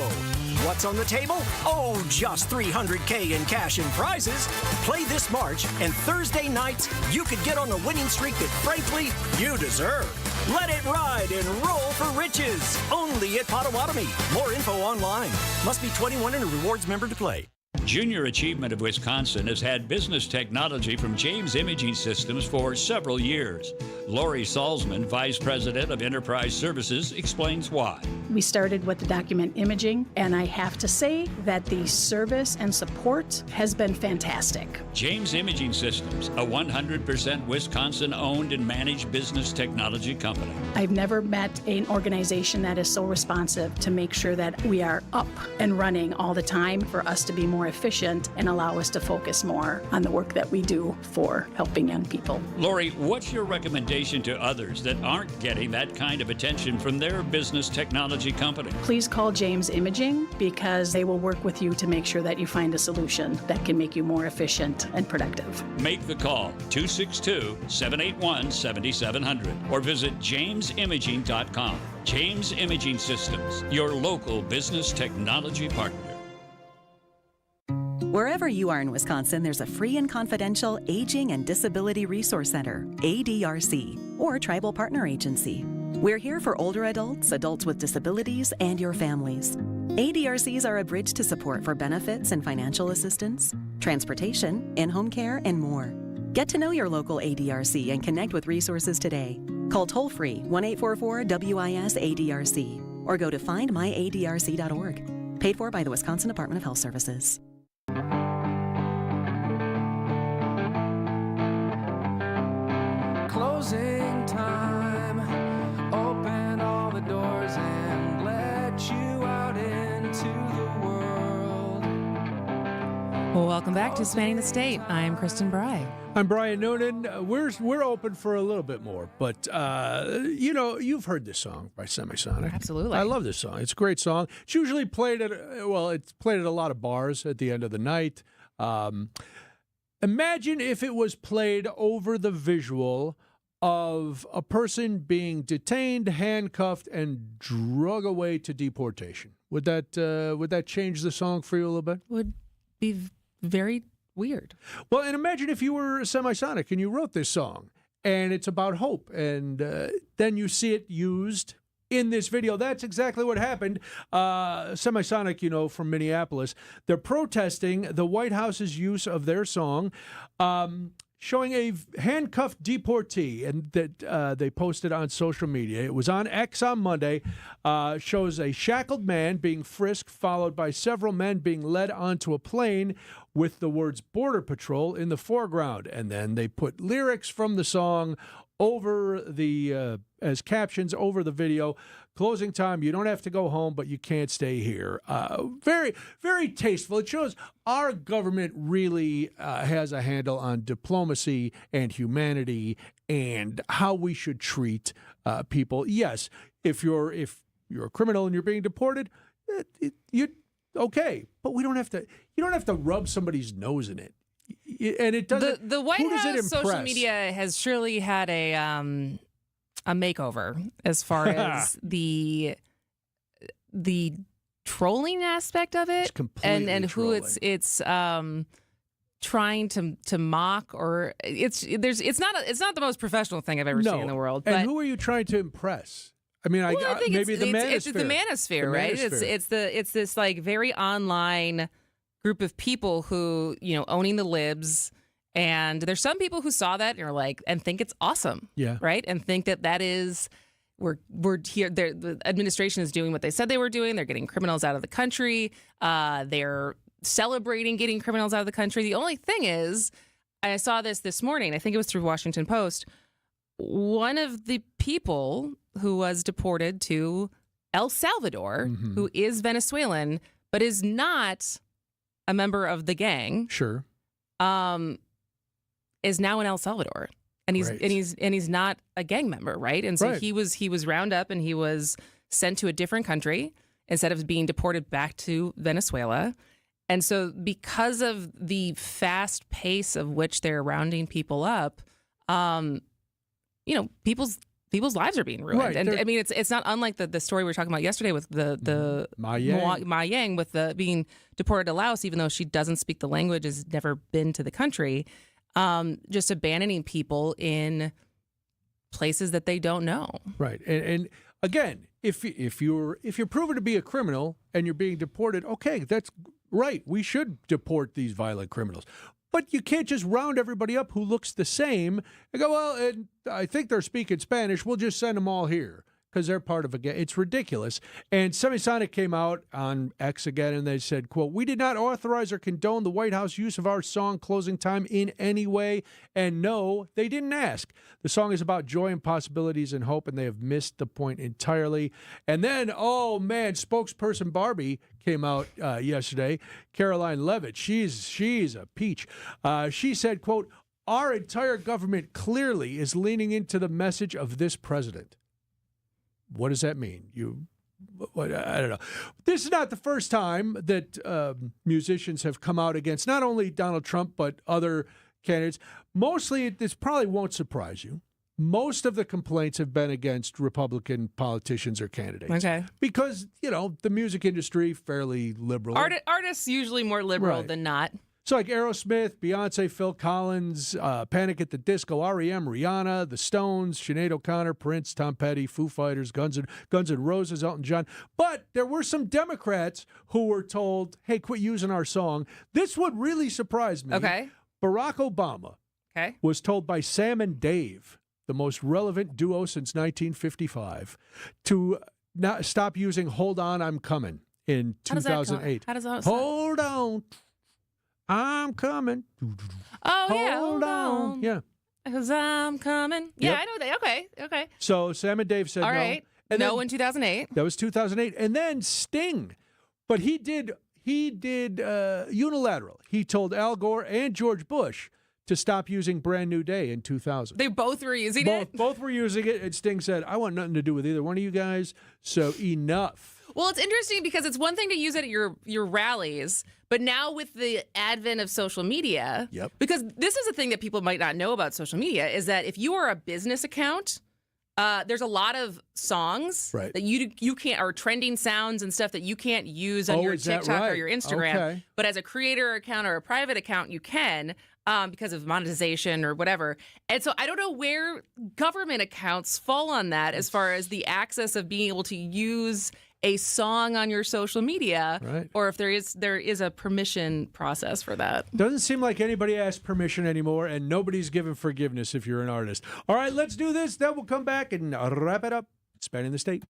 What's on the table? Oh, just $300K in cash and prizes. Play this March, and Thursday nights, you could get on a winning streak that, frankly, you deserve. Let it ride and Roll for Riches. Only at Potawatomi. More info online. Must be 21 and a rewards member to play. Junior Achievement of Wisconsin has had business technology from James Imaging Systems for several years. Lori Salzman, Vice President of Enterprise Services, explains why. We started with the document imaging, and I have to say that the service and support has been fantastic. James Imaging Systems, a 100% Wisconsin-owned and managed business technology company. I've never met an organization that is so responsive to make sure that we are up and running all the time for us to be more more efficient and allow us to focus more on the work that we do for helping young people. Lori, what's your recommendation to others that aren't getting that kind of attention from their business technology company? Please call James Imaging because they will work with you to make sure that you find a solution that can make you more efficient and productive. Make the call, 262-781-7700, or visit jamesimaging.com. James Imaging Systems, your local business technology partner. Wherever you are in Wisconsin, there's a free and confidential Aging and Disability Resource Center, ADRC, or Tribal Partner Agency. We're here for older adults, adults with disabilities, and your families. ADRCs are a bridge to support for benefits and financial assistance, transportation, in-home care, and more. Get to know your local ADRC and connect with resources today. Call toll-free 1-844-WIS-ADRC or go to findmyadrc.org. Paid for by the Wisconsin Department of Health Services. Closing time. Open all the doors and let you out into the world. Well, welcome back to Spanning the State. I'm Kristin Brey. I'm Brian Noonan. We're open for a little bit more, but you've heard this song by Semisonic. Absolutely, I love this song. It's a great song. It's usually played at a lot of bars at the end of the night. Imagine if it was played over the visual of a person being detained, handcuffed, and drug away to deportation. Would that change the song for you a little bit? Would be very weird. Well, and imagine if you were Semisonic and you wrote this song, and it's about hope, and then you see it used in this video. That's exactly what happened. Semisonic, from Minneapolis, they're protesting the White House's use of their song, showing a handcuffed deportee, and that they posted on social media. It was on X on Monday. Shows a shackled man being frisked, followed by several men being led onto a plane with the words Border Patrol in the foreground. And then they put lyrics from the song over the as captions over the video. Closing time, you don't have to go home, but you can't stay here. Very, very tasteful. It shows our government really has a handle on diplomacy and humanity and how we should treat people. Yes, if you're a criminal and you're being deported, okay, but we don't have to. You don't have to rub somebody's nose in it. And it doesn't. The White House social media has surely had a makeover as far as the trolling aspect of it, and who it's trying to mock, or it's not the most professional thing I've ever seen in the world. And but who are you trying to impress? I mean, I think maybe the manosphere. It's the manosphere, right? It's this like very online group of people who, owning the libs. And there's some people who saw that and are like, and think it's awesome. Yeah. Right. And think that is, we're here. The administration is doing what they said they were doing. They're getting criminals out of the country. They're celebrating getting criminals out of the country. The only thing is, I saw this morning, I think it was through Washington Post, one of the people who was deported to El Salvador, who is Venezuelan, but is not a member of the gang. Sure. Is now in El Salvador, and he's not a gang member, right? And so he was round up and he was sent to a different country instead of being deported back to Venezuela. And so because of the fast pace of which they're rounding people up, people's lives are being ruined. Right, and I mean, it's not unlike the story we were talking about yesterday with the Ma Yang with the being deported to Laos, even though she doesn't speak the language, has never been to the country. Just abandoning people in places that they don't know. Right. And again, if you're proven to be a criminal and you're being deported, okay, that's right. We should deport these violent criminals. But you can't just round everybody up who looks the same and go, well, and I think they're speaking Spanish. We'll just send them all here. because they're part of a gang. It's ridiculous. And Semisonic came out on X again, and they said, quote, "We did not authorize or condone the White House use of our song Closing Time in any way. And no, they didn't ask. The song is about joy and possibilities and hope, and they have missed the point entirely." And then, oh, man, spokesperson Barbie came out yesterday, Caroline Levitt. She's a peach. She said, quote, "Our entire government clearly is leaning into the message of this president." What does that mean? I don't know. This is not the first time that musicians have come out against not only Donald Trump, but other candidates. Mostly, this probably won't surprise you. Most of the complaints have been against Republican politicians or candidates. Okay. Because, the music industry, fairly liberal. Artists usually more liberal than not. So like Aerosmith, Beyonce, Phil Collins, Panic at the Disco, R.E.M., Rihanna, The Stones, Sinead O'Connor, Prince, Tom Petty, Foo Fighters, Guns N' Roses, Elton John. But there were some Democrats who were told, hey, quit using our song. This would really surprise me. Okay. Barack Obama was told by Sam and Dave, the most relevant duo since 1955, to not stop using Hold On, I'm Coming in 2008. How does that Hold on. I'm coming. Oh, yeah. Hold on. Yeah. Because I'm coming. Yeah, Yep. I know that. Okay. So Sam and Dave said All no. right. And No then- in 2008. That was 2008. And then Sting. But he did unilateral. He told Al Gore and George Bush to stop using Brand New Day in 2000. They both were using it? Both were using it. And Sting said, I want nothing to do with either one of you guys. So enough. Well, it's interesting because it's one thing to use it at your rallies, but now with the advent of social media, because this is a thing that people might not know about social media, is that if you are a business account, there's a lot of songs that you can't, or trending sounds and stuff that you can't use on your TikTok or your Instagram. Okay. But as a creator account or a private account, you can. Because of monetization or whatever. And so I don't know where government accounts fall on that as far as the access of being able to use a song on your social media, or if there is a permission process for that. Doesn't seem like anybody asked permission anymore, and nobody's given forgiveness if you're an artist. All right, let's do this. Then we'll come back and wrap it up. Spanning the State.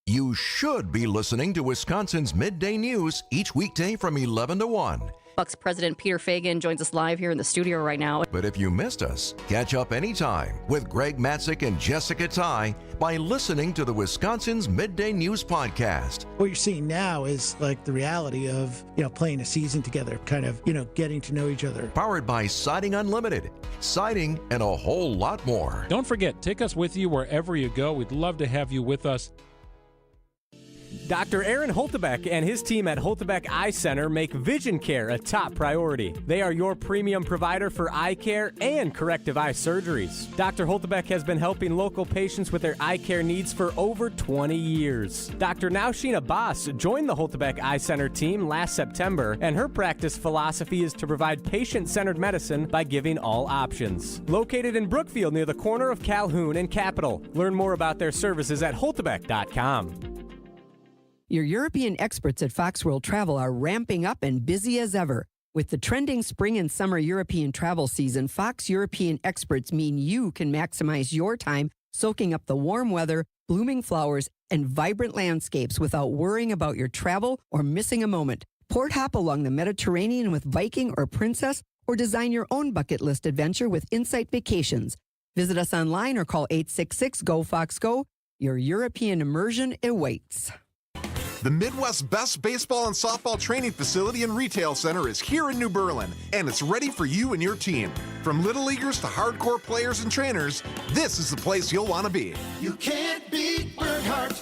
You should be listening to Wisconsin's Midday News each weekday from 11 to 1. Bucks President Peter Feigin joins us live here in the studio right now. But if you missed us, catch up anytime with Greg Matzik and Jessica Ty by listening to the Wisconsin's Midday News Podcast. What you're seeing now is like the reality of, playing a season together, kind of, getting to know each other. Powered by Siding Unlimited, siding, and a whole lot more. Don't forget, take us with you wherever you go. We'd love to have you with us. Dr. Aaron Holtebeck and his team at Holtebeck Eye Center make vision care a top priority. They are your premium provider for eye care and corrective eye surgeries. Dr. Holtebeck has been helping local patients with their eye care needs for over 20 years. Dr. Nausheen Abbas joined the Holtebeck Eye Center team last September, and her practice philosophy is to provide patient-centered medicine by giving all options. Located in Brookfield near the corner of Calhoun and Capitol. Learn more about their services at holtebeck.com. Your European experts at Fox World Travel are ramping up and busy as ever. With the trending spring and summer European travel season, Fox European experts mean you can maximize your time soaking up the warm weather, blooming flowers, and vibrant landscapes without worrying about your travel or missing a moment. Port hop along the Mediterranean with Viking or Princess, or design your own bucket list adventure with Insight Vacations. Visit us online or call 866-GO-FOX-GO. Your European immersion awaits. The Midwest's best baseball and softball training facility and retail center is here in New Berlin, and it's ready for you and your team. From little leaguers to hardcore players and trainers, this is the place you'll want to be. You can't beat Bernhardt.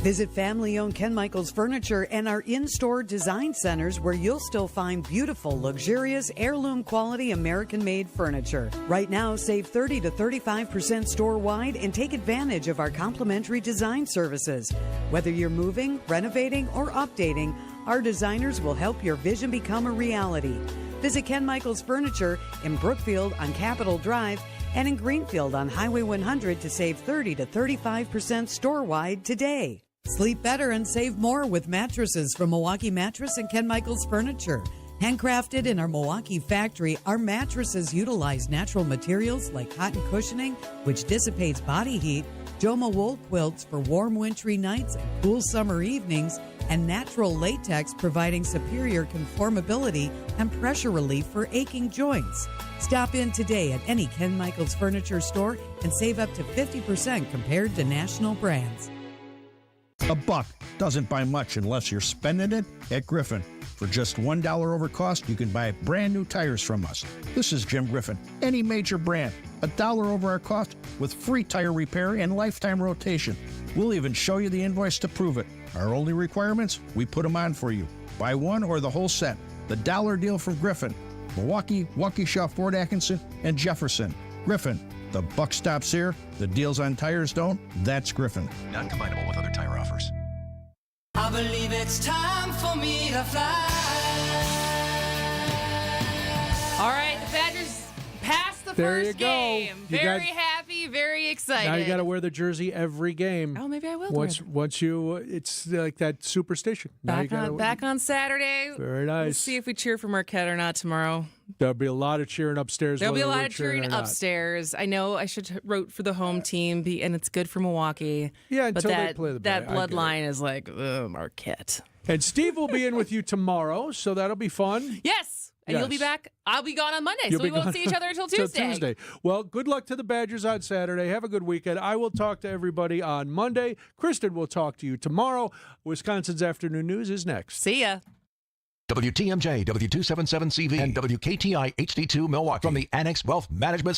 Visit family-owned Ken Michaels Furniture and our in-store design centers where you'll still find beautiful, luxurious, heirloom quality American-made furniture. Right now, save 30 to 35% store-wide and take advantage of our complimentary design services. Whether you're moving, renovating, or updating, our designers will help your vision become a reality. Visit Ken Michaels Furniture in Brookfield on Capitol Drive and in Greenfield on Highway 100 to save 30 to 35% store-wide today. Sleep better and save more with mattresses from Milwaukee Mattress and Ken Michaels Furniture. Handcrafted in our Milwaukee factory, our mattresses utilize natural materials like cotton cushioning, which dissipates body heat, Doma wool quilts for warm wintry nights and cool summer evenings, and natural latex providing superior conformability and pressure relief for aching joints. Stop in today at any Ken Michaels Furniture store and save up to 50% compared to national brands. A buck doesn't buy much unless you're spending it at Griffin. For just $1 over cost, you can buy brand new tires from us. This is Jim Griffin. Any major brand, $1 over our cost with free tire repair and lifetime rotation. We'll even show you the invoice to prove it. Our only requirements, we put them on for you. Buy one or the whole set. The dollar deal from Griffin. Milwaukee, Waukesha, Fort Atkinson, and Jefferson. Griffin. The buck stops here. The deals on tires don't. That's Griffin. Not combinable with other tire offers. I believe it's time for me to fly. All right, the Badgers passed the There you first go. game. You Very got- happy, very excited. Now you got to wear the jersey every game. Oh, maybe I will. Once you, it's like that superstition. Now you Back on Saturday. Very nice. We'll see if we cheer for Marquette or not tomorrow. There'll be a lot of cheering upstairs. There'll be a whether lot we're of cheering or not. upstairs. I know I should root for the home team, and it's good for Milwaukee. Yeah, but until that, they play the that Bay. I get it. bloodline is like, ugh, Marquette. And Steve will be in with you tomorrow, so that'll be fun. Yes. And you'll be Yes. back. I'll be gone on Monday, You'll so we be won't gone see each other until till Tuesday. Well, good luck to the Badgers on Saturday. Have a good weekend. I will talk to everybody on Monday. Kristin will talk to you tomorrow. Wisconsin's Afternoon News is next. See ya. WTMJ, W277CV, and WKTI HD2 Milwaukee from the Annex Wealth Management